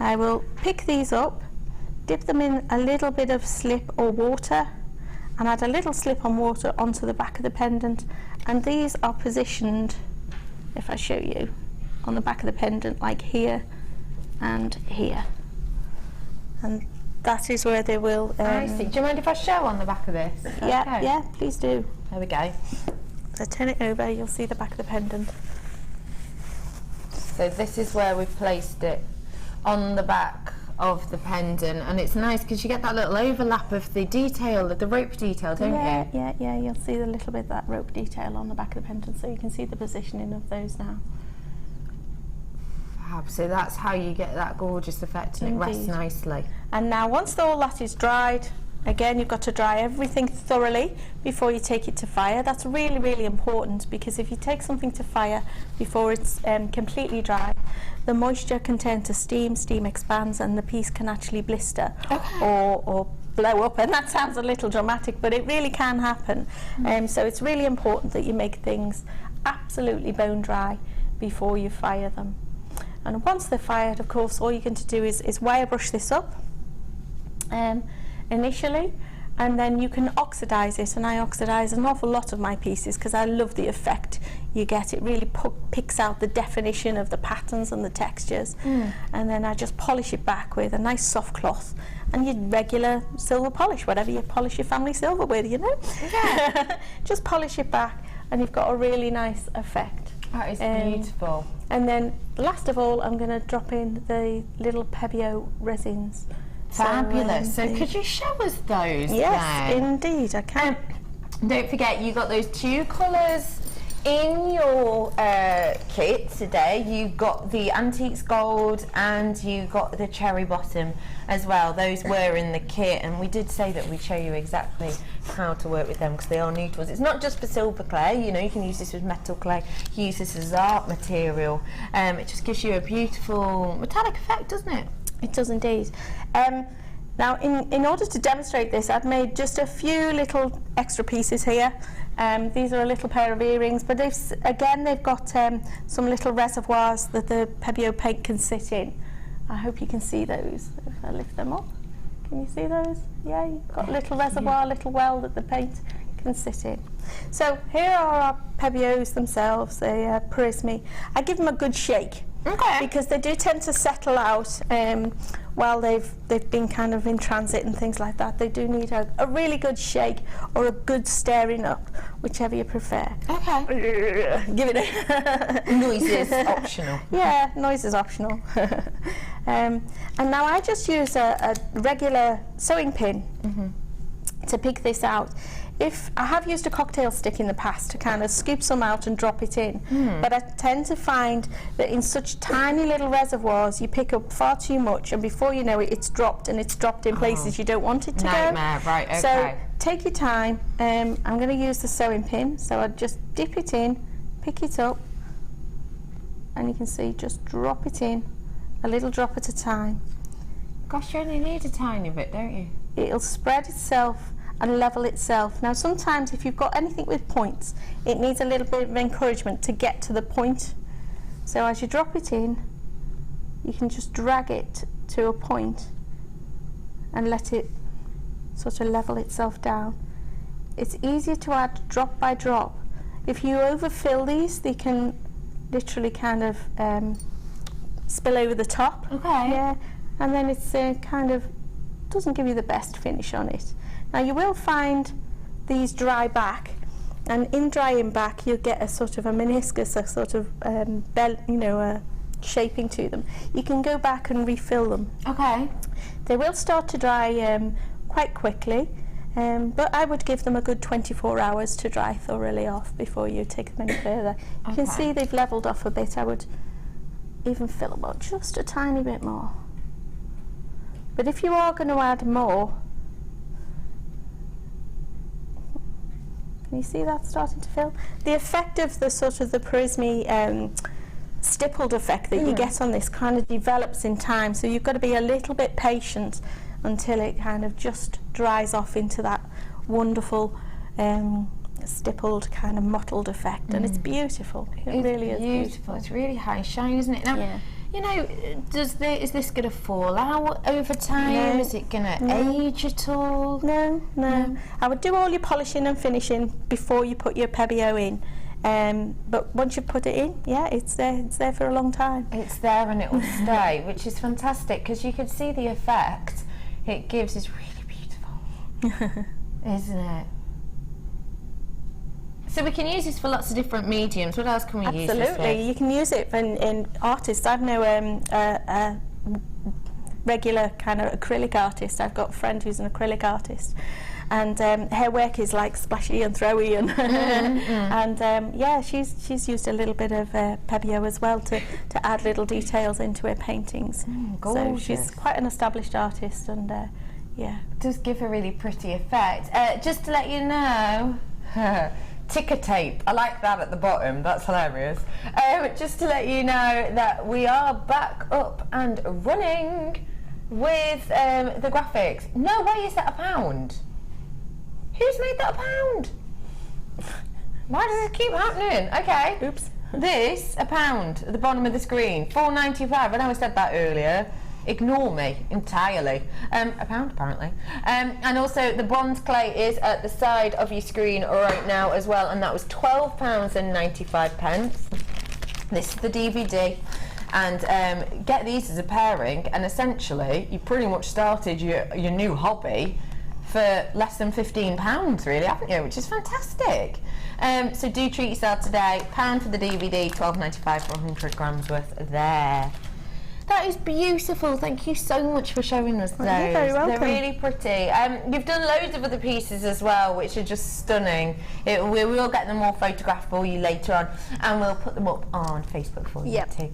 I will pick these up, dip them in a little bit of slip or water, and add a little slip on water onto the back of the pendant, and these are positioned, if I show you, on the back of the pendant, like here and here, and that is where they will... I see. Do you mind if I show on the back of this? Yeah, Okay. yeah, please do. There we go. So turn it over, you'll see the back of the pendant. So this is where we've placed it, on the back of the pendant, and it's nice because you get that little overlap of the detail, of the rope detail, don't you? Yeah, you'll see a little bit of that rope detail on the back of the pendant, so you can see the positioning of those now. Fab. So that's how you get that gorgeous effect, and it rests Indeed. nicely. And now once all that is dried, again you've got to dry everything thoroughly before you take it to fire. That's really, really important, because if you take something to fire before it's completely dry, the moisture can turn to steam, steam expands, and the piece can actually blister or blow up, and that sounds a little dramatic, but it really can happen. So it's really important that you make things absolutely bone dry before you fire them. And once they're fired, of course, all you're going to do is wire brush this up initially, and then you can oxidize it, and I oxidize an awful lot of my pieces because I love the effect you get. It really picks out the definition of the patterns and the textures, and then I just polish it back with a nice soft cloth and your regular silver polish, whatever you polish your family silver with, you know. Yeah. Just polish it back and you've got a really nice effect. That is beautiful. And then last of all, I'm going to drop in the little Pebeo resins. Fabulous. So could you show us those? Yes, indeed, I can. Don't forget, you got those two colours in your kit today. You got the antiques gold and you got the cherry bottom as well. Those were in the kit, and we did say that we'd show you exactly how to work with them because they are new to us. It's not just for silver clay, you know, you can use this with metal clay, you use this as art material. It just gives you a beautiful metallic effect, doesn't it? It does indeed. Now, in order to demonstrate this, I've made just a few little extra pieces here. These are a little pair of earrings, but they've got some little reservoirs that the Pebeo paint can sit in. I hope you can see those. If I lift them up, can you see those? Yeah, you've got a little reservoir, a little well that the paint can sit in. So here are our Pebeos themselves. They are prismy. I give them a good shake. Okay. Because they do tend to settle out while they've been kind of in transit and things like that. They do need a really good shake or a good stirring up, whichever you prefer. Okay. Give it a... Noise is optional. Yeah, noise is optional. And now I just use a regular sewing pin to pick this out. If I have used a cocktail stick in the past to kind of scoop some out and drop it in, but I tend to find that in such tiny little reservoirs you pick up far too much, and before you know it, it's dropped, and it's dropped in places you don't want it to Nightmare. go. Right, okay. So take your time. I'm going to use the sewing pin, so I just dip it in, pick it up, and you can see just drop it in, a little drop at a time. Gosh, you only need a tiny bit, don't you? It'll spread itself and level itself. Now sometimes if you've got anything with points, it needs a little bit of encouragement to get to the point. So as you drop it in, you can just drag it to a point and let it sort of level itself down. It's easier to add drop by drop. If you overfill these, they can literally kind of spill over the top. Okay. Yeah. and then it's kind of doesn't give you the best finish on it. Now you will find these dry back, and in drying back you'll get a sort of a meniscus, a sort of a shaping to them. You can go back and refill them. Okay. They will start to dry quite quickly, but I would give them a good 24 hours to dry thoroughly off before you take them any further. You can see they've levelled off a bit. I would even fill them up just a tiny bit more. But if you are going to add more, can you see that starting to fill? The effect of the sort of the prismy stippled effect that you get on this kind of develops in time, so you've got to be a little bit patient until it kind of just dries off into that wonderful stippled kind of mottled effect, and it's beautiful. It really is beautiful. It's really high shine, isn't it? Now, you know, is this going to fall out over time? No. Is it going to age at all? No. I would do all your polishing and finishing before you put your Pebeo in. But once you put it in, it's there for a long time. It's there and it will stay, which is fantastic, because you can see the effect it gives is really beautiful, isn't it? So we can use this for lots of different mediums. What else can we use this with? Absolutely, you can use it in artists. I've know a regular kind of acrylic artist. I've got a friend who's an acrylic artist, and her work is like splashy and throwy, and and she's used a little bit of Pebeo as well to add little details into her paintings. So she's quite an established artist, and it does give a really pretty effect. Just to let you know, ticker tape, I like that at the bottom, that's hilarious. Just to let you know that we are back up and running with the graphics. No way is that £1. Who's made that £1? Why does this keep happening? Okay. Oops. This, £1 at the bottom of the screen, £4.95. I know I said that earlier. Ignore me entirely. £1 apparently. And also the bronze clay is at the side of your screen right now as well, and that was £12.95. This is the DVD. And get these as a pairing, and essentially you pretty much started your new hobby for less than £15 really, haven't you? Which is fantastic. So do treat yourself today. £1 for the DVD, £12.95 for 100 grams worth there. That is beautiful. Thank you so much for showing us those. You're very welcome. They're really pretty. You've done loads of other pieces as well, which are just stunning. We will get them all photographed for you later on, and we'll put them up on Facebook for you too.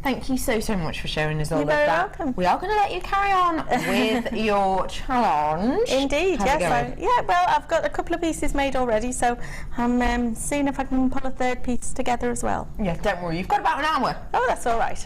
Thank you so much for showing us all of that. You're very welcome. We are going to let you carry on with your challenge. Indeed, yes. Well, I've got a couple of pieces made already, so I'm seeing if I can pull a third piece together as well. Yeah, don't worry. You've got about an hour. Oh, that's all right.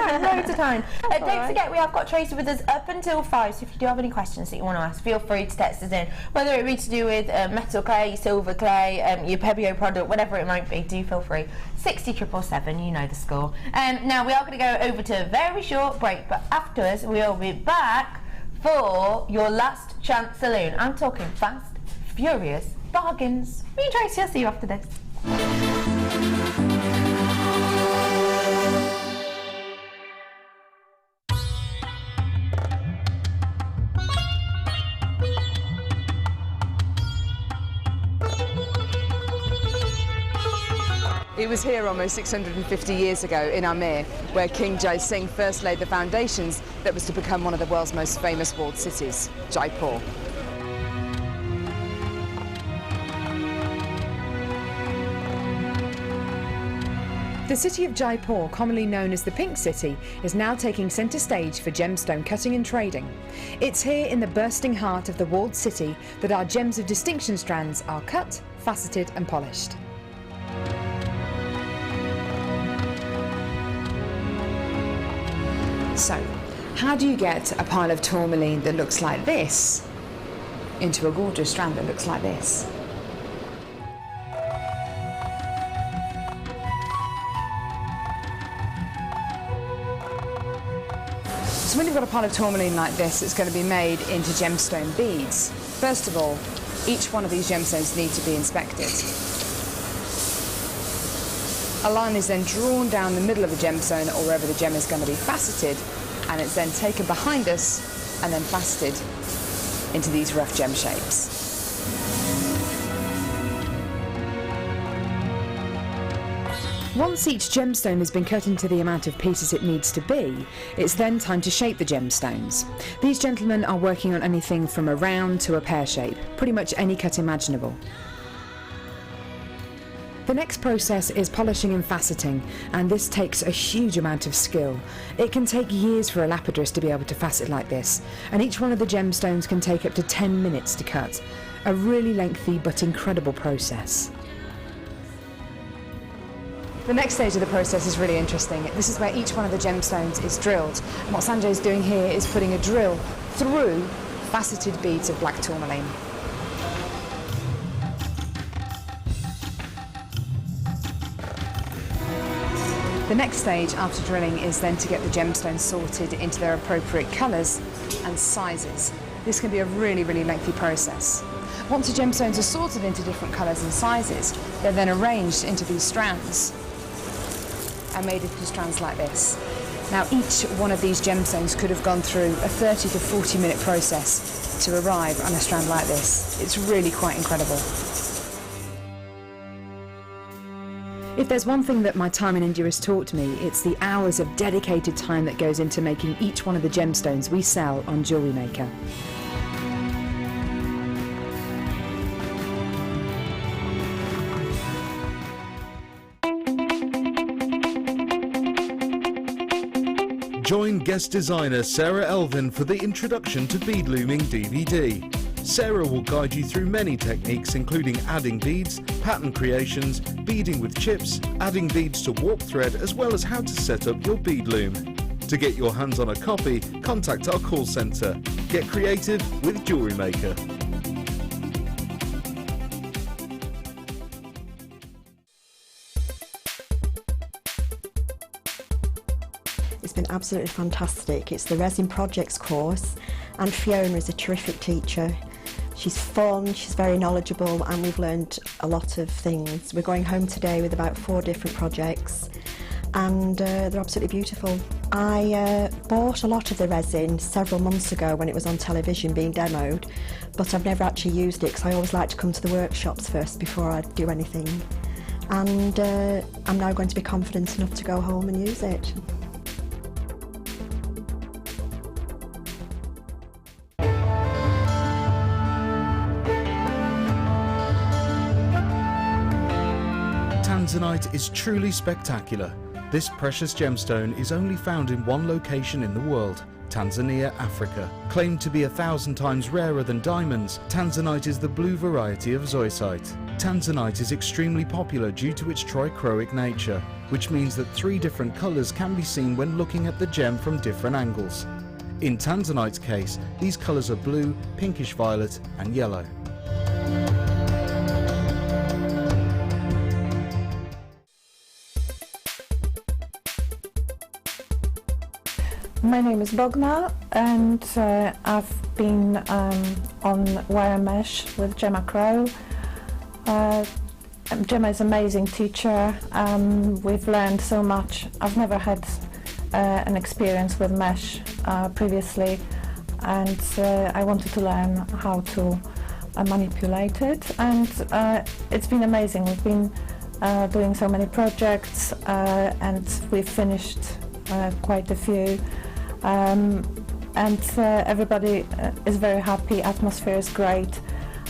Loads of time. Don't forget, we have got Tracy with us up until 5, so if you do have any questions that you want to ask, feel free to text us in, whether it be to do with metal clay, silver clay, your Pebeo product, whatever it might be. Do feel free. 60777, you know the score. Now we are going to go over to a very short break, but afterwards we'll be back for your last chance saloon. I'm talking fast, furious bargains. Me and Tracy, I'll see you after this. It was here almost 650 years ago in Amir, where King Jai Singh first laid the foundations that was to become one of the world's most famous walled cities, Jaipur. The city of Jaipur, commonly known as the Pink City, is now taking centre stage for gemstone cutting and trading. It's here in the bursting heart of the walled city that our gems of distinction strands are cut, faceted and polished. So, how do you get a pile of tourmaline that looks like this into a gorgeous strand that looks like this? So when you've got a pile of tourmaline like this, it's going to be made into gemstone beads. First of all, each one of these gemstones need to be inspected. A line is then drawn down the middle of the gemstone, or wherever the gem is going to be faceted, and it's then taken behind us and then plastered into these rough gem shapes. Once each gemstone has been cut into the amount of pieces it needs to be, it's then time to shape the gemstones. These gentlemen are working on anything from a round to a pear shape, pretty much any cut imaginable. The next process is polishing and faceting, and this takes a huge amount of skill. It can take years for a lapidrist to be able to facet like this, and each one of the gemstones can take up to 10 minutes to cut. A really lengthy but incredible process. The next stage of the process is really interesting. This is where each one of the gemstones is drilled. And what Sanjay is doing here is putting a drill through faceted beads of black tourmaline. The next stage after drilling is then to get the gemstones sorted into their appropriate colours and sizes. This can be a really, really lengthy process. Once the gemstones are sorted into different colours and sizes, they're then arranged into these strands and made into strands like this. Now each one of these gemstones could have gone through a 30 to 40 minute process to arrive on a strand like this. It's really quite incredible. If there's one thing that my time in India has taught me, it's the hours of dedicated time that goes into making each one of the gemstones we sell on Jewellery Maker. Join guest designer Sarah Elvin for the Introduction to Bead Looming DVD. Sarah will guide you through many techniques including adding beads, pattern creations, beading with chips, adding beads to warp thread, as well as how to set up your bead loom. To get your hands on a copy, contact our call centre. Get creative with Jewellery Maker. It's been absolutely fantastic. It's the Resin Projects course, and Fiona is a terrific teacher. She's fun, she's very knowledgeable, and we've learned a lot of things. We're going home today with about 4 different projects, and they're absolutely beautiful. I bought a lot of the resin several months ago when it was on television being demoed, but I've never actually used it because I always like to come to the workshops first before I do anything. And I'm now going to be confident enough to go home and use it. Tanzanite is truly spectacular. This precious gemstone is only found in one location in the world, Tanzania, Africa. Claimed to be 1,000 times rarer than diamonds, Tanzanite is the blue variety of zoisite. Tanzanite is extremely popular due to its trichroic nature, which means that 3 different colours can be seen when looking at the gem from different angles. In Tanzanite's case, these colours are blue, pinkish violet and yellow. My name is Bogna, and I've been on wire mesh with Gemma Crow. Gemma is an amazing teacher. We've learned so much. I've never had an experience with mesh previously, and I wanted to learn how to manipulate it, and it's been amazing. We've been doing so many projects, and we've finished quite a few. Everybody is very happy. Atmosphere is great.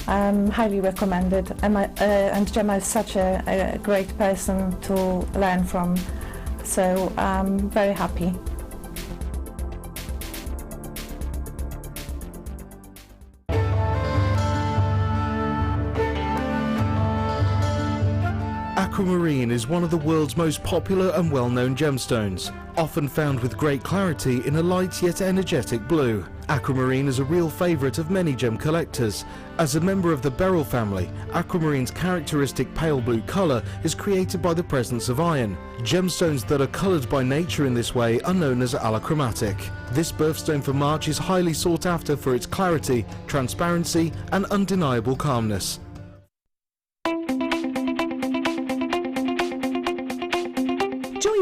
Highly recommended. And Gemma is such a great person to learn from. So I'm very happy. Aquamarine is one of the world's most popular and well-known gemstones, often found with great clarity in a light yet energetic blue. Aquamarine is a real favourite of many gem collectors. As a member of the beryl family, aquamarine's characteristic pale blue colour is created by the presence of iron. Gemstones that are coloured by nature in this way are known as allochromatic. This birthstone for March is highly sought after for its clarity, transparency and undeniable calmness.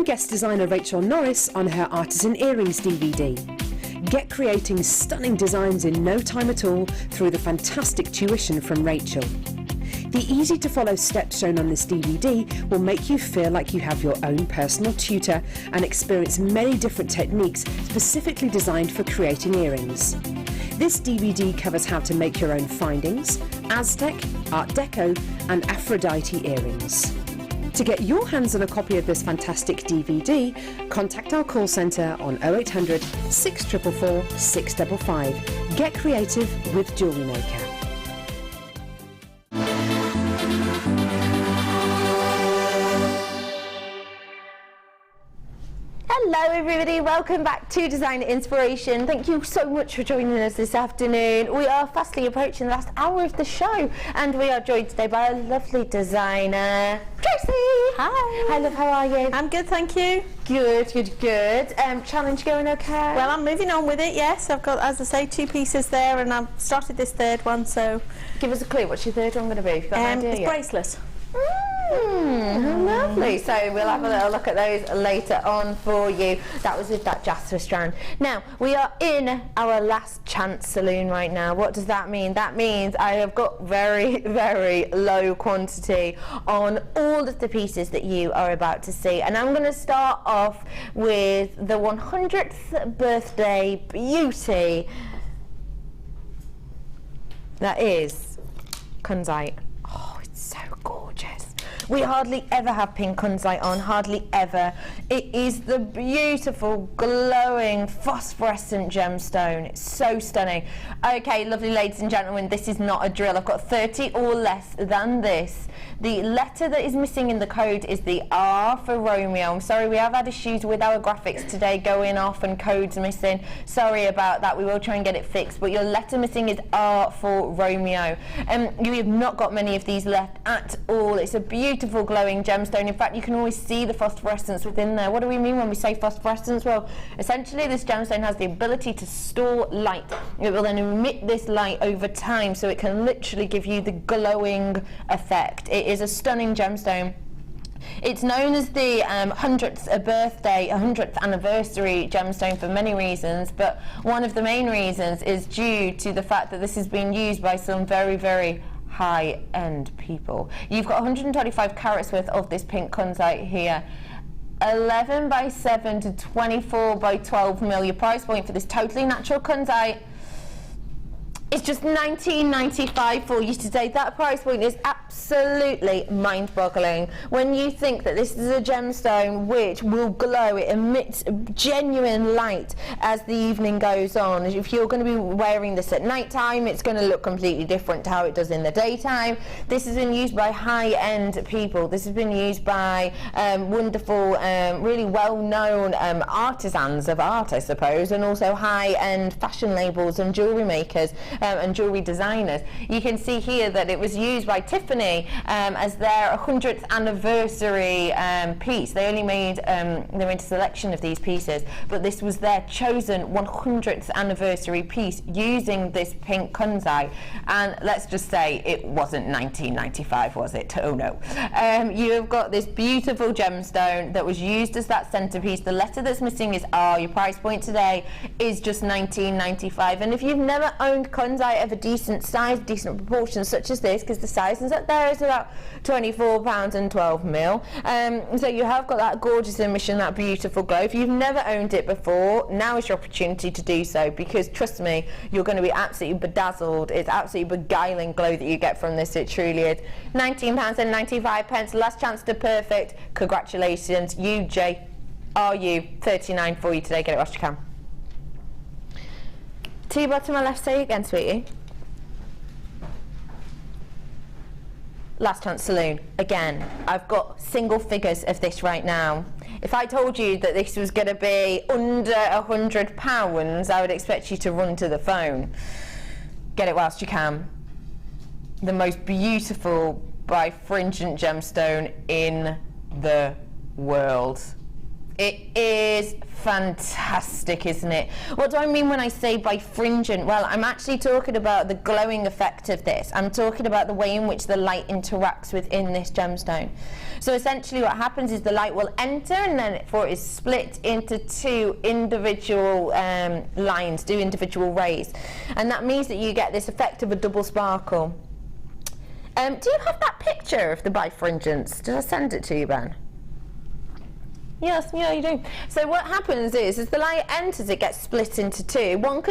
guest designer Rachel Norris on her Artisan Earrings DVD. Get creating stunning designs in no time at all through the fantastic tuition from Rachel. The easy-to-follow steps shown on this DVD will make you feel like you have your own personal tutor and experience many different techniques specifically designed for creating earrings. This DVD covers how to make your own findings, Aztec, Art Deco and Aphrodite earrings. To get your hands on a copy of this fantastic DVD, contact our call centre on 0800 644 655. Get creative with Jewellery Maker. Hello everybody, welcome back to Design Inspiration. Thank you so much for joining us this afternoon. We are fastly approaching the last hour of the show and we are joined today by a lovely designer, Tracy. Hi. Hi love, how are you? I'm good, thank you. Good, good, good. Challenge going okay? Well, I'm moving on with it, yes. I've got, as I say, 2 pieces there and I've started this third one, so... Give us a clue, what's your third one going to be? You've got an idea it's yet? bracelet. Lovely. So we'll have a little look at those later on for you. That was with that Jasper strand. Now we are in our last chance saloon right now. What does that mean? That means I have got very, very low quantity on all of the pieces that you are about to see, and I'm going to start off with the 100th birthday beauty. That is kunzite. Oh, it's so gorgeous. We hardly ever have pink kunzite on, hardly ever. It is the beautiful, glowing, phosphorescent gemstone. It's so stunning. Okay, lovely ladies and gentlemen, this is not a drill. I've got 30 or less than this. The letter that is missing in the code is the R for Romeo. I'm sorry, we have had issues with our graphics today going off and codes missing. Sorry about that, we will try and get it fixed, but your letter missing is R for Romeo. You have not got many of these left at all. It's a beautiful glowing gemstone. In fact, you can always see the phosphorescence within there. What do we mean when we say phosphorescence? Well, essentially this gemstone has the ability to store light. It will then emit this light over time, so it can literally give you the glowing effect. It is a stunning gemstone. It's known as the 100th birthday, 100th anniversary gemstone for many reasons, but one of the main reasons is due to the fact that this has been used by some very, very high-end people. You've got 125 carats worth of this pink kunzite here. 11 by 7 to 24 by 12 mil. Your price point for this totally natural kunzite it's just $19.95 for you today. That price point is absolutely mind-boggling. When you think that this is a gemstone which will glow, it emits genuine light as the evening goes on. If you're going to be wearing this at night time, it's going to look completely different to how it does in the daytime. This has been used by high-end people. This has been used by wonderful, really well-known artisans of art, I suppose, and also high-end fashion labels and jewellery makers. And jewellery designers. You can see here that it was used by Tiffany as their 100th anniversary piece. They only made a selection of these pieces, but this was their chosen 100th anniversary piece using this pink kunzite. And let's just say it wasn't $19.95, was it? Oh no. You have got this beautiful gemstone that was used as that centerpiece. The letter that's missing is R. Your price point today is just $19.95. And if you've never owned kunzite of a decent size, decent proportions such as this, because the sizing up there is about £24 and 12 mil. So you have got that gorgeous emission, that beautiful glow. If you've never owned it before, now is your opportunity to do so, because trust me, you're going to be absolutely bedazzled. It's absolutely beguiling glow that you get from this. It truly is. £19 and 95 pence. Last chance to perfect. Congratulations, you JRU. 39 for you today. Get it whilst you can. To your bottom, my left, say again, sweetie. Last chance saloon. Again, I've got single figures of this right now. If I told you that this was going to be under £100, I would expect you to run to the phone. Get it whilst you can. The most beautiful bifringent gemstone in the world. It is fantastic, isn't it? What do I mean when I say bifringent? Well, I'm actually talking about the glowing effect of this. I'm talking about the way in which the light interacts within this gemstone. So essentially what happens is the light will enter, and then it is split into two individual lines, two individual rays. And that means that you get this effect of a double sparkle. Do you have that picture of the bifringents? Did I send it to you, Ben? Yes, yeah, you do. So what happens is, as the light enters, it gets split into two. One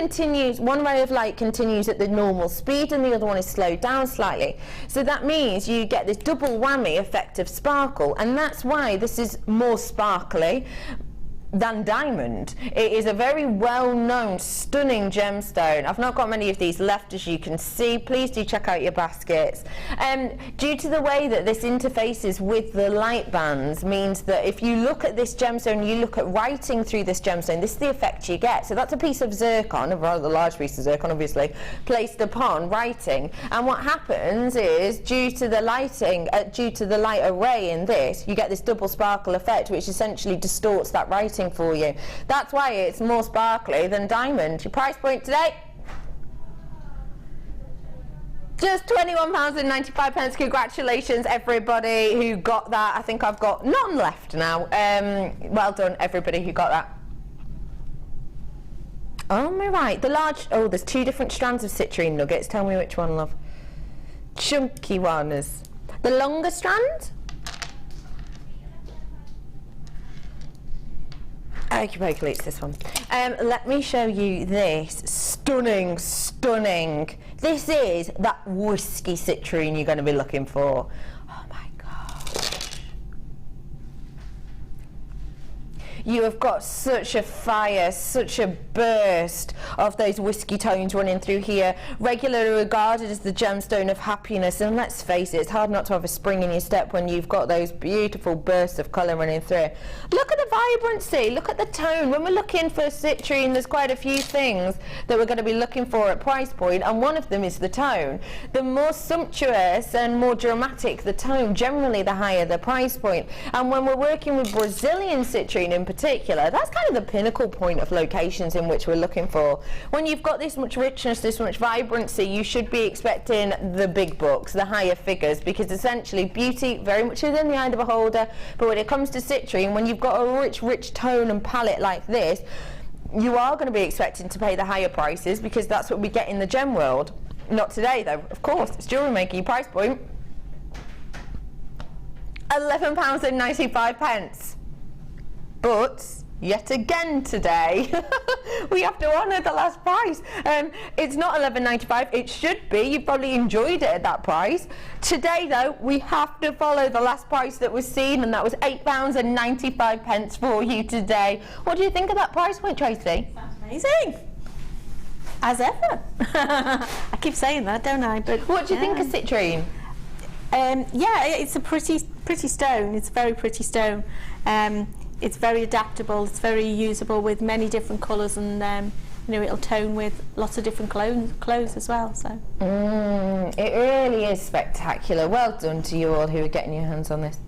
ray of light continues at the normal speed, and the other one is slowed down slightly. So that means you get this double whammy effect of sparkle, and that's why this is more sparkly than diamond. It is a very well-known, stunning gemstone. I've not got many of these left, as you can see. Please do check out your baskets. Due to the way that this interfaces with the light bands means that if you look at this gemstone, you look at writing through this gemstone, this is the effect you get. So that's a piece of zircon, a rather large piece of zircon obviously, placed upon writing. And what happens is, due to the light array in this, you get this double sparkle effect, which essentially distorts that writing for you. That's why it's more sparkly than diamond. Your price point today? Just £21.95. Congratulations everybody who got that. I think I've got none left now. Well done everybody who got that. Oh my right, the large, oh there's two different strands of citrine nuggets. Tell me which one, love. Chunky ones. The longer strand? Okay, it's this one. Let me show you this. Stunning, stunning. This is that whiskey citrine you're going to be looking for. Oh my gosh. You have got such a fire, such a burst of those whiskey tones running through here, regularly regarded as the gemstone of happiness. And let's face it, it's hard not to have a spring in your step when you've got those beautiful bursts of colour running through. Look at the vibrancy, look at the tone. When we're looking for citrine, there's quite a few things that we're going to be looking for at price point, and one of them is the tone. The more sumptuous and more dramatic the tone, generally the higher the price point. And when we're working with Brazilian citrine in particular, that's kind of the pinnacle point of locations in which we're looking for. When you've got this much richness, this much vibrancy, you should be expecting the big bucks, the higher figures, because essentially beauty very much within the eye of the beholder. But when it comes to citrine, when you've got a rich tone and palette like this, you are going to be expecting to pay the higher prices, because that's what we get in the gem world. Not today though, of course. It's Jewellery Maker. Your price point, £11.95. But yet again today, we have to honour the last price. It's not $11.95, it should be. You've probably enjoyed it at that price. Today though, we have to follow the last price that was seen, and that was £8.95 for you today. What do you think of that price point, Tracy? That's amazing. As ever. I keep saying that, don't I? But what do you think of citrine? Yeah, it's a pretty stone. It's a very pretty stone. It's very adaptable, it's very usable with many different colours, and you know, it'll tone with lots of different clothes as well. So it really is spectacular. Well done to you all who are getting your hands on this.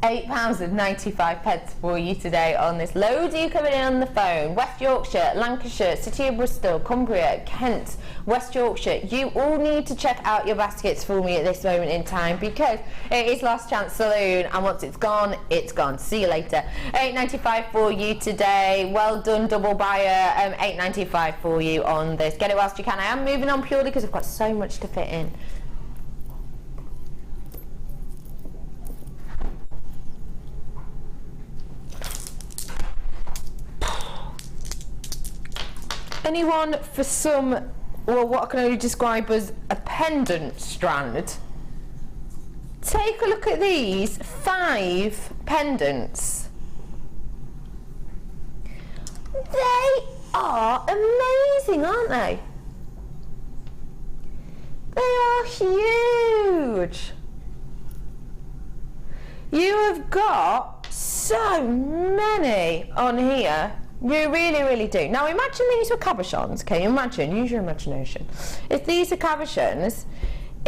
£8.95 for you today on this. Loads of you coming in on the phone. West Yorkshire, Lancashire, City of Bristol, Cumbria, Kent, West Yorkshire. You all need to check out your baskets for me at this moment in time, because it is Last Chance Saloon, and once it's gone, it's gone. See you later. £8.95 for you today. Well done, double buyer. £8.95 for you on this. Get it whilst you can. I am moving on purely because I've got so much to fit in. Anyone for some, well, what can I describe as a pendant strand? Take a look at these 5 pendants. They are amazing, aren't they? They are huge. You have got so many on here. You really, really do. Now imagine these were cabochons, okay? Imagine, use your imagination. If these are cabochons,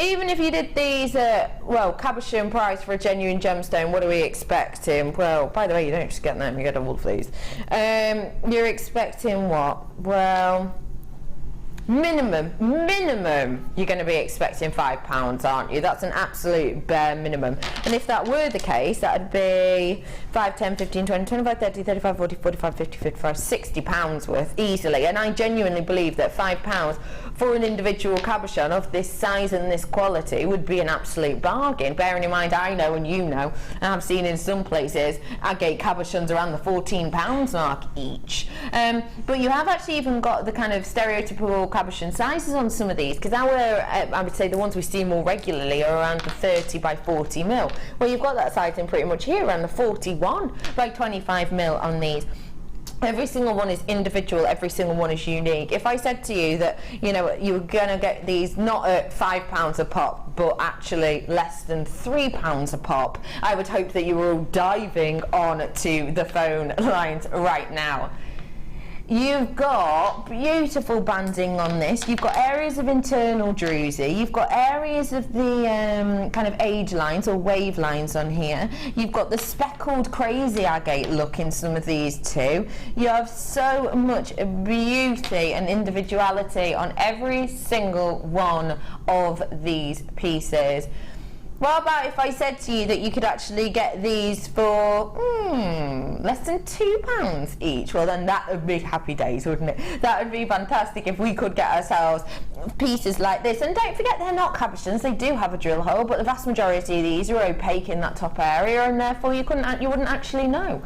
Even if you did these at, well, cabochon price for a genuine gemstone, what are we expecting? Well, by the way, you don't just get them, you get all of these. You're expecting what? Well, minimum, you're going to be expecting £5, aren't you? That's an absolute bare minimum. And if that were the case, that would be 5, 10, 15, 20, 25, 30, 35, 40, 45, 50, 55, £60 worth easily. And I genuinely believe that £5 for an individual cabochon of this size and this quality would be an absolute bargain. Bearing in mind, I know and you know, and I've seen in some places agate cabochons around the £14 mark each. But you have actually even got the kind of stereotypical cabochon sizes on some of these, because our, I would say the ones we see more regularly are around the 30 by 40 mil. Well, you've got that sizing pretty much here, around the 41 by 25 mil on these. Every single one is individual, every single one is unique. If I said to you that, you know, you were going to get these not at £5 a pop, but actually less than £3 a pop, I would hope that you were all diving on to the phone lines right now. You've got beautiful banding on this. You've got areas of internal druzy. You've got areas of the kind of age lines or wave lines on here. You've got the speckled crazy agate look in some of these too. You have so much beauty and individuality on every single one of these pieces. What about if I said to you that you could actually get these for less than £2 each? Well, then that would be happy days, wouldn't it? That would be fantastic if we could get ourselves pieces like this. And don't forget, they're not cabochons. They do have a drill hole, but the vast majority of these are opaque in that top area, and therefore you wouldn't actually know.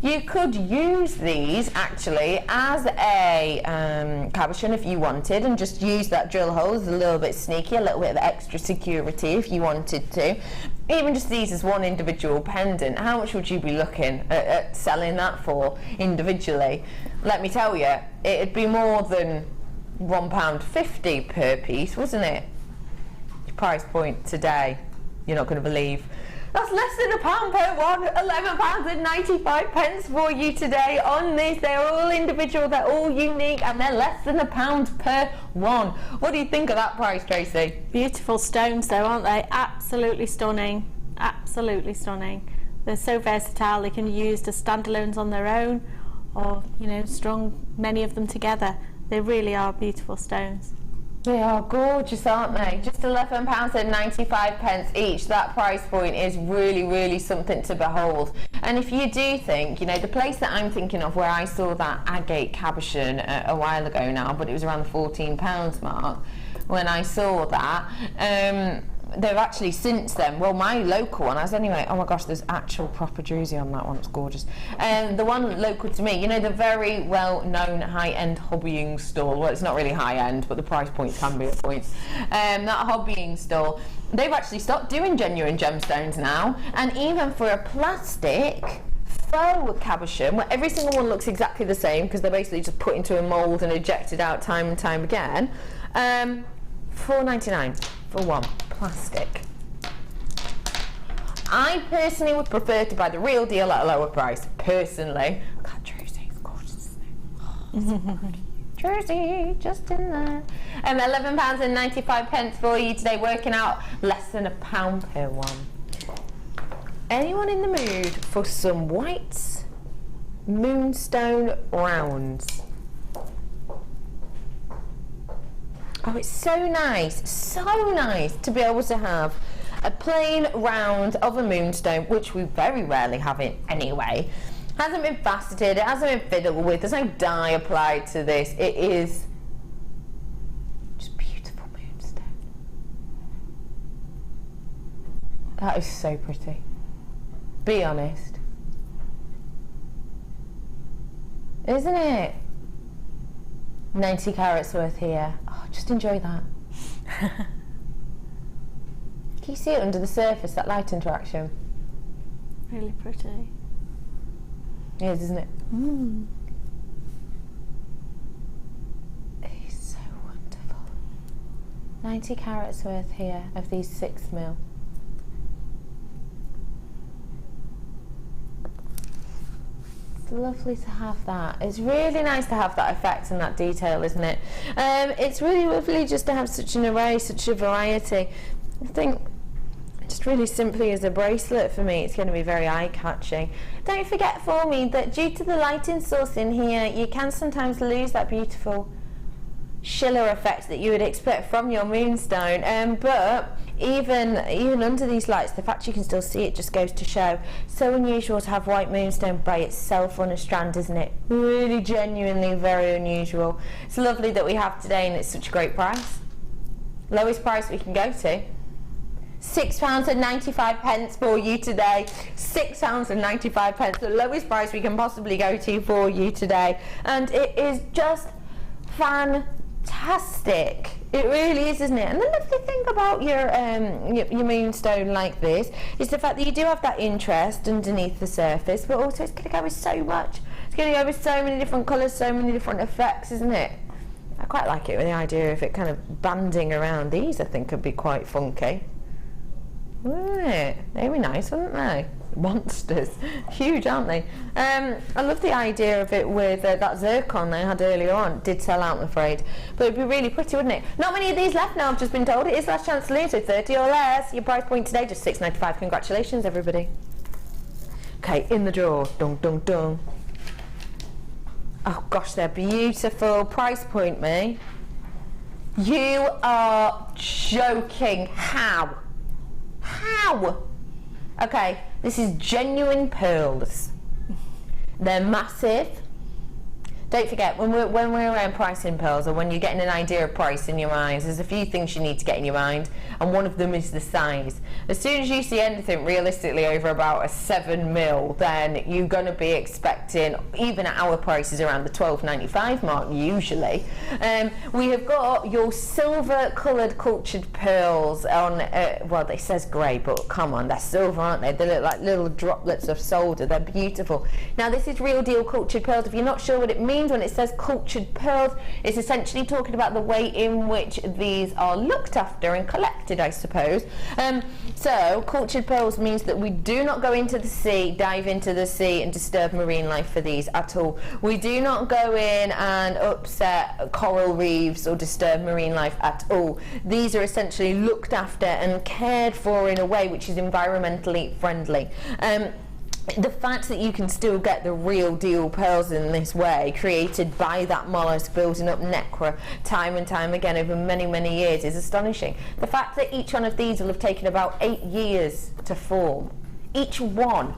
You could use these actually as a cabochon if you wanted, and just use that drill hole as a little bit sneaky, a little bit of extra security if you wanted to. Even just these as one individual pendant, how much would you be looking at selling that for individually? Let me tell you, it'd be more than £1.50 per piece, wasn't it? Price point today, you're not going to believe. That's less than £1 per one, £11.95 for you today on this. They're all individual, they're all unique, and they're less than £1 per one. What do you think of that price, Tracy? Beautiful stones though, aren't they? Absolutely stunning, absolutely stunning. They're so versatile, they can be used as standalones on their own, or, you know, strung many of them together. They really are beautiful stones. They are gorgeous, aren't they? Just £11.95 each. That price point is really, really something to behold. And if you do think, you know, the place that I'm thinking of where I saw that agate cabochon a while ago now, but it was around the £14 mark when I saw that, they've actually since then, well, my local one has anyway. Oh my gosh, there's actual proper druzy on that one. It's gorgeous. The one local to me, you know, the very well-known high-end hobbying stall. Well, it's not really high-end, but the price point can be a point. That hobbying stall, they've actually stopped doing genuine gemstones now, and even for a plastic faux cabochon, where every single one looks exactly the same because they're basically just put into a mould and ejected out time and time again, £4.99 for one plastic. I personally would prefer to buy the real deal at a lower price, personally. God, Jersey's gorgeous. Oh, Jersey, just in there. £11.95 for you today, working out less than £1 per one. Anyone in the mood for some white moonstone rounds? Oh, it's so nice to be able to have a plain round of a moonstone, which we very rarely have it anyway. Hasn't been faceted, it hasn't been fiddled with, there's no dye applied to this. It is just beautiful moonstone. That is so pretty. Be honest. Isn't it? 90 carats worth here. Oh, just enjoy that. Can you see it under the surface, that light interaction? Really pretty. It is, isn't it? Mm. It's so wonderful. 90 carats worth here of these 6mm. lovely to have that. It's really nice to have that effect and that detail, isn't it? It's really lovely just to have such an array, such a variety. I think just really simply as a bracelet for me, it's going to be very eye-catching. Don't forget for me that due to the lighting source in here, you can sometimes lose that beautiful schiller effect that you would expect from your moonstone, but even under these lights, the fact you can still see it just goes to show. So unusual to have white moonstone by itself on a strand, isn't it? Really genuinely very unusual. It's lovely that we have today, and it's such a great price. Lowest price we can go to. £6.95 for you today. £6.95, the lowest price we can possibly go to for you today, and it is just fantastic. It really is, isn't it? And the lovely thing about your moonstone like this is the fact that you do have that interest underneath the surface, but also it's going to go with so much. It's going to go with so many different colours, so many different effects, isn't it? I quite like it with the idea of it kind of banding around. These I think could be quite funky. Wouldn't it? They'd be nice, wouldn't they? Monsters. Huge, aren't they? I love the idea of it with that zircon they had earlier on. It did sell out, I'm afraid. But it'd be really pretty, wouldn't it? Not many of these left now, I've just been told. It is last chance saloon, so 30 or less. Your price point today, just £6.95. Congratulations, everybody. Okay, in the drawer. Dun, dun, dun. Oh, gosh, they're beautiful. Price point, me. You are joking. How? How? Okay, this is genuine pearls. They're massive. Don't forget, when we're around pricing pearls, or when you're getting an idea of price in your mind, there's a few things you need to get in your mind, and one of them is the size. As soon as you see anything realistically over about a 7mm, then you're going to be expecting, even at our prices, around the £12.95 mark usually. We have got your silver coloured cultured pearls on, well, it says grey, but come on, they're silver, aren't they? They look like little droplets of solder. They're beautiful. Now, this is real deal cultured pearls. If you're not sure what it means when it says cultured pearls, it's essentially talking about the way in which these are looked after and collected, I suppose. So cultured pearls means that we do not go into the sea, dive into the sea and disturb marine life for these at all. We do not go in and upset coral reefs or disturb marine life at all. These are essentially looked after and cared for in a way which is environmentally friendly. The fact that you can still get the real deal pearls in this way, created by that mollusk building up nacre time and time again over many, many years, is astonishing. The fact that each one of these will have taken about 8 years to form, each one.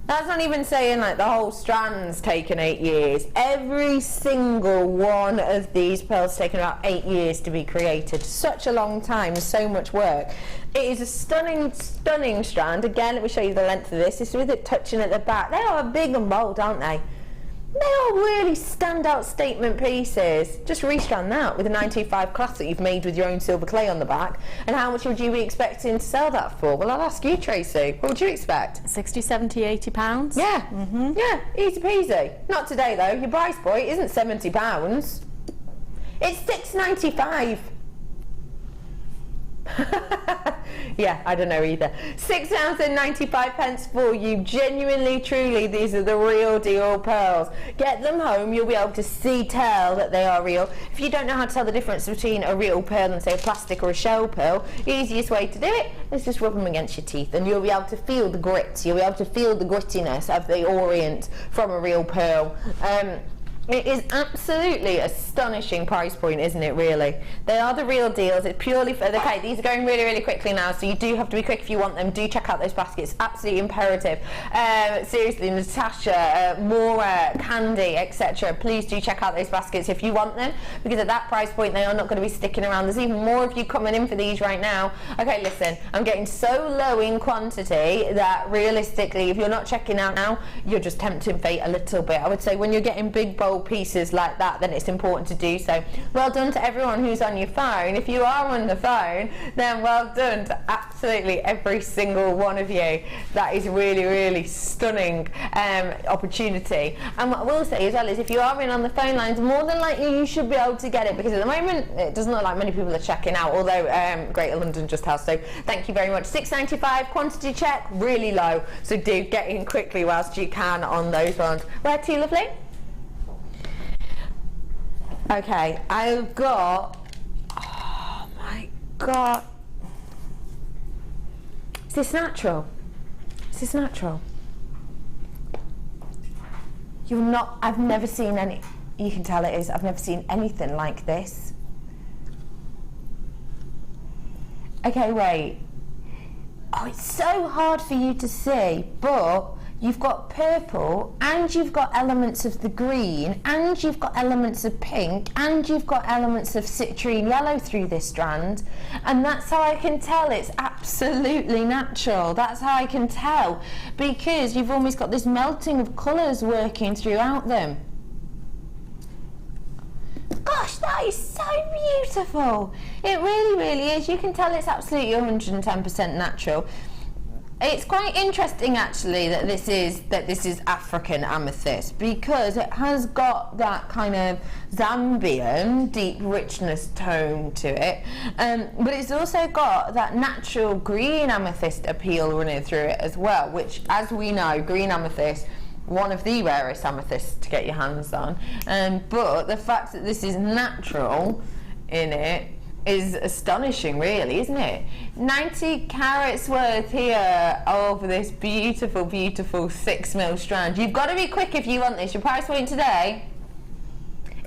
That's not even saying like the whole strand's taken 8 years. Every single one of these pearls taken about 8 years to be created. Such a long time, so much work. It is a stunning, stunning strand. Again, let me show you the length of this. It's with it touching at the back. They are big and bold, aren't they? They are really standout statement pieces. Just restrand that with a 925 clasp that you've made with your own silver clay on the back. And how much would you be expecting to sell that for? Well, I'll ask you, Tracy. What would you expect? 60, 70, 80 pounds. Yeah. Yeah, easy peasy. Not today though. Your price point isn't £70. It's £6.95. Yeah, I don't know either. £6.95 for you. Genuinely, truly, these are the real deal pearls. Get them home, you'll be able to tell that they are real. If you don't know how to tell the difference between a real pearl and say a plastic or a shell pearl, the easiest way to do it is just rub them against your teeth and you'll be able to feel the grit. You'll be able to feel the grittiness of the orient from a real pearl. It is absolutely astonishing price point, isn't it, really? They are the real deals. It's purely for... Okay, these are going really, really quickly now, so you do have to be quick if you want them. Do check out those baskets. Absolutely imperative. Seriously, Natasha, Maura, Candy, etc. Please do check out those baskets if you want them, because at that price point, they are not going to be sticking around. There's even more of you coming in for these right now. Okay, listen, I'm getting so low in quantity that realistically, if you're not checking out now, you're just tempting fate a little bit. I would say when you're getting big, bold gold pieces like that, then it's important to do so. Well done to everyone who's on your phone. If you are on the phone, then well done to absolutely every single one of you. That is really, really stunning opportunity. And what I will say as well is, if you are in on the phone lines, more than likely you should be able to get it, because at the moment it doesn't look like many people are checking out, although Greater London just has. So thank you very much. £6.95 quantity check, really low, so do get in quickly whilst you can on those ones. Where to, lovely? Okay, I've got, oh my god, is this natural? Is this natural? You're not, I've never seen any, you can tell it is, I've never seen anything like this. Okay, wait. Oh, it's so hard for you to see, but you've got purple, and you've got elements of the green, and you've got elements of pink, and you've got elements of citrine yellow through this strand, and that's how I can tell it's absolutely natural. That's how I can tell, because you've almost got this melting of colours working throughout them. Gosh, that is so beautiful. It really, really is. You can tell it's absolutely 110% natural. It's quite interesting actually that this is African amethyst, because it has got that kind of Zambian deep richness tone to it, but it's also got that natural green amethyst appeal running through it as well, which, as we know, green amethyst, one of the rarest amethysts to get your hands on, but the fact that this is natural in it is astonishing, really, isn't it? 90 carats worth here of this beautiful, beautiful 6mm strand. You've got to be quick if you want this. Your price point today,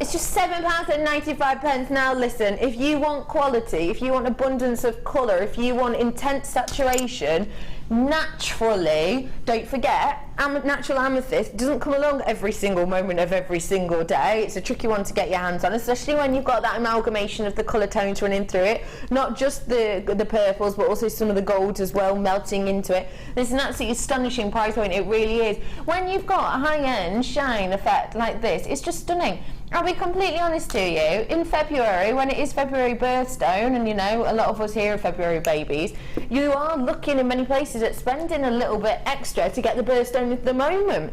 it's just £7.95. Now listen, if you want quality, if you want abundance of colour, if you want intense saturation, naturally, don't forget, natural amethyst doesn't come along every single moment of every single day. It's a tricky one to get your hands on, especially when you've got that amalgamation of the colour tones running through it, not just the purples, but also some of the golds as well melting into it. It's an absolutely astonishing price point, it really is. When you've got a high-end shine effect like this, it's just stunning. I'll be completely honest to you, in February, when it is February birthstone, and you know, a lot of us here are February babies, you are looking in many places at spending a little bit extra to get the birthstone of the moment.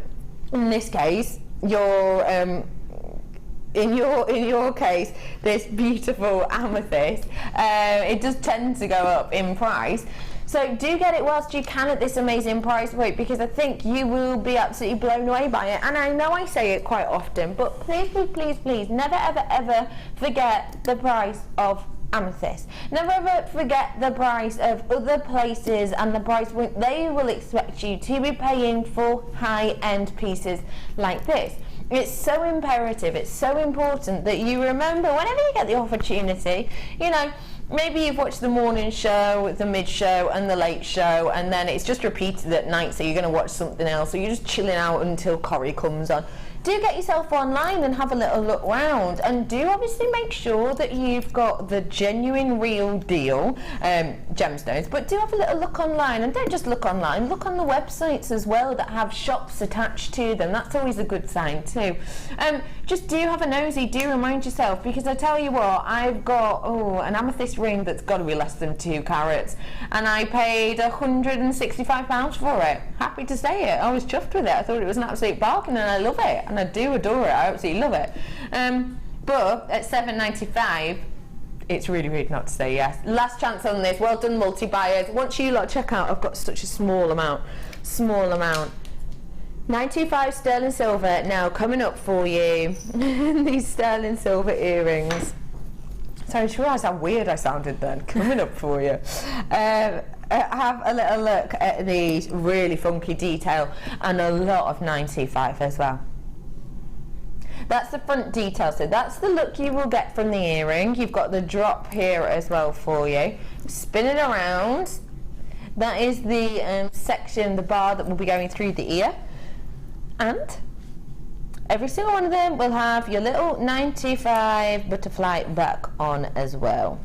In this case, in your case, this beautiful amethyst, it does tend to go up in price. So do get it whilst you can at this amazing price point, because I think you will be absolutely blown away by it. And I know I say it quite often, but please, please, please, please, never, ever, ever forget the price of amethyst. Never ever forget the price of other places and the price point they will expect you to be paying for high-end pieces like this. It's so imperative, it's so important that you remember whenever you get the opportunity, you know, maybe you've watched the morning show, the mid show and the late show, and then it's just repeated at night, so you're going to watch something else, or you're just chilling out until Corrie comes on. Do get yourself online and have a little look round, and do obviously make sure that you've got the genuine real deal gemstones, but do have a little look online, and don't just look online, look on the websites as well that have shops attached to them. That's always a good sign too. Just do have a nosy, do remind yourself, because I tell you what, I've got an amethyst ring that's got to be less than 2 carats, and I paid £165 for it. Happy to say it, I was chuffed with it. I thought it was an absolute bargain, and I love it, and I do adore it, I absolutely love it. But at £7.95, it's really rude not to say yes. Last chance on this, well done multi-buyers. Once you lot check out, I've got such a small amount. £925 sterling silver now coming up for you. These sterling silver earrings. Sorry, I just realised how weird I sounded then. Coming up for you. Have a little look at these, really funky detail, and a lot of 925 as well. That's the front detail, so that's the look you will get from the earring. You've got the drop here as well for you. Spin it around. That is the section, the bar that will be going through the ear. And every single one of them will have your little 95 butterfly back on as well.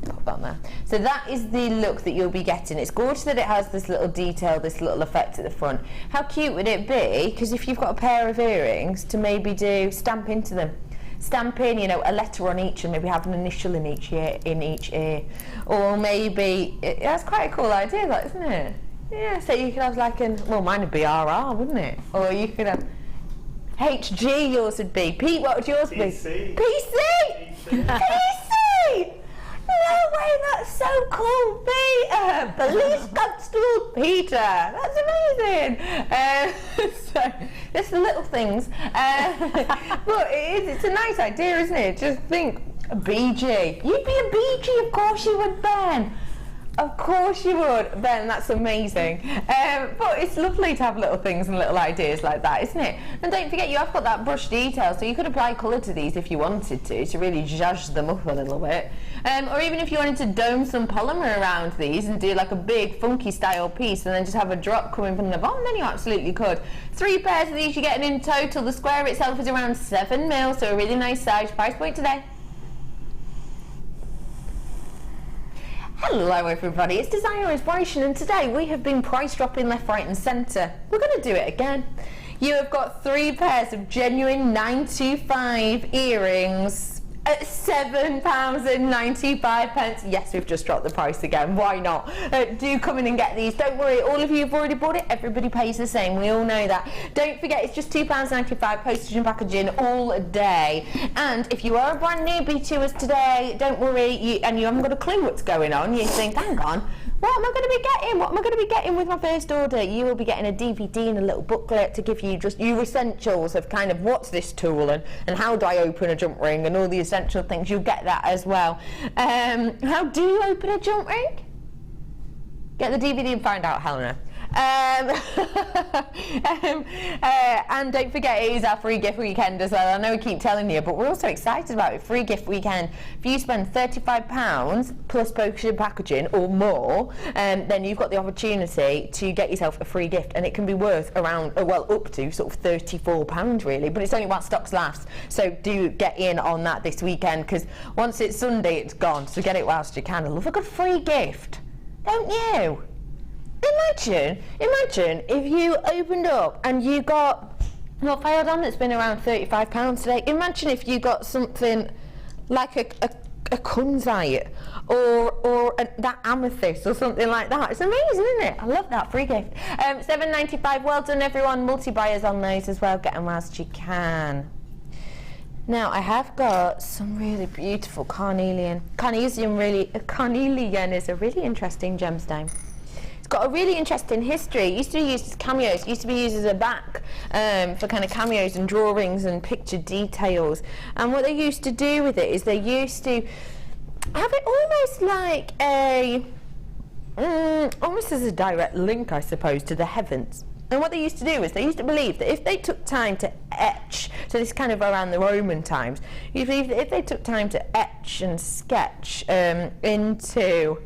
Pop on there. So that is the look that you'll be getting. It's gorgeous that it has this little detail, this little effect at the front. How cute would it be, because if you've got a pair of earrings, to maybe stamp into them. Stamp in, you know, a letter on each and maybe have an initial in each ear. Or maybe, that's quite a cool idea, that, isn't it? Yeah, so you could have like well, mine would be RR, wouldn't it? Or you could have HG, yours would be. Pete, what would yours be? PC! PC! No way, that's so cool, Peter! Police Constable Peter! That's amazing! So, there's the little things. But it's a nice idea, isn't it? Just think, a BG. You'd be a BG, of course you would, Ben. Of course you would, Ben, that's amazing. But it's lovely to have little things and little ideas like that, isn't it? And don't forget, you have got that brush detail, so you could apply colour to these if you wanted to really zhuzh them up a little bit. Or even if you wanted to dome some polymer around these and do like a big funky style piece and then just have a drop coming from the bottom, then you absolutely could. 3 pairs of these you're getting in total. The square itself is around 7 mil, so a really nice size. Price point today. Hello everybody, it's Desire Inspiration, and today we have been price dropping left, right and centre. We're going to do it again. You have got 3 pairs of genuine 925 earrings at £7.95. Yes, we've just dropped the price again, why not? Do come in and get these. Don't worry, all of you have already bought it, everybody pays the same, we all know that. Don't forget, it's just £2.95 postage and packaging all day. And if you are a brand newbie to us today, don't worry, and you haven't got a clue what's going on, you think, hang on, what am I going to be getting? What am I going to be getting with my first order? You will be getting a DVD and a little booklet to give you just your essentials of kind of what's this tool and how do I open a jump ring and all the essential things. You'll get that as well. How do you open a jump ring? Get the DVD and find out, Helena. And don't forget, it is our free gift weekend as well. I know we keep telling you, but we're also excited about it. Free gift weekend. If you spend £35 plus postage and packaging or more, then you've got the opportunity to get yourself a free gift, and it can be worth around, well, up to sort of £34 really, but it's only while stocks last. So do get in on that this weekend, because once it's Sunday, it's gone. So get it whilst you can. I love a good free gift, don't you? Imagine if you opened up and you got, what have I had on that's been around £35 today? Imagine if you got something like a kunzite or that amethyst or something like that. It's amazing, isn't it? I love that free gift. £7.95. Well done, everyone. Multi-buyers on those as well. Get them whilst you can. Now I have got some really beautiful carnelian. Carnelian is a really interesting gemstone. It's got a really interesting history. It used to be used as cameos. It used to be used as a back for kind of cameos and drawings and picture details. And what they used to do with it is they used to have it almost like almost as a direct link, I suppose, to the heavens. And what they used to do is they used to believe that if they took time to etch, so this is kind of around the Roman times, you believe that if they took time to etch and sketch into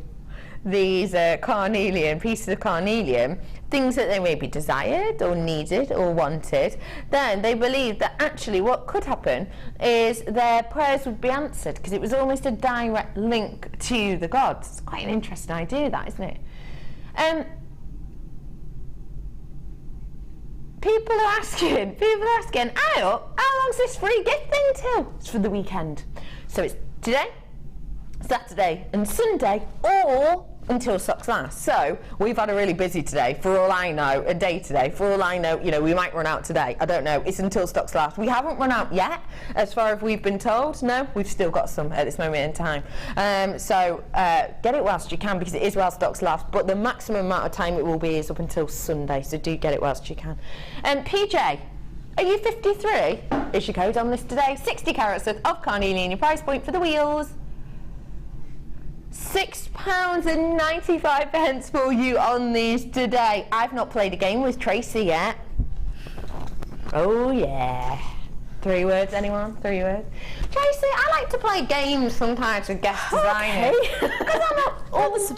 these carnelian, pieces of carnelian, things that they maybe desired or needed or wanted, then they believed that actually what could happen is their prayers would be answered, because it was almost a direct link to the gods. It's quite an interesting idea, that, isn't it? People are asking, how long's this free gift thing till? It's for the weekend. So it's today, Saturday and Sunday, or until stocks last. So we've had a really busy today, for all I know, a day today. For all I know, you know, we might run out today. I don't know. It's until stocks last. We haven't run out yet, as far as we've been told. No, we've still got some at this moment in time. So get it whilst you can, because it is while stocks last. But the maximum amount of time it will be is up until Sunday. So do get it whilst you can. PJ, are you 53? Is your code on this today? 60 carats of carnelian. Your price point for the wheels. £6.95 for you on these today. I've not played a game with Tracy yet. Oh yeah. 3 words, anyone? 3 words? Tracy, I like to play games sometimes with guest designers. Because I'm a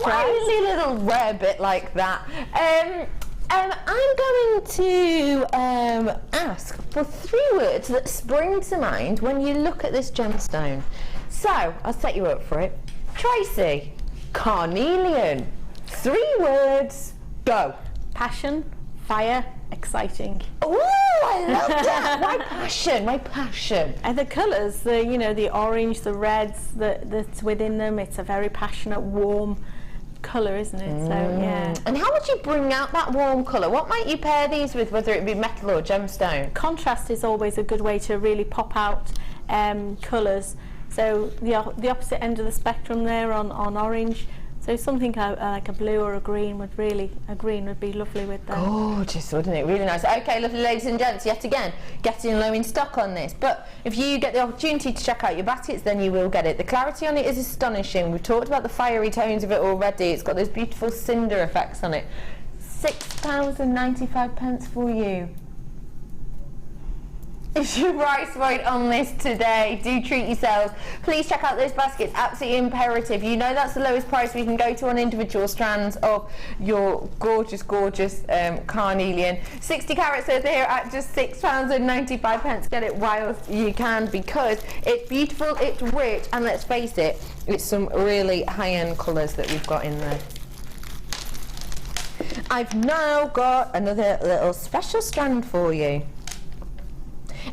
wily little rabbit like that. I'm going to ask for 3 words that spring to mind when you look at this gemstone. So, I'll set you up for it. Tracy, carnelian. 3 words, go. Passion, fire, exciting. Ooh, I love that. My passion, my passion. And the colours, the orange, the reds that's within them, it's a very passionate, warm colour, isn't it? So, yeah. And how would you bring out that warm colour? What might you pair these with, whether it be metal or gemstone? Contrast is always a good way to really pop out colours. So the opposite end of the spectrum there on orange. So something like a blue or a green would be lovely with them. Gorgeous, wouldn't it? Really nice. Okay, lovely ladies and gents, yet again, getting low in stock on this. But if you get the opportunity to check out your baskets, then you will get it. The clarity on it is astonishing. We've talked about the fiery tones of it already. It's got those beautiful cinder effects on it. £6.95 for you. Is your price point on this today? Do treat yourselves. Please check out those baskets, absolutely imperative. You know that's the lowest price we can go to on individual strands of your gorgeous, gorgeous carnelian. 60 carats worth here at just £6.95. Get it whilst you can, because it's beautiful, it's rich, and let's face it, it's some really high-end colours that we've got in there. I've now got another little special strand for you.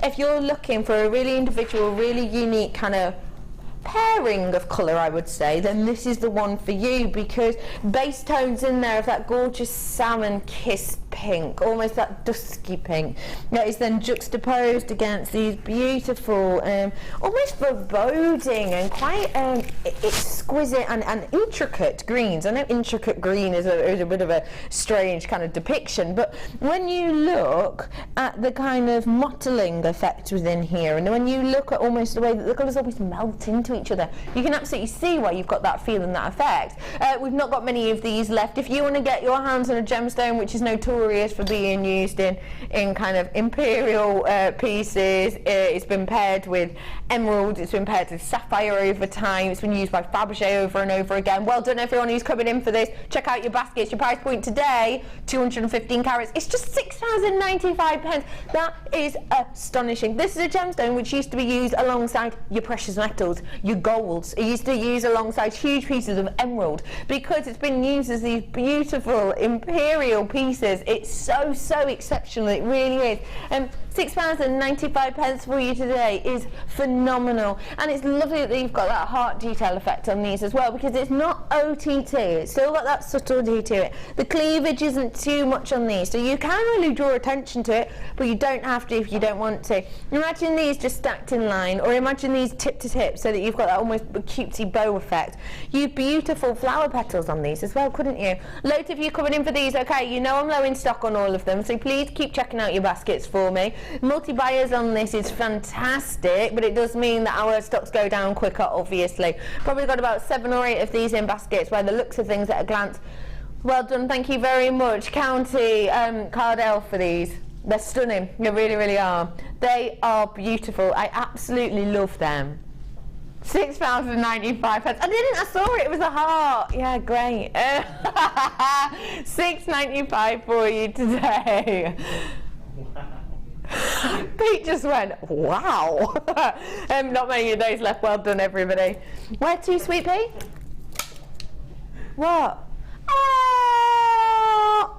If you're looking for a really individual, really unique kind of pairing of colour, I would say, then this is the one for you, because base tones in there of that gorgeous salmon kissed pink, almost that dusky pink, that is then juxtaposed against these beautiful almost foreboding and quite exquisite and intricate greens. I know intricate green is a bit of a strange kind of depiction, but when you look at the kind of mottling effect within here, and when you look at almost the way that the colours almost melt into each other, you can absolutely see why you've got that feel and that effect. We've not got many of these left. If you want to get your hands on a gemstone, which is notorious for being used in kind of imperial pieces, it's been paired with emerald, it's been paired with sapphire over time, it's been used by Fabergé over and over again. Well done everyone who's coming in for this. Check out your baskets. Your price point today, 215 carats, it's just £6.95. That is astonishing. This is a gemstone which used to be used alongside your precious metals, your golds. It used to use alongside huge pieces of emerald, because it's been used as these beautiful imperial pieces. It's so exceptional, it really is. £6.95 for you today is phenomenal, and it's lovely that you've got that heart detail effect on these as well, because it's not OTT, it's still got that subtlety to it. The cleavage isn't too much on these, so you can really draw attention to it, but you don't have to if you don't want to. Imagine these just stacked in line, or imagine these tip to tip, so that you've got that almost cutesy bow effect. You beautiful flower petals on these as well, couldn't you? Loads of you coming in for these. Okay, you know I'm low in stock on all of them, so please keep checking out your baskets for me. Multi-buyers on this is fantastic, but it does mean that our stocks go down quicker, obviously. Probably got about 7 or 8 of these in baskets, where the looks of things at a glance. Well done, thank you very much, County Cardell, for these. They're stunning, they really, really are. They are beautiful, I absolutely love them. £6.95. I saw it, it was a heart. Yeah, great. £6.95 for you today. Pete just went, wow. Not many of those left. Well done, everybody. Where to, sweet Pete? What? Oh,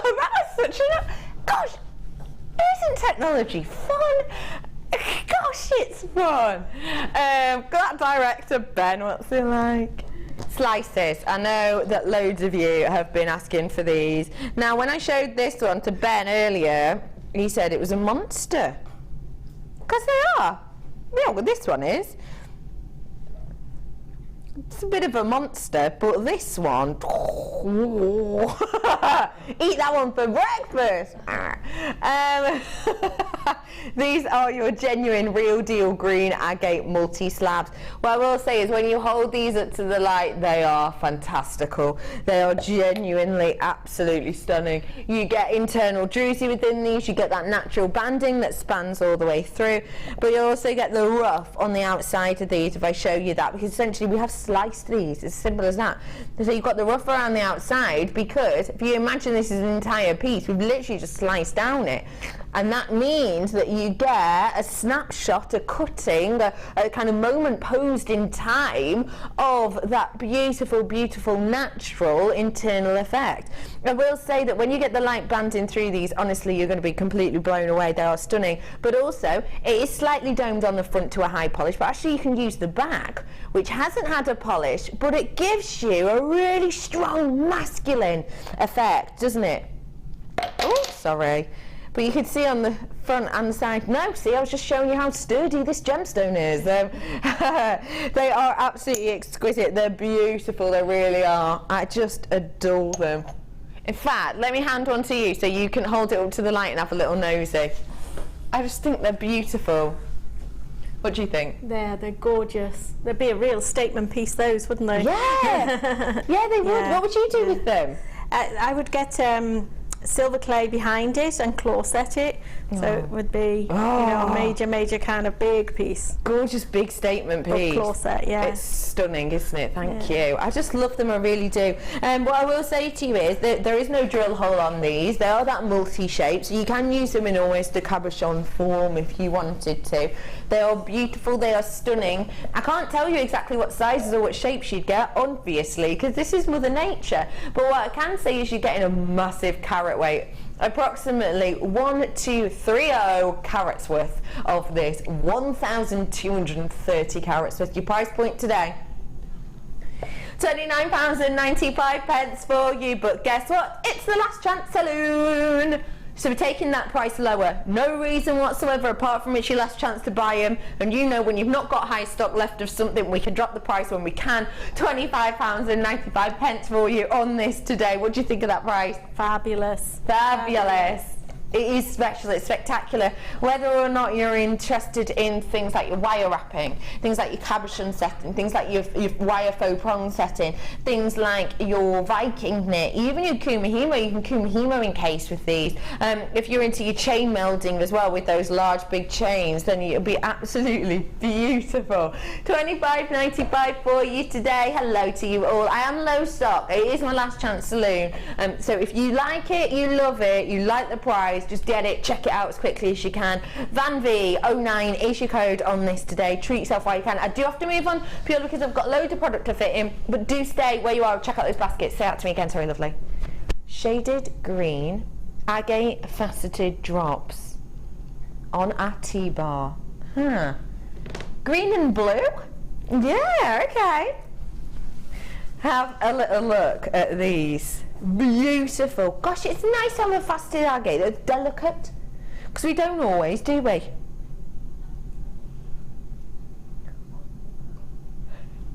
that was such a... Gosh, isn't technology fun? Gosh, it's fun. That director, Ben, what's he like? Slices. I know that loads of you have been asking for these. Now, when I showed this one to Ben earlier, he said it was a monster. Because they are. Yeah, well, this one is. It's a bit of a monster, but this one, eat that one for breakfast. These are your genuine, real deal green agate multi-slabs. What I will say is, when you hold these up to the light, they are fantastical. They are genuinely, absolutely stunning. You get internal druzy within these, you get that natural banding that spans all the way through, but you also get the rough on the outside of these, if I show you that, because essentially we have sliced these, as simple as that. So you've got the rough around the outside, because if you imagine this is an entire piece, we've literally just sliced down it. And that means that you get a snapshot, a cutting, a kind of moment posed in time of that beautiful, beautiful, natural internal effect. I will say that when you get the light banding through these, honestly, you're going to be completely blown away. They are stunning. But also, it is slightly domed on the front to a high polish, but actually you can use the back, which hasn't had a polish, but it gives you a really strong masculine effect, doesn't it? Oh, sorry. But you can see on the front and the side, no, see, I was just showing you how sturdy this gemstone is. They are absolutely exquisite. They're beautiful, they really are. I just adore them. In fact, let me hand one to you so you can hold it up to the light and have a little nosy. I just think they're beautiful. What do you think? They're gorgeous. They'd be a real statement piece, those, wouldn't they? Yeah, yeah, they would. Yeah. What would you do with them? I would get silver clay behind it and claw set it, so it would be you know, a major kind of big piece. Gorgeous big statement piece. Claw set, yeah. It's stunning, isn't it? Thank you. I just love them, I really do. What I will say to you is that there is no drill hole on these. They are that multi-shape, so you can use them in almost a cabochon form if you wanted to. They are beautiful, they are stunning. I can't tell you exactly what sizes or what shapes you'd get, obviously, because this is Mother Nature. But what I can say is you're getting a massive carat weight. Approximately 1230 carats worth of this, 1,230 carats worth. Your price point today, £29.95 for you, but guess what? It's the last chance saloon. So we're taking that price lower. No reason whatsoever apart from it's your last chance to buy them. And you know when you've not got high stock left of something, we can drop the price when we can. £25.95 for you on this today. What do you think of that price? Fabulous. Fabulous. It is special, it's spectacular. Whether or not you're interested in things like your wire wrapping, things like your cabochon setting, things like your wire faux prong setting, things like your Viking knit, even your kumihimo, you can kumihimo encase with these. If you're into your chain melding as well with those large big chains, then it'll be absolutely beautiful. £25.95 for you today. Hello to you all. I am low stock. It is my last chance saloon. So if you like it, you love it, you like the price, just get it, check it out as quickly as you can. Van V09 is your code on this today. Treat yourself while you can. I do have to move on purely because I've got loads of product to fit in, but do stay where you are. Check out those baskets. Say out to me again, sorry, lovely. Shaded green, agate faceted drops on our T-bar. Green and blue? Yeah, okay. Have a little look at these. Beautiful. Gosh, it's nice to have a faceted agate. They're delicate. Because we don't always, do we?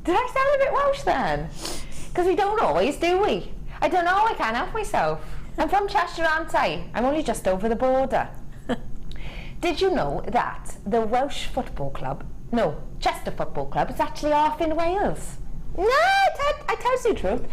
Did I sound a bit Welsh then? Because we don't always, do we? I don't know, I can't help myself. I'm from Cheshire, aren't I? I'm only just over the border. Did you know that the Welsh Football Club, no, Chester Football Club, is actually half in Wales? No, I tell you the truth.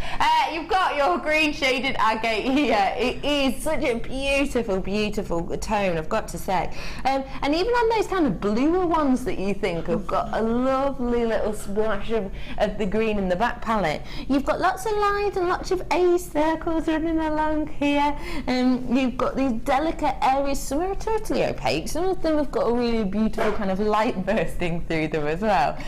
You've got your green shaded agate here. It is such a beautiful, beautiful tone, I've got to say. And even on those kind of bluer ones that you think have got a lovely little splash of the green in the back palette, you've got lots of lines and lots of A circles running along here. You've got these delicate areas. Some are totally opaque. Some of them have got a really beautiful kind of light bursting through them as well.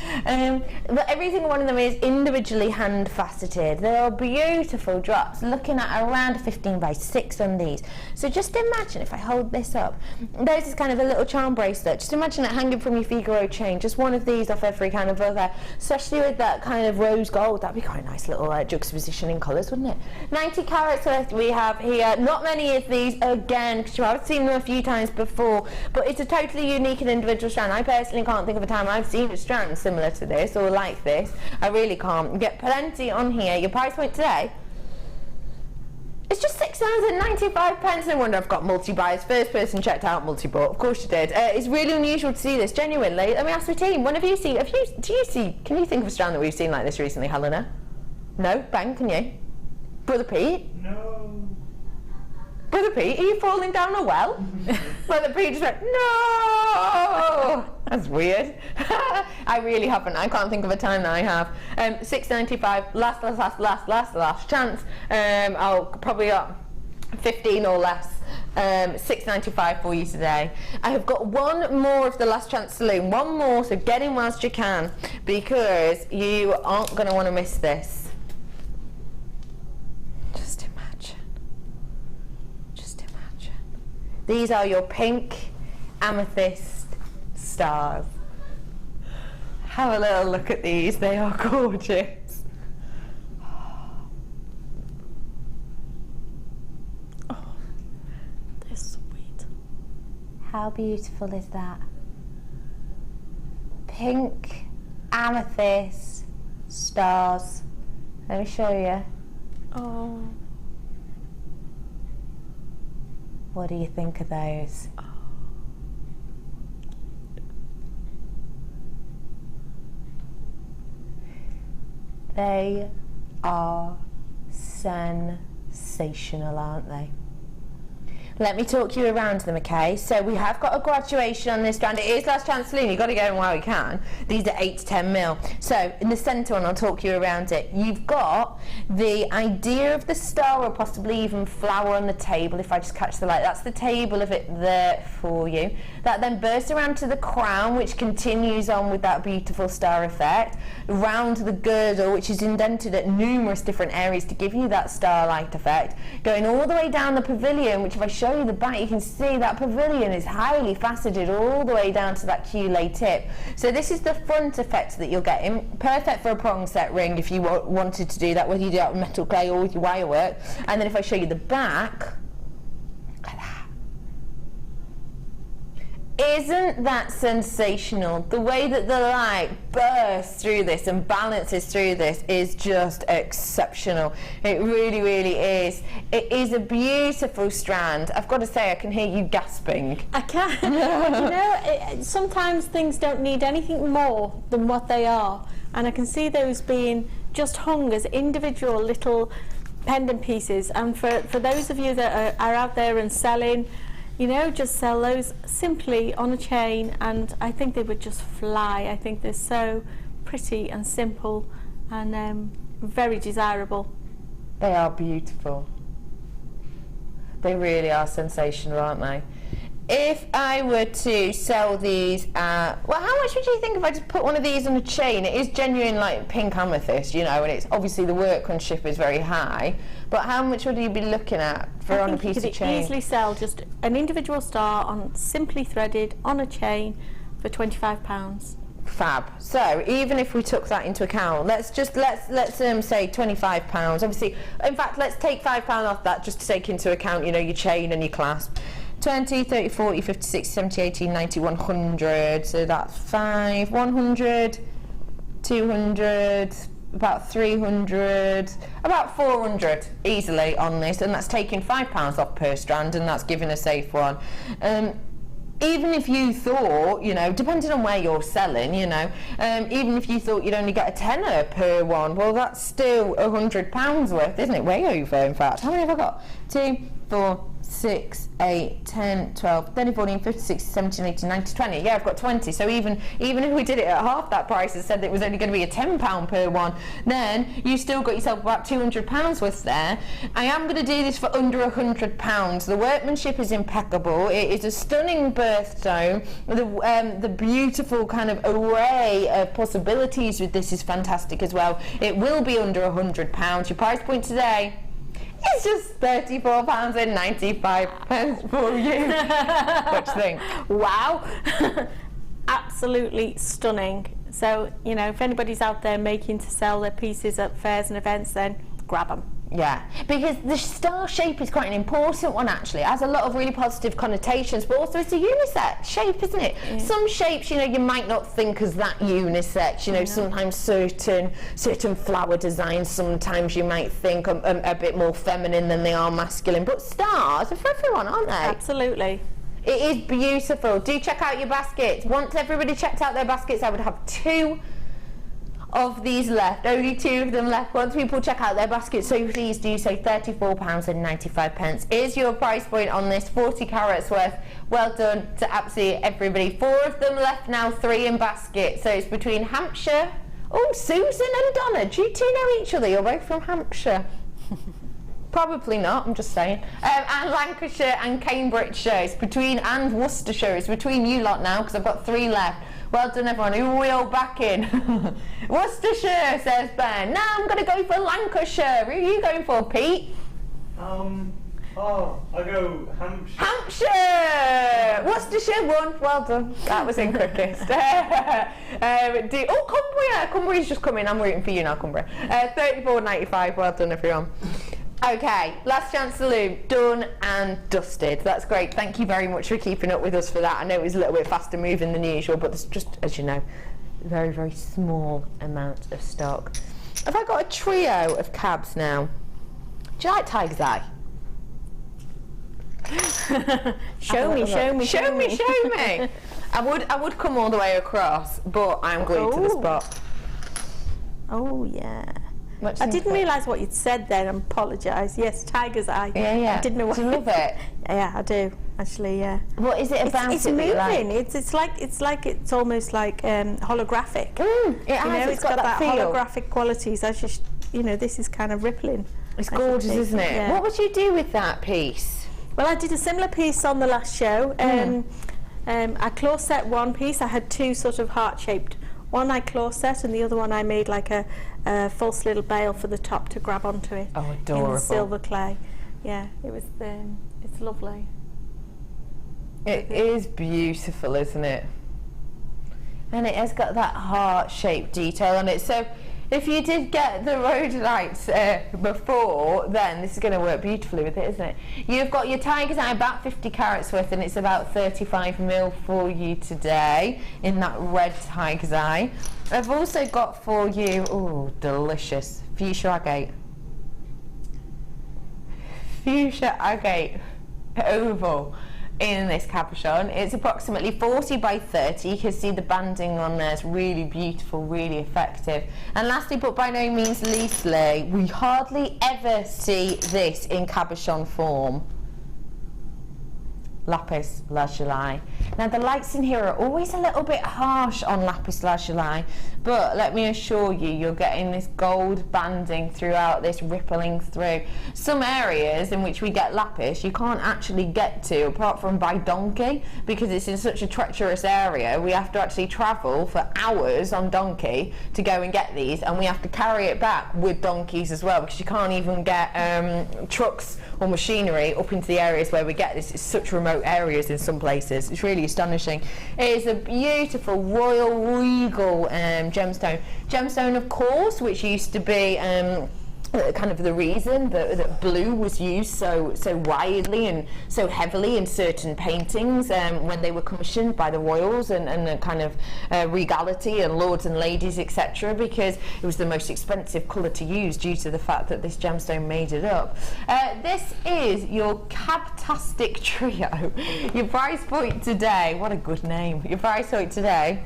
But every single one of them is individually hand faceted. They are beautiful drops, looking at around 15x6 on these. So just imagine if I hold this up, this is kind of a little charm bracelet. Just imagine it hanging from your Figaro chain, just one of these off every kind of other, especially with that kind of rose gold. That'd be quite a nice little juxtaposition in colours, wouldn't it? 90 carats worth we have here. Not many of these, again, because I've seen them a few times before, but it's a totally unique and individual strand. I personally can't think of a time I've seen a strand similar to this or like this. I really can't. You get plenty on here. Your price point today, it's just £6.95. No wonder I've got multi-buys. First person checked out multi-bought. Of course you did. It's really unusual to see this, genuinely. Let me ask the team, when have you seen, can you think of a strand that we've seen like this recently, Helena? No? Bang, can you? Brother Pete? No. Brother Pete, are you falling down a well? Brother Pete just went, no! That's weird. I really haven't. I can't think of a time that I have. £6.95, last chance. I'll probably got 15 or less £6.95 for you today. I have got one more of the Last Chance Saloon, one more, so get in whilst you can, because you aren't going to want to miss this. Just imagine. These are your pink amethyst stars. Have a little look at these, they are gorgeous. Oh, they're sweet. How beautiful is that? Pink amethyst stars. Let me show you. Oh. What do you think of those? They are sensational, aren't they? Let me talk you around them, okay? So we have got a graduation on this strand. It is Last Chance Saloon, you've got to go in while you can. These are 8 to 10 mil. So in the centre one, I'll talk you around it. You've got the idea of the star or possibly even flower on the table, if I just catch the light. That's the table of it there for you. That then bursts around to the crown, which continues on with that beautiful star effect. Round the girdle, which is indented at numerous different areas to give you that starlight effect. Going all the way down the pavilion, which if I show you the back, you can see that pavilion is highly faceted all the way down to that Q-lay tip. So this is the front effect that you're getting. Perfect for a prong set ring if you wanted to do that, whether you do that with metal clay or with your wire work. And then if I show you the back, look at that. Isn't that sensational? The way that the light bursts through this and balances through this is just exceptional. It really, really is. It is a beautiful strand. I've got to say, I can hear you gasping. I can. You know, sometimes things don't need anything more than what they are. And I can see those being just hung as individual little pendant pieces. And for those of you that are out there and selling, you know, just sell those simply on a chain, and I think they would just fly. I think they're so pretty and simple and very desirable. They are beautiful. They really are sensational, aren't they? If I were to sell these at, well, how much would you think if I just put one of these on a chain? It is genuine like pink amethyst, you know, and it's obviously the workmanship is very high, but how much would you be looking at for on a piece of chain? You could easily sell just an individual star on simply threaded on a chain for £25. Fab. So even if we took that into account, let's say £25. Obviously, in fact, let's take £5 off that just to take into account, you know, your chain and your clasp. 20, 30, 40, 50, 60, 70, 80, 90, 100. So that's 5, 100, 200, about 300, about 400 easily on this, and that's taking £5 off per strand, and that's giving a safe one. Even if you thought, you know, depending on where you're selling, you know, even if you thought you'd only get a tenner per one, well, that's still £100 worth, isn't it? Way over, in fact. How many have I got? 2, 4, 6, 8, 10, 12, 13, 14, 15, 16, 17, 18, 19, 20. Yeah, I've got 20. So even if we did it at half that price and said that it was only going to be a £10 per one, then you still got yourself about £200 worth there. I am going to do this for under £100. The workmanship is impeccable. It is a stunning birthstone. The beautiful kind of array of possibilities with this is fantastic as well. It will be under £100. Your price point today, it's just £34.95 for you. What do you think? Wow. Absolutely stunning. So, you know, if anybody's out there making to sell their pieces at fairs and events, then grab them. Yeah, because the star shape is quite an important one actually. It has a lot of really positive connotations, but also it's a unisex shape, isn't it? Yeah. Some shapes, you know, you might not think as that unisex, you know, sometimes certain flower designs, sometimes you might think a bit more feminine than they are masculine, but stars are for everyone, aren't they? Absolutely. It is beautiful. Do check out your baskets. Once everybody checked out their baskets, I would have 2 of these left, only 2 of them left. Once people check out their baskets, so please do so. £34.95 is your price point on this, 40 carats worth. Well done to absolutely everybody. 4 of them left now, 3 in basket. So it's between Hampshire. Oh, Susan and Donna, do you two know each other? You're both from Hampshire. Probably not, I'm just saying. And Lancashire and Cambridgeshire is between, and Worcestershire is between you lot now, because I've got 3 left. Well done, everyone. Who are we all backing? Worcestershire, says Ben. Now I'm going to go for Lancashire. Who are you going for, Pete? I'll go Hampshire. Hampshire! Worcestershire won. Well done. That was in quickest. Cumbria. Cumbria's just come in. I'm rooting for you now, Cumbria. 34.95. Well done, everyone. Okay, last chance saloon, done and dusted. That's great. Thank you very much for keeping up with us for that. I know it was a little bit faster moving than usual, but there's just, as you know, a very, very small amount of stock. Have I got a trio of cabs now? Do you like Tiger's Eye? Show me. I would come all the way across, but I'm glued to the spot. Oh yeah. Much I didn't simpler. realise what you'd said there and apologise. Yes, Tiger's Eye. Yeah. I didn't know what. Do you love it? Yeah, I do. Actually, yeah. What is it about it's it that moving. you like? It's almost like holographic. It has. It's got that feel. holographic qualities. I just, this is kind of rippling. It's gorgeous, isn't it? Yeah. What would you do with that piece? Well, I did a similar piece on the last show. I claw set one piece. I had 2 sort of heart-shaped. One I claw set, and the other one I made like a false little bail for the top to grab onto it. Oh, adorable! In the silver clay. Yeah, it was. It's lovely. It is beautiful, isn't it? And it has got that heart-shaped detail on it. So, if you did get the road lights before, then this is going to work beautifully with it, isn't it? You've got your Tiger's Eye, about 50 carats worth, and it's about 35mm for you today in that red Tiger's Eye. I've also got for you, oh, delicious, fuchsia agate. Fuchsia agate oval in this cabochon. It's approximately 40 by 30. You can see the banding on there is really beautiful, really effective. And lastly, but by no means leastly, we hardly ever see this in cabochon form. Lapis lazuli. Now the lights in here are always a little bit harsh on lapis lazuli, but let me assure you, you're getting this gold banding throughout this, rippling through. Some areas in which we get lapis you can't actually get to apart from by donkey, because it's in such a treacherous area. We have to actually travel for hours on donkey to go and get these, and we have to carry it back with donkeys as well, because you can't even get trucks or machinery up into the areas where we get this. It's such remote areas in some places. It's really astonishing. It is a beautiful royal regal gemstone. Gemstone, of course, which used to be kind of the reason that blue was used so widely and so heavily in certain paintings when they were commissioned by the royals and the kind of regality and lords and ladies, etc., because it was the most expensive colour to use due to the fact that this gemstone made it up. This is your Cabtastic Trio. Your price point today, what a good name, your price point today,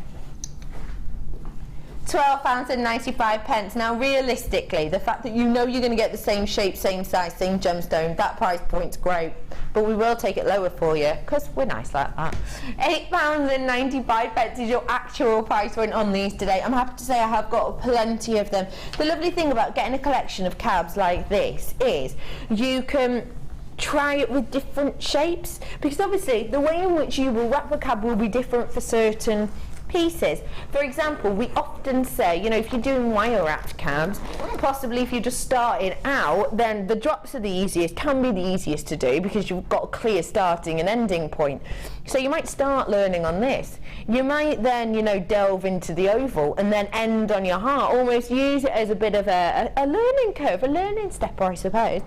£12.95. Now realistically, the fact that you know you're going to get the same shape, same size, same gemstone, that price point's great, but we will take it lower for you because we're nice like that. £8.95 is your actual price point on these today. I'm happy to say I have got plenty of them. The lovely thing about getting a collection of cabs like this is you can try it with different shapes, because obviously the way in which you will wrap the cab will be different for certain pieces. For example, we often say, if you're doing wire wrapped cabs, possibly if you're just starting out, then the drops are the easiest, can be the easiest to do because you've got a clear starting and ending point. So you might start learning on this. You might then, delve into the oval and then end on your heart, almost use it as a bit of a learning curve, a learning step, I suppose.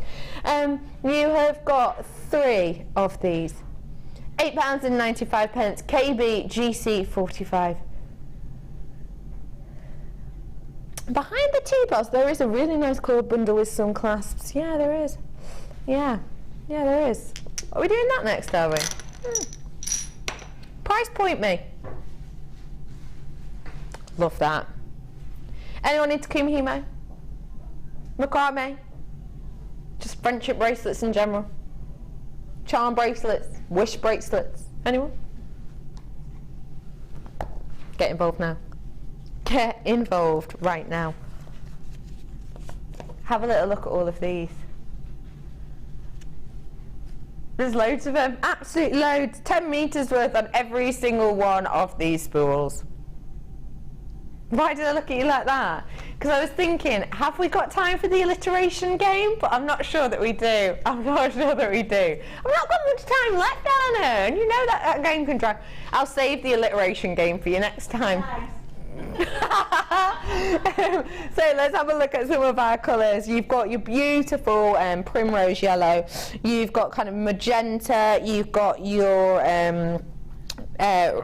You have got 3 of these. £8.95, KB GC 45. Behind the T-boss there is a really nice coloured bundle with some clasps. Yeah, there is. Yeah, there is. Are we doing that next, are we? Price point me. Love that. Anyone into Kumihimo? Macramé? Just friendship bracelets in general? Charm bracelets? Wish bracelets? Anyone? Get involved now. Get involved right now. Have a little look at all of these. There's loads of them, absolute loads, 10 metres worth on every single one of these spools. Why did I look at you like that? Because I was thinking, have we got time for the alliteration game? But I'm not sure that we do. I'm not sure that we do. I've not got much time left, Eleanor, and you know that game can drag. I'll save the alliteration game for you next time. So let's have a look at some of our colours. You've got your beautiful primrose yellow, you've got kind of magenta, you've got your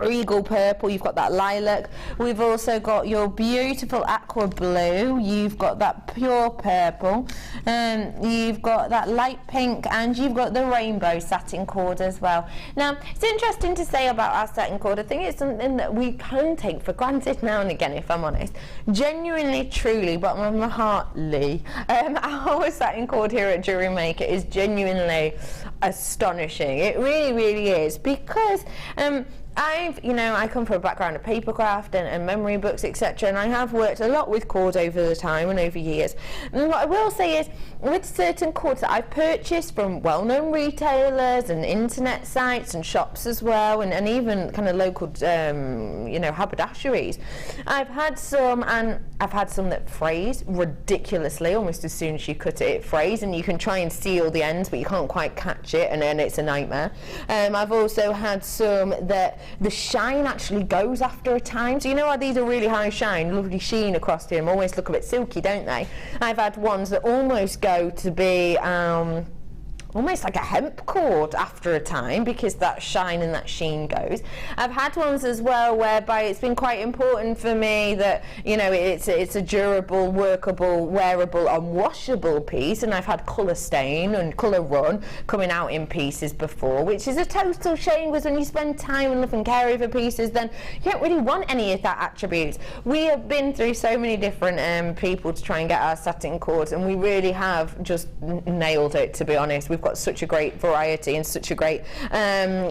regal purple, you've got that lilac, we've also got your beautiful aqua blue, you've got that pure purple, you've got that light pink, and you've got the rainbow satin cord as well. Now it's interesting to say about our satin cord, I think it's something that we can take for granted now and again, if I'm honest. Genuinely, truly, bottom of my heart, our satin cord here at Jewellery Maker is genuinely astonishing. It really, really is, because I come from a background of papercraft and memory books, etc., and I have worked a lot with cord over the time and over years. And what I will say is, with certain cords that I've purchased from well-known retailers and internet sites and shops as well, and even kind of local, haberdasheries, I've had some that frays ridiculously. Almost as soon as you cut it, it frays, and you can try and seal the ends, but you can't quite catch it, and then it's a nightmare. I've also had some that the shine actually goes after a time. So you know how these are really high shine, lovely sheen across them, almost look a bit silky, don't they? I've had ones that almost go to be almost like a hemp cord after a time, because that shine and that sheen goes. I've had ones as well whereby it's been quite important for me that, it's a durable, workable, wearable, unwashable piece, and I've had colour stain and colour run coming out in pieces before, which is a total shame, because when you spend time and love and care over pieces, then you don't really want any of that attributes. We have been through so many different people to try and get our satin cords, and we really have just nailed it, to be honest. We've got such a great variety and such a great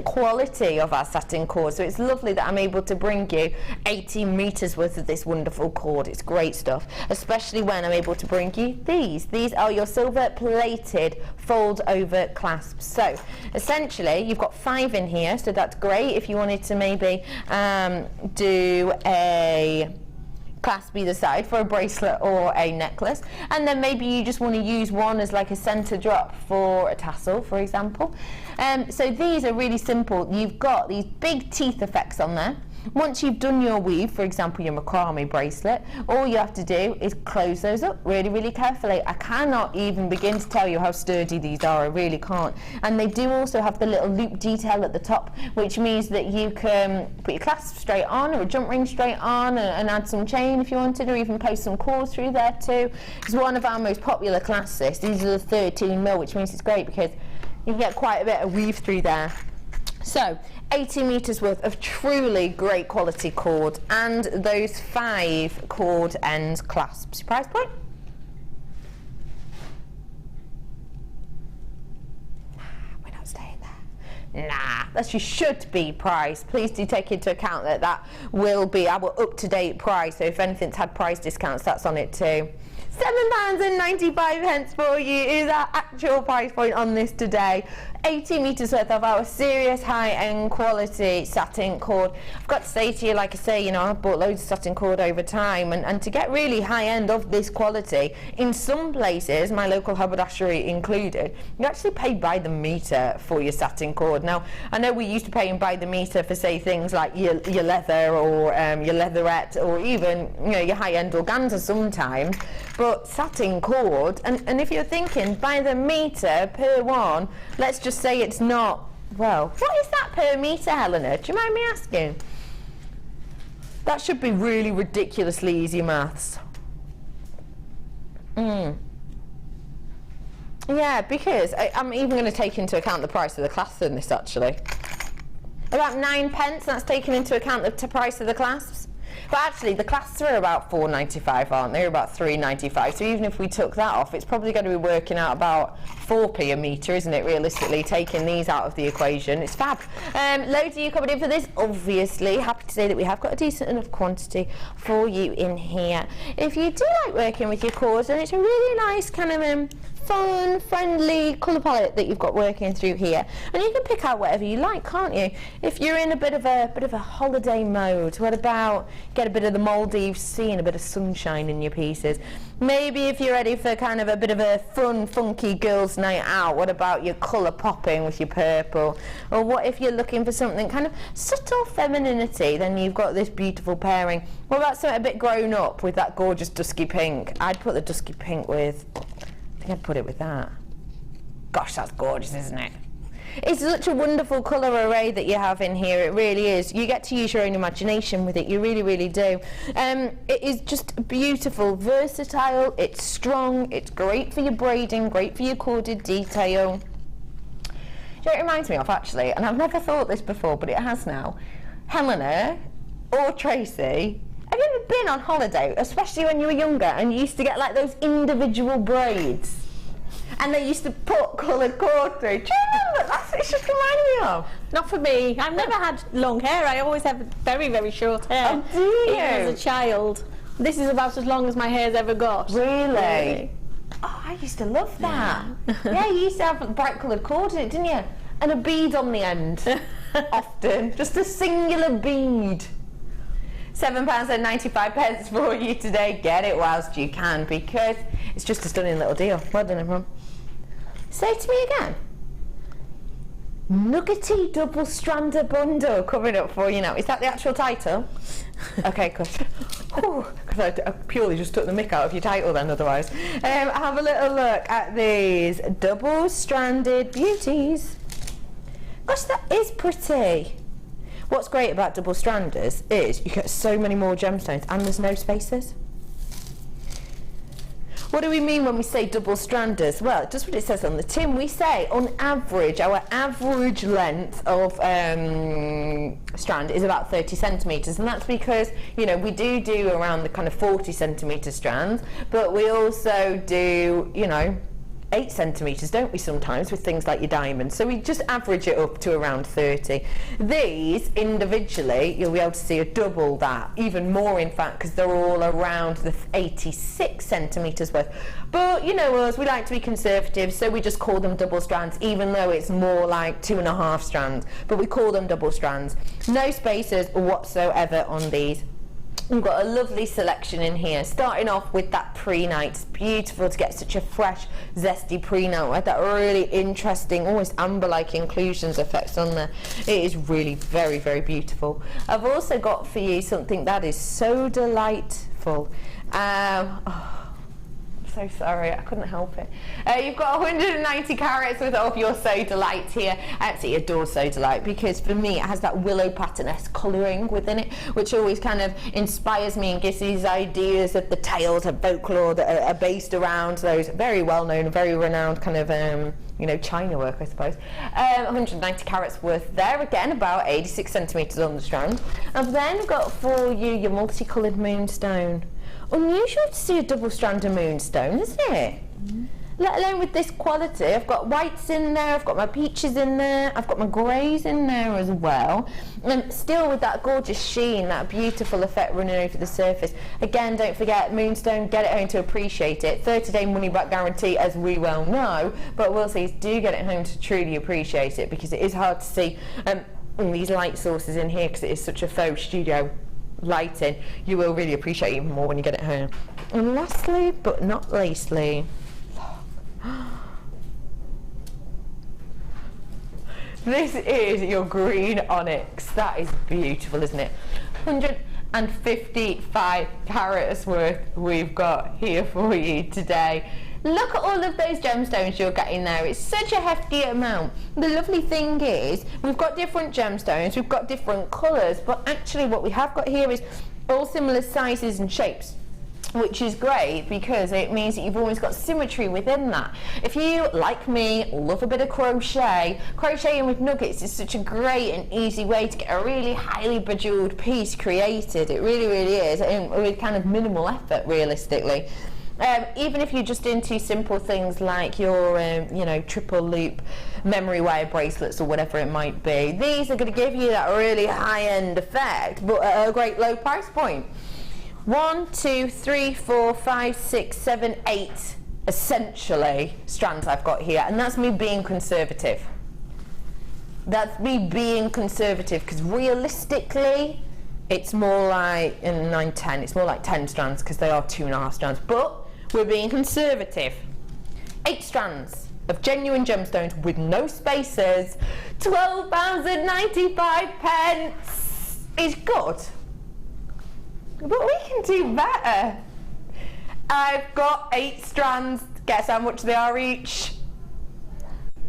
quality of our satin cord, so it's lovely that I'm able to bring you 18 metres worth of this wonderful cord. It's great stuff, especially when I'm able to bring you these. These are your silver plated fold over clasps. So essentially you've got 5 in here, so that's great if you wanted to maybe do a clasp either side for a bracelet or a necklace, and then maybe you just want to use one as like a center drop for a tassel, for example. So these are really simple. You've got these big teeth effects on there. Once you've done your weave, for example your macramé bracelet, all you have to do is close those up really, really carefully. I cannot even begin to tell you how sturdy these are, I really can't. And they do also have the little loop detail at the top, which means that you can put your clasp straight on, or a jump ring straight on, and add some chain if you wanted, or even place some cord through there too. It's one of our most popular clasps. These are the 13mm, which means it's great because you can get quite a bit of weave through there. So 80 metres worth of truly great quality cord, and those 5 cord end clasps. Price point? We're not staying there. Nah, that should be price. Please do take into account that that will be our up-to-date price, so if anything's had price discounts, that's on it too. £7.95 for you is our actual price point on this today. 80 metres worth of our serious high-end quality satin cord. I've got to say to you, like I say, I've bought loads of satin cord over time, and to get really high-end of this quality, in some places, my local haberdashery included, you actually pay by the metre for your satin cord. Now, I know we used to pay by the metre for, say, things like your leather or your leatherette, or even your high-end organza sometimes, but satin cord, and if you're thinking by the metre per one, let's just say it's not, well, what is that per metre, Helena? Do you mind me asking? That should be really ridiculously easy maths. Yeah, because I'm even going to take into account the price of the clasps in this, actually. About 9p, that's taken into account the price of the clasps. But actually, the clasps are about £4.95, aren't they? They're about £3.95. So even if we took that off, it's probably going to be working out about 4p a metre, isn't it, realistically, taking these out of the equation. It's fab. Loads of you coming in for this, obviously. Happy to say that we have got a decent enough quantity for you in here. If you do like working with your cords, then it's a really nice kind of fun, friendly colour palette that you've got working through here, and you can pick out whatever you like, can't you? If you're in a bit of a holiday mode, what about get a bit of the Maldives sea and a bit of sunshine in your pieces? Maybe if you're ready for kind of a bit of a fun, funky girls' night out, what about your colour popping with your purple? Or what if you're looking for something kind of subtle femininity, then you've got this beautiful pairing. What about something a bit grown up with that gorgeous dusky pink? I'd put the dusky pink with, I think I'd put it with that. Gosh, that's gorgeous, isn't it? It's such a wonderful colour array that you have in here, it really is. You get to use your own imagination with it, you really, really do. It is just beautiful, versatile, it's strong, it's great for your braiding, great for your corded detail. Do you know what it reminds me of, actually? And I've never thought this before, but it has now. Helena or Tracy, have you ever been on holiday, especially when you were younger, and you used to get like those individual braids? And they used to put coloured cord through. Do you remember? That's what it's just reminding me of. Not for me. I've never had long hair. I always have very, very short hair. Oh, do you? Even as a child. This is about as long as my hair's ever got. Really? Oh, I used to love that. Yeah, you used to have bright coloured cord in it, didn't you? And a bead on the end. Often. Just a singular bead. £7.95 for you today. Get it whilst you can, because it's just a stunning little deal. Well done, everyone. Say to me again. Nuggety double stranded bundle coming up for you now. Is that the actual title? Okay, good. Because I purely just took the mick out of your title then otherwise. Have a little look at these double stranded beauties. Gosh, that is pretty. What's great about double stranders is you get so many more gemstones and there's no spaces. What do we mean when we say double stranders? Well, just what it says on the tin. We say on average, our average length of strand is about 30 centimetres, and that's because, you know, we do around the kind of 40 centimetre strands, but we also do, you know, 8 centimetres, don't we, sometimes, with things like your diamonds. So we just average it up to around 30. These, individually, you'll be able to see a double that, even more, in fact, because they're all around the 86 centimetres worth. But, you know us, we like to be conservative, so we just call them double strands, even though it's more like 2.5 strands. But we call them double strands. No spaces whatsoever on these. We've got a lovely selection in here, starting off with that pre-night. It's beautiful to get such a fresh, zesty pre-night with that really interesting, almost amber-like inclusions effects on there. It is really very, very beautiful. I've also got for you something that is so delightful. So sorry, I couldn't help it. You've got 190 carats worth of your Sodalite here. I absolutely adore Sodalite because for me it has that willow pattern-esque colouring within it, which always kind of inspires me and gives these ideas of the tales of folklore that are based around those very well-known, very renowned kind of you know, China work, I suppose. 190 carats worth there, again about 86 centimetres on the strand. I've then got for you your multicoloured moonstone. Unusual to see a double-stranded moonstone, isn't it? Let alone with this quality. I've got whites in there, I've got my peaches in there, I've got my greys in there as well. And still with that gorgeous sheen, that beautiful effect running over the surface. Again, don't forget, moonstone, get it home to appreciate it. 30-day money-back guarantee, as we well know, but we'll say do get it home to truly appreciate it, because it is hard to see these light sources in here, because it is such a faux studio lighting. You will really appreciate it even more when you get it home. And lastly but not leastly, this is your green onyx. That is beautiful, isn't it? 155 carats worth we've got here for you today. Look at all of those gemstones you're getting there. It's such a hefty amount. The lovely thing is, we've got different gemstones, we've got different colours, but actually what we have got here is all similar sizes and shapes, which is great because it means that you've always got symmetry within that. If you, like me, love a bit of crochet, crocheting with nuggets is such a great and easy way to get a really highly bejeweled piece created. It really, really is, and with kind of minimal effort, realistically. Even if you're just into simple things like your, you know, triple loop memory wire bracelets or whatever it might be, these are going to give you that really high-end effect, but at a great low price point. 1, 2, 3, 4, 5, 6, 7, 8 essentially strands I've got here, and that's me being conservative. That's me being conservative, because realistically it's more like 9, 10. It's more like 10 strands, because they are 2.5 strands, but we're being conservative. 8 strands of genuine gemstones with no spacers, £12.95 is good, but we can do better. I've got 8 strands. Guess how much they are each?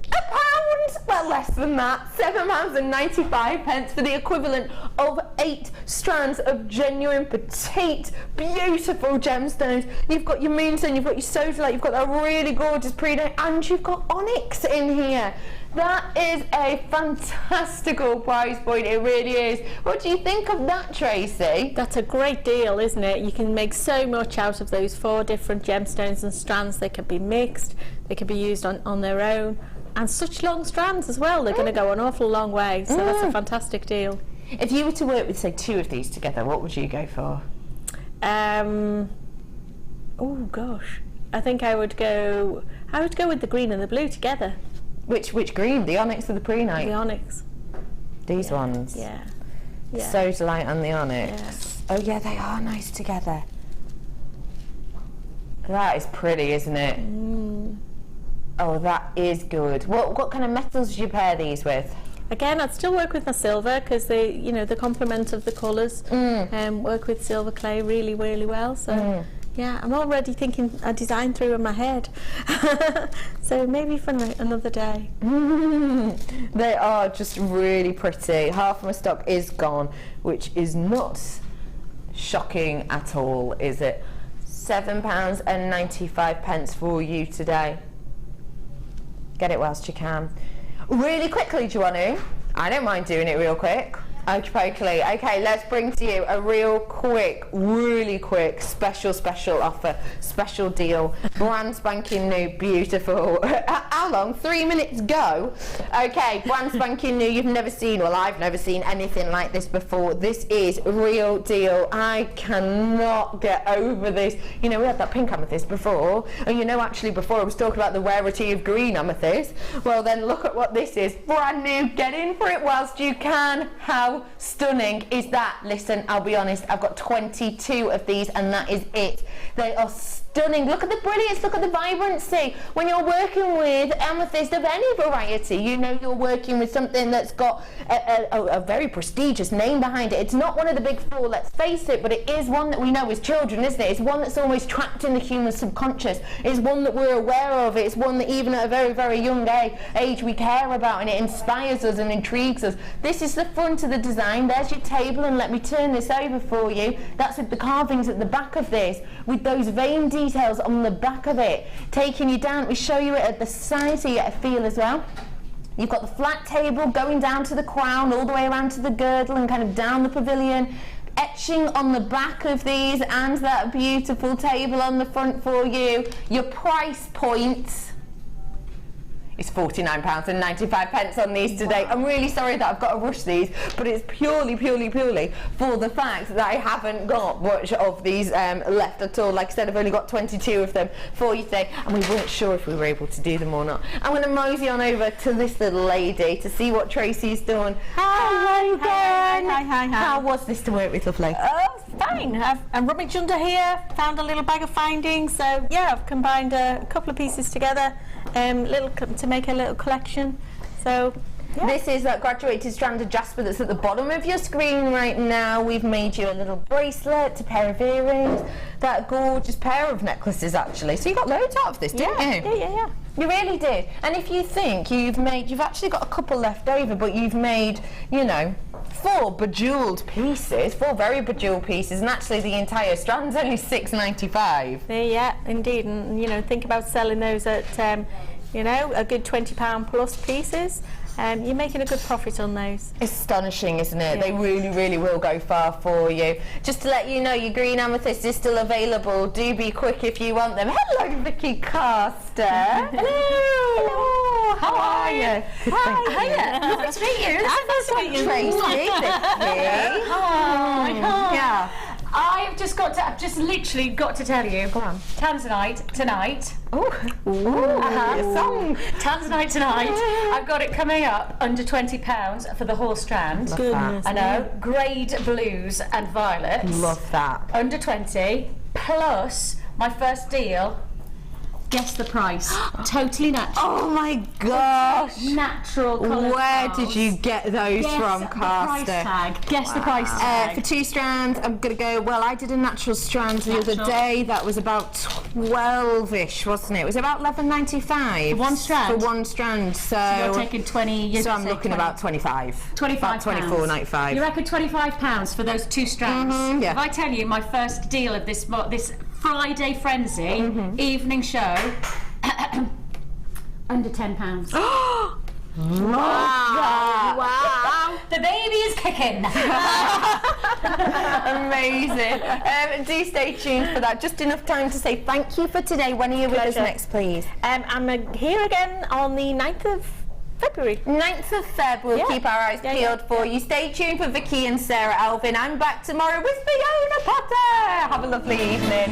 £1. Well, less than that. £7.95 for the equivalent of 8 strands of genuine, petite, beautiful gemstones. You've got your moonstone, you've got your sodalite, you've got that really gorgeous prehnite, and you've got onyx in here. That is a fantastical price point, it really is. What do you think of that, Tracy? That's a great deal, isn't it? You can make so much out of those 4 different gemstones and strands. They can be mixed, they can be used on their own, and such long strands as well. They're going to go an awful long way, so that's a fantastic deal. If you were to work with, say, 2 of these together, what would you go for? Oh gosh, I think I would go with the green and the blue together. Which green? The onyx or the prehnite? The onyx. These ones? Yeah. Sodalite and the onyx. Yeah. Oh yeah, they are nice together. That is pretty, isn't it? Oh, that is good. What kind of metals do you pair these with? Again, I'd still work with my silver, because they, the complement of the colours, work with silver clay really, really well. So yeah, I'm already thinking a design through in my head. So maybe for another day. They are just really pretty. Half of my stock is gone, which is not shocking at all, is it? £7.95 for you today. Get it whilst you can. Really quickly, do you want to? I don't mind doing it real quick. Okay, let's bring to you a real quick, really quick special offer, special deal, brand spanking new, beautiful. How long? 3 minutes go. Okay, brand spanking new. You've never seen, well, I've never seen anything like this before. This is real deal. I cannot get over this. We had that pink amethyst before, and actually before I was talking about the rarity of green amethyst. Well, then look at what this is. Brand new. Get in for it whilst you can. How stunning is that? Listen, I'll be honest, I've got 22 of these, and that is it. They are stunning. Look at the brilliance, look at the vibrancy. When you're working with amethyst of any variety, you're working with something that's got a very prestigious name behind it. It's not one of the big 4, let's face it, but it is one that we know as children, isn't it? It's one that's almost trapped in the human subconscious. It's one that we're aware of. It's one that even at a very, very young age we care about, and it inspires us and intrigues us. This is the front of the design. There's your table, and let me turn this over for you. That's with the carvings at the back of this, with those vein details on the back of it, taking you down. We show you it at the side so you get a feel as well. You've got the flat table going down to the crown, all the way around to the girdle and kind of down the pavilion. Etching on the back of these, and that beautiful table on the front for you. Your price point is £49.95 on these today. I'm really sorry that I've got to rush these, but it's purely for the fact that I haven't got much of these left at all. Like I said, I've only got 22 of them for you today, and we weren't sure if we were able to do them or not. I'm going to mosey on over to this little lady to see what Tracy's done. Hello again. Hi. How was this to work with, lovely? Oh, fine. I've rummaged under here, found a little bag of findings. So yeah, I've combined a couple of pieces together, to make a little collection. So yeah. This is that graduated strand of Jasper that's at the bottom of your screen right now. We've made you a little bracelet, a pair of earrings, that gorgeous pair of necklaces actually. So you got loads out of this, didn't you? Yeah. You really did. And if you think you've actually got a couple left over, but you've made, 4 bejewelled pieces, 4 very bejewelled pieces, and actually the entire strand's only £6.95. Yeah, indeed. And think about selling those at a good £20 plus pieces. You're making a good profit on those. Astonishing, isn't it? Yeah. They really will go far for you. Just to let you know, your green amethyst is still available. Do be quick if you want them. Hello, Vicky Caster. Hello. How are you? Hi. Lovely to meet you. This is Tracy. Vicky. Hi. Yeah. I've just literally got to tell you. Go on. Tanzanite tonight. Oh, a song. Tanzanite tonight. I've got it coming up under £20 for the whole strand. Goodness. I know. Grade blues and violets. Love that. Under 20 plus my first deal. Guess the price. Totally natural. Oh my gosh. Natural colour. Where pearls. did you get those from, the price Carster? tag. Guess the price tag. For 2 strands, I'm going to go, well, I did a natural strand the other day. That was about 12-ish, wasn't it? It was about $11.95. For one strand? For one strand. So you're taking 20. So I'm looking about 25. 25 About 24.95. You reckon £25 for those 2 strands? Yeah. If I tell you my first deal of this Friday Frenzy evening show, under £10. Wow. The baby is kicking. Amazing. Do stay tuned for that. Just enough time to say thank you for today. When are you with us next, please? I'm here again on the 9th of February. 9th of Feb, we'll keep our eyes peeled for you. Stay tuned for Vicky and Sarah Alvin. I'm back tomorrow with Fiona Potter. Have a lovely evening.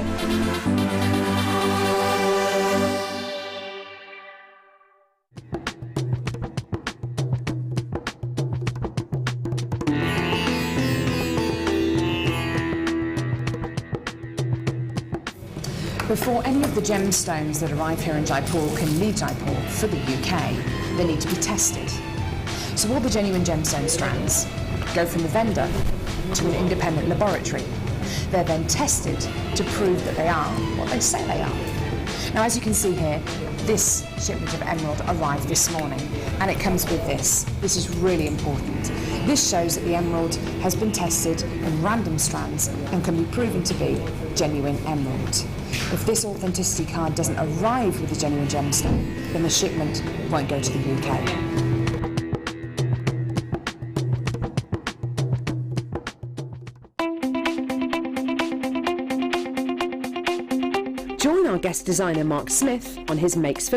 Before any of the gemstones that arrive here in Jaipur can leave Jaipur for the UK, they need to be tested. So all the genuine gemstone strands go from the vendor to an independent laboratory. They're then tested to prove that they are what they say they are. Now, as you can see here, this shipment of emerald arrived this morning, and it comes with this. This is really important. This shows that the emerald has been tested in random strands and can be proven to be genuine emerald. If this authenticity card doesn't arrive with a genuine gemstone, then the shipment won't go to the UK. Join our guest designer Mark Smith on his Makes for